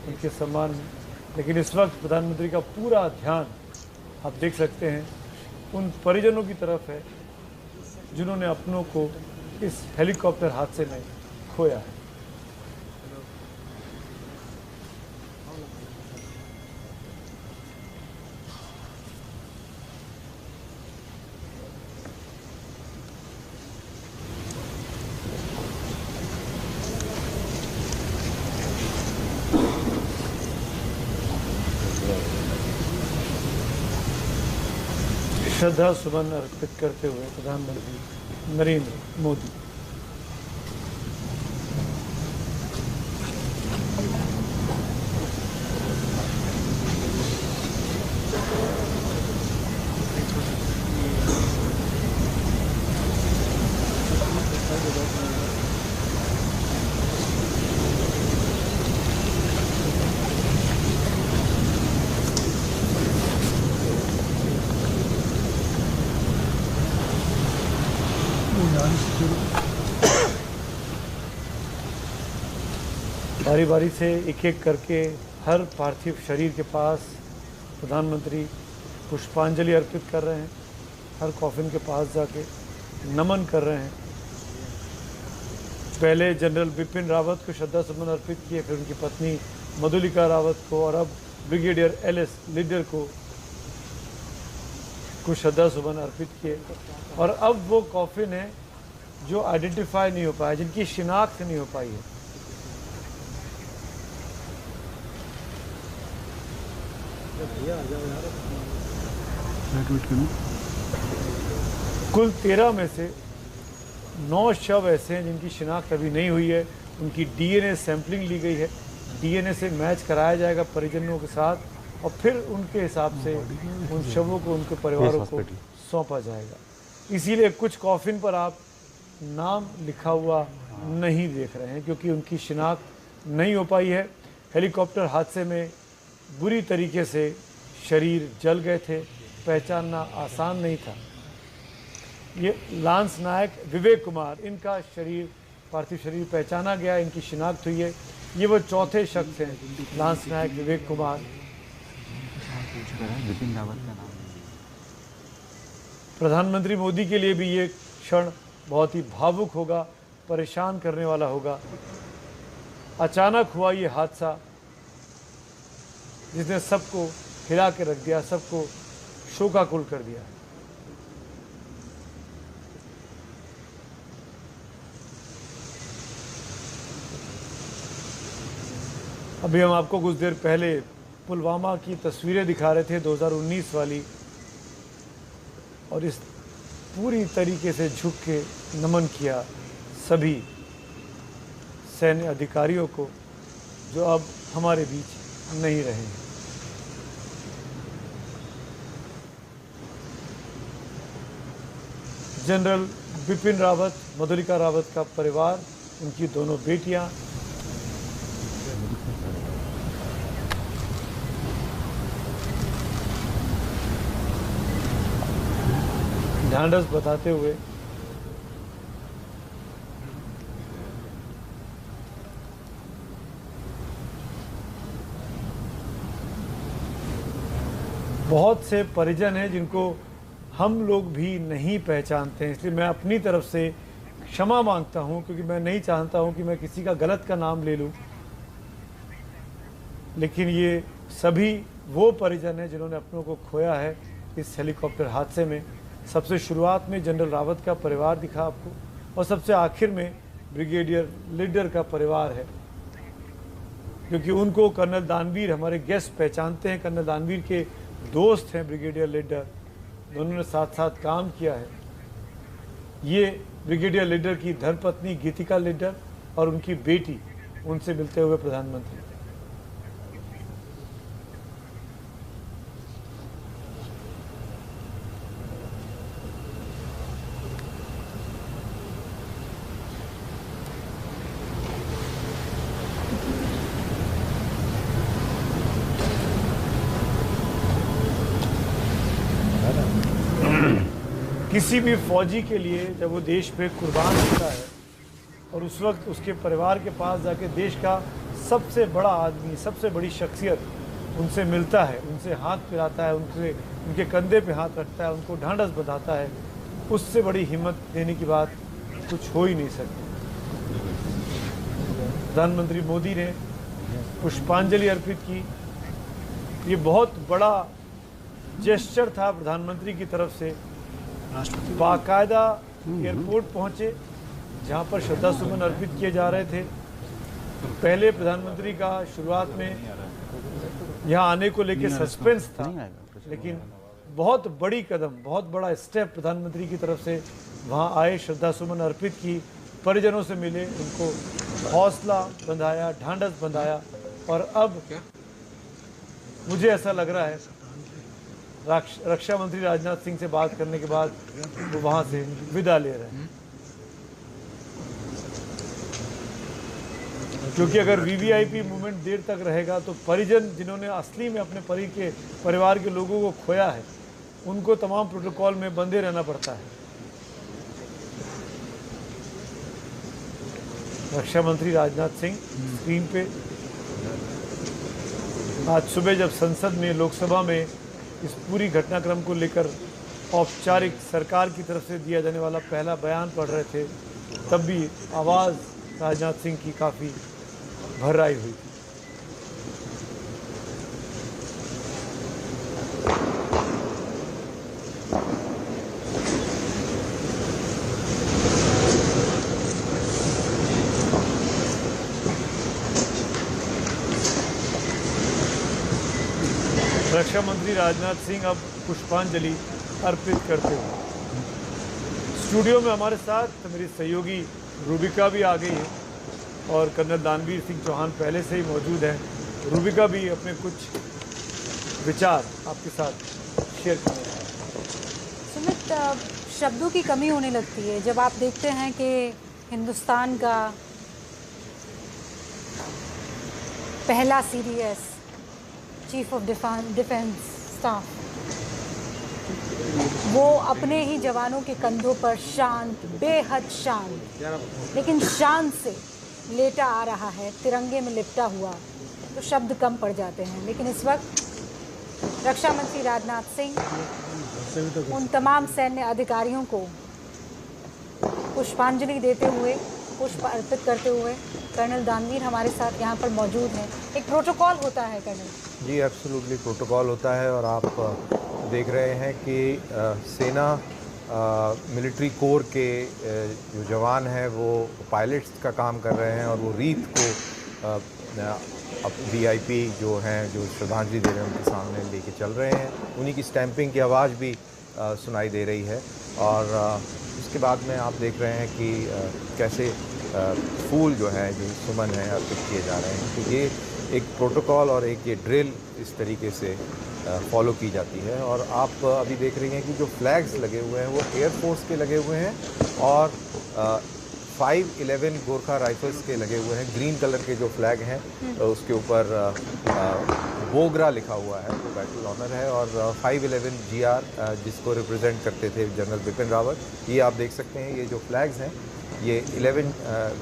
उनके सम्मान में। लेकिन इस वक्त प्रधानमंत्री का पूरा ध्यान आप देख सकते हैं उन परिजनों की तरफ है जिन्होंने अपनों को इस हेलीकॉप्टर हादसे में खोया है। श्रद्धा सुमन अर्पित करते हुए प्रधानमंत्री नरेंद्र मोदी। बारी बारी से एक एक करके हर पार्थिव शरीर के पास प्रधानमंत्री पुष्पांजलि अर्पित कर रहे हैं, हर कॉफिन के पास जाके नमन कर रहे हैं। पहले जनरल बिपिन रावत को श्रद्धा सुमन अर्पित किए, फिर उनकी पत्नी मधुलिका रावत को, और अब ब्रिगेडियर एलएस लीडर को श्रद्धा सुमन अर्पित किए। और अब वो कॉफिन है जो आइडेंटिफाई नहीं हो पाया, जिनकी शिनाख्त नहीं हो पाई है। कुल 13 में से 9 शव ऐसे हैं जिनकी शिनाख्त अभी नहीं हुई है। उनकी डीएनए सैंपलिंग ली गई है, डीएनए से मैच कराया जाएगा परिजनों के साथ, और फिर उनके हिसाब से उन शवों को उनके परिवारों को सौंपा जाएगा। इसीलिए कुछ कॉफिन पर आप नाम लिखा हुआ नहीं देख रहे हैं, क्योंकि उनकी शिनाख्त नहीं हो पाई है। हेलीकॉप्टर हादसे में बुरी तरीके से शरीर जल गए थे, पहचानना आसान नहीं था। ये लांस नायक विवेक कुमार, इनका शरीर, पार्थिव शरीर पहचाना गया, इनकी शिनाख्त हुई है। ये वो चौथे शख्स हैं, लांस नायक विवेक कुमार। प्रधानमंत्री मोदी के लिए भी ये क्षण बहुत ही भावुक होगा, परेशान करने वाला होगा। अचानक हुआ ये हादसा जिसने सबको हिला के रख दिया, सबको शोकाकुल कर दिया। अभी हम आपको कुछ देर पहले पुलवामा की तस्वीरें दिखा रहे थे, 2019 वाली, और इस पूरी तरीके से झुक के नमन किया सभी सैन्य अधिकारियों को जो अब हमारे बीच नहीं रहे हैं। जनरल बिपिन रावत, मधुलिका रावत का परिवार, उनकी दोनों बेटियां, ढांढस बताते हुए बहुत से परिजन हैं जिनको हम लोग भी नहीं पहचानते हैं, इसलिए मैं अपनी तरफ से क्षमा मांगता हूं, क्योंकि मैं नहीं चाहता हूं कि मैं किसी का गलत का नाम ले लूं। लेकिन ये सभी वो परिजन हैं जिन्होंने अपनों को खोया है इस हेलीकॉप्टर हादसे में। सबसे शुरुआत में जनरल रावत का परिवार दिखा आपको, और सबसे आखिर में ब्रिगेडियर लीडर का परिवार है, क्योंकि उनको कर्नल दानवीर, हमारे गेस्ट पहचानते हैं। कर्नल दानवीर के दोस्त हैं ब्रिगेडियर लीडर, दोनों ने साथ साथ काम किया है। ये ब्रिगेडियर लीडर की धर्मपत्नी गीतिका लीडर और उनकी बेटी, उनसे मिलते हुए प्रधानमंत्री। किसी भी फौजी के लिए जब वो देश पे कुर्बान होता है और उस वक्त उसके परिवार के पास जाके देश का सबसे बड़ा आदमी, सबसे बड़ी शख्सियत उनसे मिलता है, उनसे हाथ पिराता है, उनके कंधे पे हाथ रखता है, उनको ढांढस बंधाता है, उससे बड़ी हिम्मत देने की बात कुछ हो ही नहीं सकती। प्रधानमंत्री मोदी ने पुष्पांजलि अर्पित की। ये बहुत बड़ा जेस्चर था प्रधानमंत्री की तरफ से। बाकायदा एयरपोर्ट पहुंचे जहां पर श्रद्धा सुमन अर्पित किए जा रहे थे। पहले प्रधानमंत्री का शुरुआत में यहां आने को लेकर सस्पेंस था, लेकिन बहुत बड़ी कदम, बहुत बड़ा स्टेप प्रधानमंत्री की तरफ से वहां आए, श्रद्धा सुमन अर्पित की, परिजनों से मिले, उनको हौसला बंधाया, ढांढस बंधाया। और अब मुझे ऐसा लग रहा है रक्षा मंत्री राजनाथ सिंह से बात करने के बाद वो वहां से विदा ले रहे हैं, क्योंकि अगर वीवीआईपी मूवमेंट देर तक रहेगा तो परिजन जिन्होंने असली में अपने परिवार के लोगों को खोया है, उनको तमाम प्रोटोकॉल में बंधे रहना पड़ता है। रक्षा मंत्री राजनाथ सिंह स्क्रीन पे। आज सुबह जब संसद में, लोकसभा में इस पूरी घटनाक्रम को लेकर औपचारिक सरकार की तरफ से दिया जाने वाला पहला बयान पढ़ रहे थे, तब भी आवाज़ राजनाथ सिंह की काफ़ी भर्राई हुई थी। रक्षा मंत्री राजनाथ सिंह अब पुष्पांजलि अर्पित करते हुए स्टूडियो में हमारे साथ मेरी सहयोगी रूबिका भी आ गई है और कर्नल दानवीर सिंह चौहान पहले से ही मौजूद हैं। रूबिका भी अपने कुछ विचार आपके साथ शेयर करें। सुमित, शब्दों की कमी होने लगती है जब आप देखते हैं कि हिंदुस्तान का पहला CDS, chief of defence staff, वो अपने ही जवानों के कंधों पर शांत, बेहद शांत, लेकिन शान से लेटा आ रहा है, तिरंगे में लिपटा हुआ, तो शब्द कम पड़ जाते हैं। लेकिन इस वक्त रक्षा मंत्री राजनाथ सिंह उन तमाम सैन्य अधिकारियों को पुष्पांजलि देते हुए, पुष्प अर्पित करते हुए, कर्नल दानवीर हमारे साथ यहाँ पर मौजूद हैं। एक प्रोटोकॉल होता है कर्नल जी, एब्सोल्युटली प्रोटोकॉल होता है और आप देख रहे हैं कि सेना मिलिट्री कोर के जो जवान हैं वो पायलट्स का काम कर रहे हैं और वो रीत को वीआईपी जो हैं, जो श्रद्धांजलि दे रहे हैं, उनके सामने लेके चल रहे हैं। उन्हीं की स्टैंपिंग की आवाज़ भी सुनाई दे रही है और उसके बाद में आप देख रहे हैं कि कैसे फूल जो है, जो सुमन है, अर्पित किए जा रहे हैं। तो ये एक प्रोटोकॉल और एक ये ड्रिल इस तरीके से फॉलो की जाती है। और आप अभी देख रही हैं कि जो फ्लैग्स लगे हुए हैं वो एयरफोर्स के लगे हुए हैं और 511 गोरखा राइफल्स के लगे हुए हैं। ग्रीन कलर के जो फ्लैग हैं उसके ऊपर बोगरा लिखा हुआ है, वो बैटल ऑनर है। और 511 GR जिसको रिप्रेजेंट करते थे जनरल बिपिन रावत, ये आप देख सकते हैं। ये जो फ्लैग्स हैं ये 11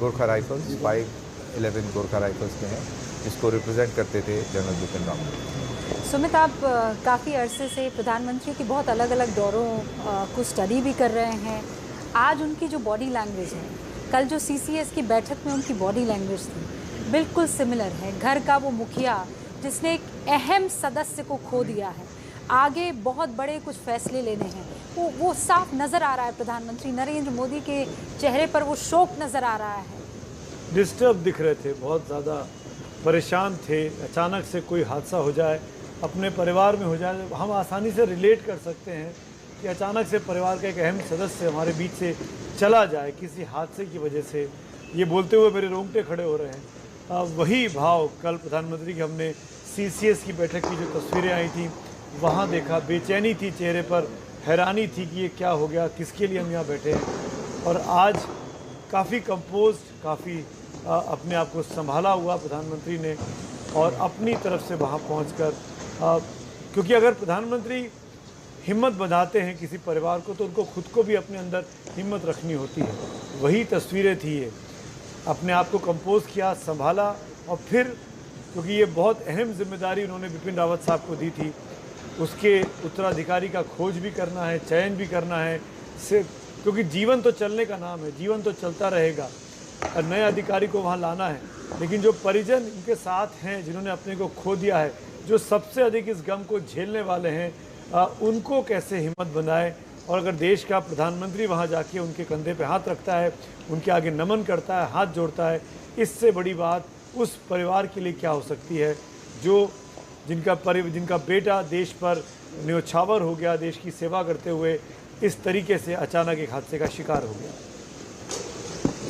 गोरखा राइफल्स, 511 गोरखा राइफल्स के हैं, जिसको रिप्रेजेंट करते थे जनरल बिपिन रावत। सुमित, आप काफ़ी अरसे से प्रधानमंत्री की बहुत अलग अलग दौरों को स्टडी भी कर रहे हैं। आज उनकी जो बॉडी लैंग्वेज है, कल जो CCS की बैठक में उनकी बॉडी लैंग्वेज थी, बिल्कुल सिमिलर है। घर का वो मुखिया जिसने एक अहम सदस्य को खो दिया है, आगे बहुत बड़े कुछ फैसले लेने हैं, वो साफ नज़र आ रहा है। प्रधानमंत्री नरेंद्र मोदी के चेहरे पर वो शोक नज़र आ रहा है। डिस्टर्ब दिख रहे थे, बहुत ज़्यादा परेशान थे। अचानक से कोई हादसा हो जाए, अपने परिवार में हो जाए, हम आसानी से रिलेट कर सकते हैं कि अचानक से परिवार का एक अहम सदस्य हमारे बीच से चला जाए किसी हादसे की वजह से। ये बोलते हुए मेरे रोंगटे खड़े हो रहे हैं। वही भाव कल प्रधानमंत्री की हमने CCS की बैठक की जो तस्वीरें आई थी वहाँ देखा। बेचैनी थी चेहरे पर, हैरानी थी कि ये क्या हो गया, किसके लिए हम यहाँ बैठे हैं। और आज काफ़ी कंपोज्ड, काफ़ी अपने आप को संभाला हुआ प्रधानमंत्री ने और अपनी तरफ से वहाँ पहुँचकर, क्योंकि अगर प्रधानमंत्री हिम्मत बढ़ाते हैं किसी परिवार को तो उनको खुद को भी अपने अंदर हिम्मत रखनी होती है। वही तस्वीरें थी ये। अपने आप को कंपोज किया, संभाला और फिर, क्योंकि ये बहुत अहम जिम्मेदारी उन्होंने बिपिन रावत साहब को दी थी, उसके उत्तराधिकारी का खोज भी करना है, चयन भी करना है, क्योंकि जीवन तो चलने का नाम है, जीवन तो चलता रहेगा और नए अधिकारी को वहाँ लाना है। लेकिन जो परिजन इनके साथ हैं, जिन्होंने अपने को खो दिया है, जो सबसे अधिक इस गम को झेलने वाले हैं, उनको कैसे हिम्मत बनाए। और अगर देश का प्रधानमंत्री वहाँ जाके उनके कंधे पे हाथ रखता है, उनके आगे नमन करता है, हाथ जोड़ता है, इससे बड़ी बात उस परिवार के लिए क्या हो सकती है जो जिनका बेटा देश पर न्योछावर हो गया, देश की सेवा करते हुए इस तरीके से अचानक एक हादसे का शिकार हो गया।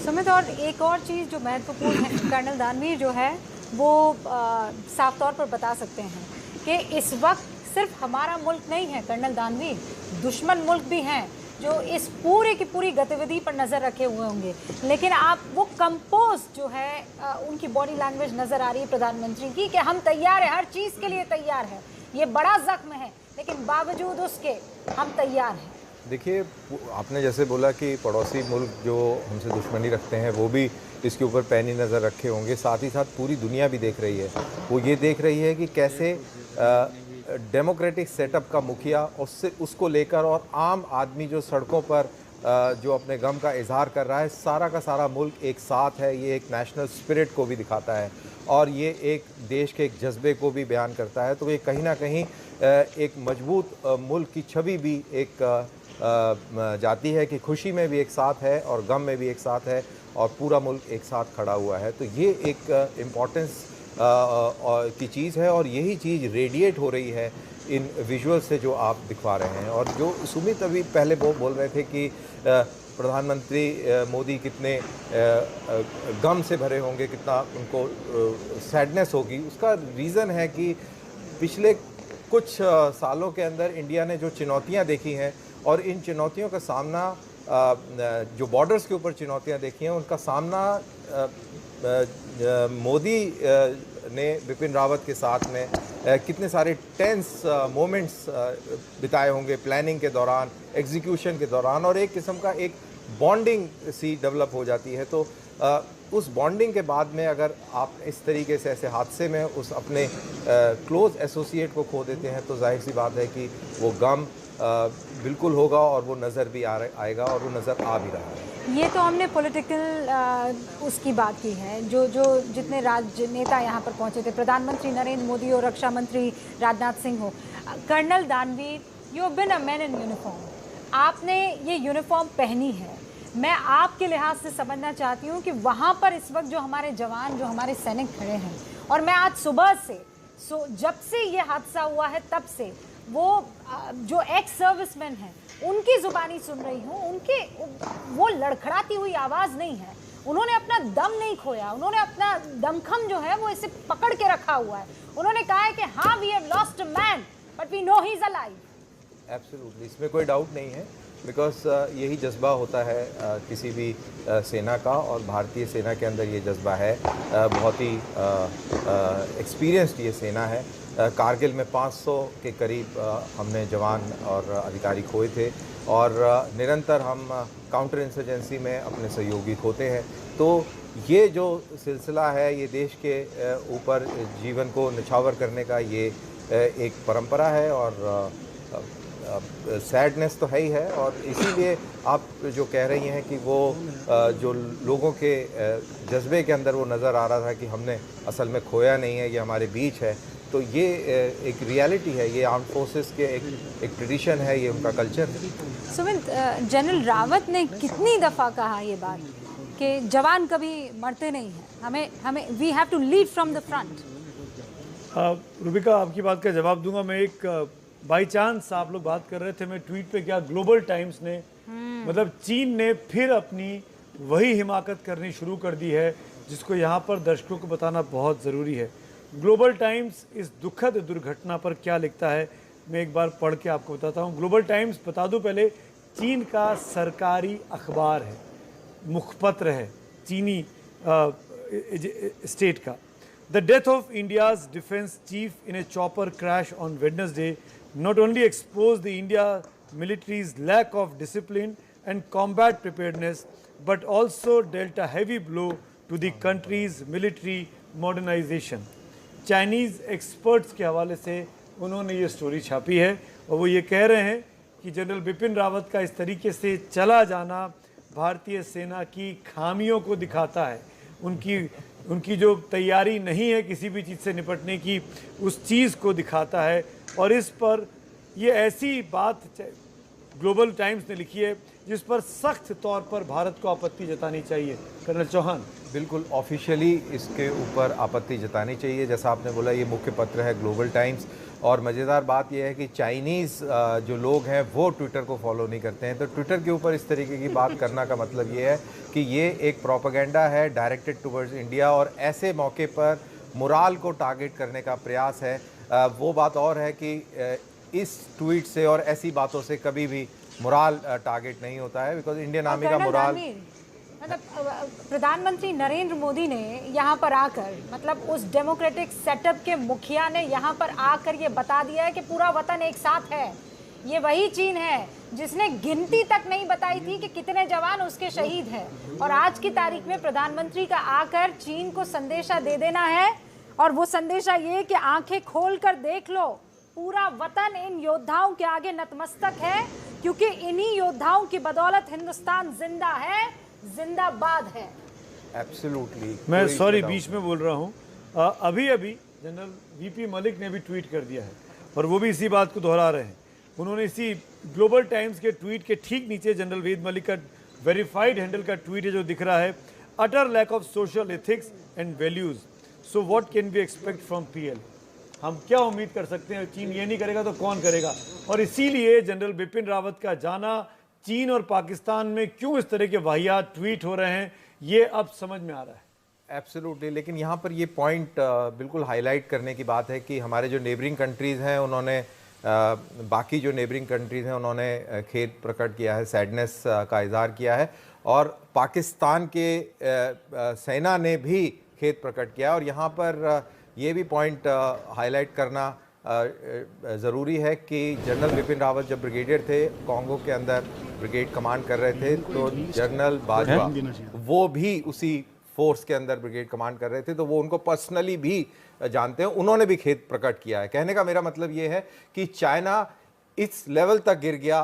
सुमित, और एक और चीज़ जो महत्वपूर्ण है, कर्नल दानवीर जो है वो साफ तौर पर बता सकते हैं कि इस वक्त सिर्फ हमारा मुल्क नहीं है कर्नल दानवीर, दुश्मन मुल्क भी हैं जो इस पूरे की पूरी गतिविधि पर नज़र रखे हुए होंगे। लेकिन आप वो कंपोज जो है उनकी बॉडी लैंग्वेज नज़र आ रही है प्रधानमंत्री की कि हम तैयार हैं, हर चीज़ के लिए तैयार है। ये बड़ा जख्म है लेकिन बावजूद उसके हम तैयार हैं। देखिए, आपने जैसे बोला कि पड़ोसी मुल्क जो हमसे दुश्मनी रखते हैं वो भी इसके ऊपर पैनी नज़र रखे होंगे, साथ ही साथ पूरी दुनिया भी देख रही है। वो ये देख रही है कि कैसे डेमोक्रेटिक सेटअप का मुखिया उसको लेकर और आम आदमी जो सड़कों पर जो अपने गम का इजहार कर रहा है, सारा का सारा मुल्क एक साथ है। ये एक नेशनल स्पिरिट को भी दिखाता है और ये एक देश के एक जज्बे को भी बयान करता है। तो ये कहीं ना कहीं एक मजबूत मुल्क की छवि भी एक जाती है कि खुशी में भी एक साथ है और गम में भी एक साथ है और पूरा मुल्क एक साथ खड़ा हुआ है। तो ये एक इम्पॉर्टेंस की चीज़ है और यही चीज़ रेडिएट हो रही है इन विजुअल से जो आप दिखवा रहे हैं। और जो सुमित अभी पहले वो बोल रहे थे कि प्रधानमंत्री मोदी कितने गम से भरे होंगे, कितना उनको सैडनेस होगी, उसका रीज़न है कि पिछले कुछ सालों के अंदर इंडिया ने जो चुनौतियां देखी हैं और इन चुनौतियों का सामना, जो बॉर्डर्स के ऊपर चुनौतियां देखी हैं, उनका सामना मोदी ने बिपिन रावत के साथ में कितने सारे टेंस मोमेंट्स बिताए होंगे प्लानिंग के दौरान, एग्जीक्यूशन के दौरान, और एक किस्म का एक बॉन्डिंग सी डेवलप हो जाती है। तो उस बॉन्डिंग के बाद में अगर आप इस तरीके से ऐसे हादसे में उस अपने क्लोज एसोसिएट को खो देते हैं तो जाहिर सी बात है कि वो गम बिल्कुल होगा और वो नज़र भी आएगा और वो नज़र आ भी रहा है। ये तो हमने पॉलिटिकल उसकी बात की है, जो जितने राजनेता यहाँ पर पहुँचे थे, प्रधानमंत्री नरेंद्र मोदी और रक्षा मंत्री राजनाथ सिंह हो। Colonel Danveer, you have been a man in uniform, आपने ये यूनिफॉर्म पहनी है। मैं आपके लिहाज से समझना चाहती हूँ कि वहाँ पर इस वक्त जो हमारे जवान, जो हमारे सैनिक खड़े हैं, और मैं आज सुबह से जब से ये हादसा हुआ है तब से वो जो एक्स सर्विसमैन हैं उनकी ज़ुबानी सुन रही हूँ, उनके वो लड़खड़ाती हुई आवाज़ नहीं है, उन्होंने अपना दम नहीं खोया, उन्होंने अपना दमखम जो है वो इसे पकड़ के रखा हुआ है। उन्होंने कहा है कि हाँ, we have lost a man but we know he is alive. Absolutely, इसमें कोई डाउट नहीं है, बिकॉज यही जज्बा होता है किसी भी सेना का, और भारतीय सेना के अंदर ये जज्बा है। बहुत ही एक्सपीरियंस्ड ये सेना है। कारगिल में 500 के करीब हमने जवान और अधिकारी खोए थे और निरंतर हम काउंटर इंसर्जेंसी में अपने सहयोगी खोते हैं। तो ये जो सिलसिला है, ये देश के ऊपर जीवन को निछावर करने का ये एक परंपरा है और सैडनेस तो है ही है। और इसीलिए आप जो कह रही हैं कि वो जो लोगों के जज्बे के अंदर वो नज़र आ रहा था कि हमने असल में खोया नहीं है, ये हमारे बीच है, तो ये एक रियलिटी है, ये आर्म फोर्सेस के एक ट्रेडिशन है, ये उनका कल्चर है। सुमित, जनरल रावत ने कितनी दफ़ा कहा ये बात कि जवान कभी मरते नहीं हैं, हमें we have to lead from the front. Rubika, आपकी बात का जवाब दूंगा मैं। एक बाई चांस आप लोग बात कर रहे थे, मैं ट्वीट पे क्या, ग्लोबल टाइम्स ने मतलब चीन ने फिर अपनी वही हिमाकत करनी शुरू कर दी है जिसको यहाँ पर दर्शकों को बताना बहुत ज़रूरी है। ग्लोबल टाइम्स इस दुखद दुर्घटना पर क्या लिखता है, मैं एक बार पढ़ के आपको बताता हूँ। ग्लोबल टाइम्स, बता दूँ पहले, चीन का सरकारी अखबार है, मुखपत्र है चीनी स्टेट का। The death of India's defense chief in a chopper crash on Wednesday not only exposed the India military's lack of discipline and combat preparedness, but also dealt a heavy blow to the country's military modernization. Chinese experts के हवाले से उन्होंने ये story छापी है और वो ये कह रहे हैं कि जनरल बिपिन रावत का इस तरीके से चला जाना भारतीय सेना की खामियों को दिखाता है, उनकी जो तैयारी नहीं है किसी भी चीज़ से निपटने की, उस चीज़ को दिखाता है। और इस पर ये ऐसी बात ग्लोबल टाइम्स ने लिखी है जिस पर सख्त तौर पर भारत को आपत्ति जतानी चाहिए। कर्नल चौहान, बिल्कुल ऑफिशियली इसके ऊपर आपत्ति जतानी चाहिए। जैसा आपने बोला, ये मुख्य पत्र है ग्लोबल टाइम्स, और मज़ेदार बात यह है कि चाइनीज़ जो लोग हैं वो ट्विटर को फॉलो नहीं करते हैं। तो ट्विटर के ऊपर इस तरीके की बात करना का मतलब ये है कि ये एक प्रोपेगेंडा है डायरेक्टेड टुवर्ड्स इंडिया, और ऐसे मौके पर मोराल को टारगेट करने का प्रयास है। वो बात और है कि इस ट्वीट से और ऐसी बातों से कभी भी मोराल टारगेट नहीं होता है, बिकॉज इंडियन आर्मी का मोराल, मतलब प्रधानमंत्री नरेंद्र मोदी ने यहाँ पर आकर, मतलब उस डेमोक्रेटिक सेटअप के मुखिया ने यहाँ पर आकर ये बता दिया है कि पूरा वतन एक साथ है। ये वही चीन है जिसने गिनती तक नहीं बताई थी कि कितने जवान उसके शहीद हैं। और आज की तारीख में प्रधानमंत्री का आकर चीन को संदेशा दे देना है, और वो संदेशा ये कि आंखें खोलकर देख लो, पूरा वतन इन योद्धाओं के आगे नतमस्तक है, क्योंकि इन्हीं योद्धाओं की बदौलत हिंदुस्तान जिंदा है, जिंदाबाद है। एब्सोल्युटली। मैं सॉरी बीच में बोल रहा हूँ, अभी जनरल वीपी मलिक ने भी ट्वीट कर दिया है और वो भी इसी बात को दोहरा रहे हैं। उन्होंने इसी ग्लोबल टाइम्स के ट्वीट के ठीक नीचे जनरल वेद मलिक का वेरीफाइड हैंडल का ट्वीट है जो दिख रहा है, utter lack of social ethics and values, so what can we expect from people. हम क्या उम्मीद कर सकते हैं, चीन ये नहीं करेगा तो कौन करेगा। और इसीलिए जनरल बिपिन रावत का जाना, चीन और पाकिस्तान में क्यों इस तरह के वाहियात ट्वीट हो रहे हैं, ये अब समझ में आ रहा है। एब्सोल्युटली। लेकिन यहाँ पर ये पॉइंट बिल्कुल हाईलाइट करने की बात है कि हमारे जो नेबरिंग कंट्रीज़ हैं उन्होंने बाकी जो नेबरिंग कंट्रीज़ हैं उन्होंने खेद प्रकट किया है, सैडनेस का इजहार किया है, और पाकिस्तान के सेना ने भी खेद प्रकट किया। और यहाँ पर ये भी पॉइंट हाईलाइट करना ज़रूरी है कि जनरल बिपिन रावत जब ब्रिगेडियर थे, कॉन्गो के अंदर ब्रिगेड कमांड कर रहे थे, तो जनरल बाजवा वो भी उसी फोर्स के अंदर ब्रिगेड कमांड कर रहे थे, तो वो उनको पर्सनली भी जानते हैं। उन्होंने भी खेद प्रकट किया है। कहने का मेरा मतलब ये है कि चाइना इस लेवल तक गिर गया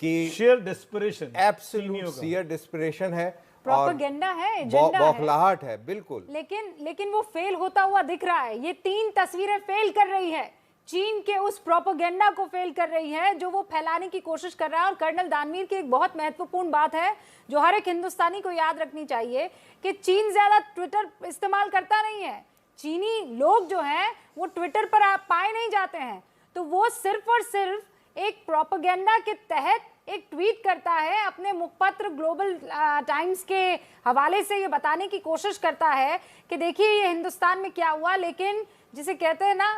कि share desperation, absolute share desperation है, प्रोपेगेंडा है, एजेंडा है, बौखलाहट है, बिल्कुल। लेकिन वो फेल होता हुआ दिख रहा है। ये 3 तस्वीरें फेल कर रही है, चीन के उस प्रोपेगेंडा को फेल कर रही है जो वो फैलाने की कोशिश कर रहा है। और कर्नल दानवीर की एक बहुत महत्वपूर्ण बात है जो हर एक हिंदुस्तानी को याद रखनी चाहिए कि चीन ज्यादा ट्विटर इस्तेमाल करता नहीं है। चीनी लोग जो हैं वो ट्विटर पर पाए नहीं जाते हैं, तो वो सिर्फ और सिर्फ एक प्रोपेगेंडा के तहत एक ट्वीट करता है, अपने मुखपत्र ग्लोबल टाइम्स के हवाले से ये बताने की कोशिश करता है कि देखिए ये हिंदुस्तान में क्या हुआ। लेकिन जिसे कहते हैं ना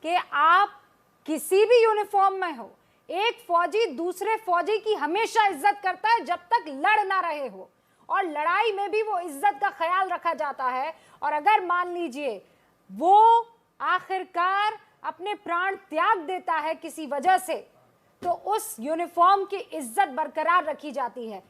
कि आप किसी भी यूनिफॉर्म में हो, एक फौजी दूसरे फौजी की हमेशा इज्जत करता है जब तक लड़ ना रहे हो, और लड़ाई में भी वो इज्जत का ख्याल रखा जाता है। और अगर मान लीजिए वो आखिरकार अपने प्राण त्याग देता है किसी वजह से, तो उस यूनिफॉर्म की इज्जत बरकरार रखी जाती है।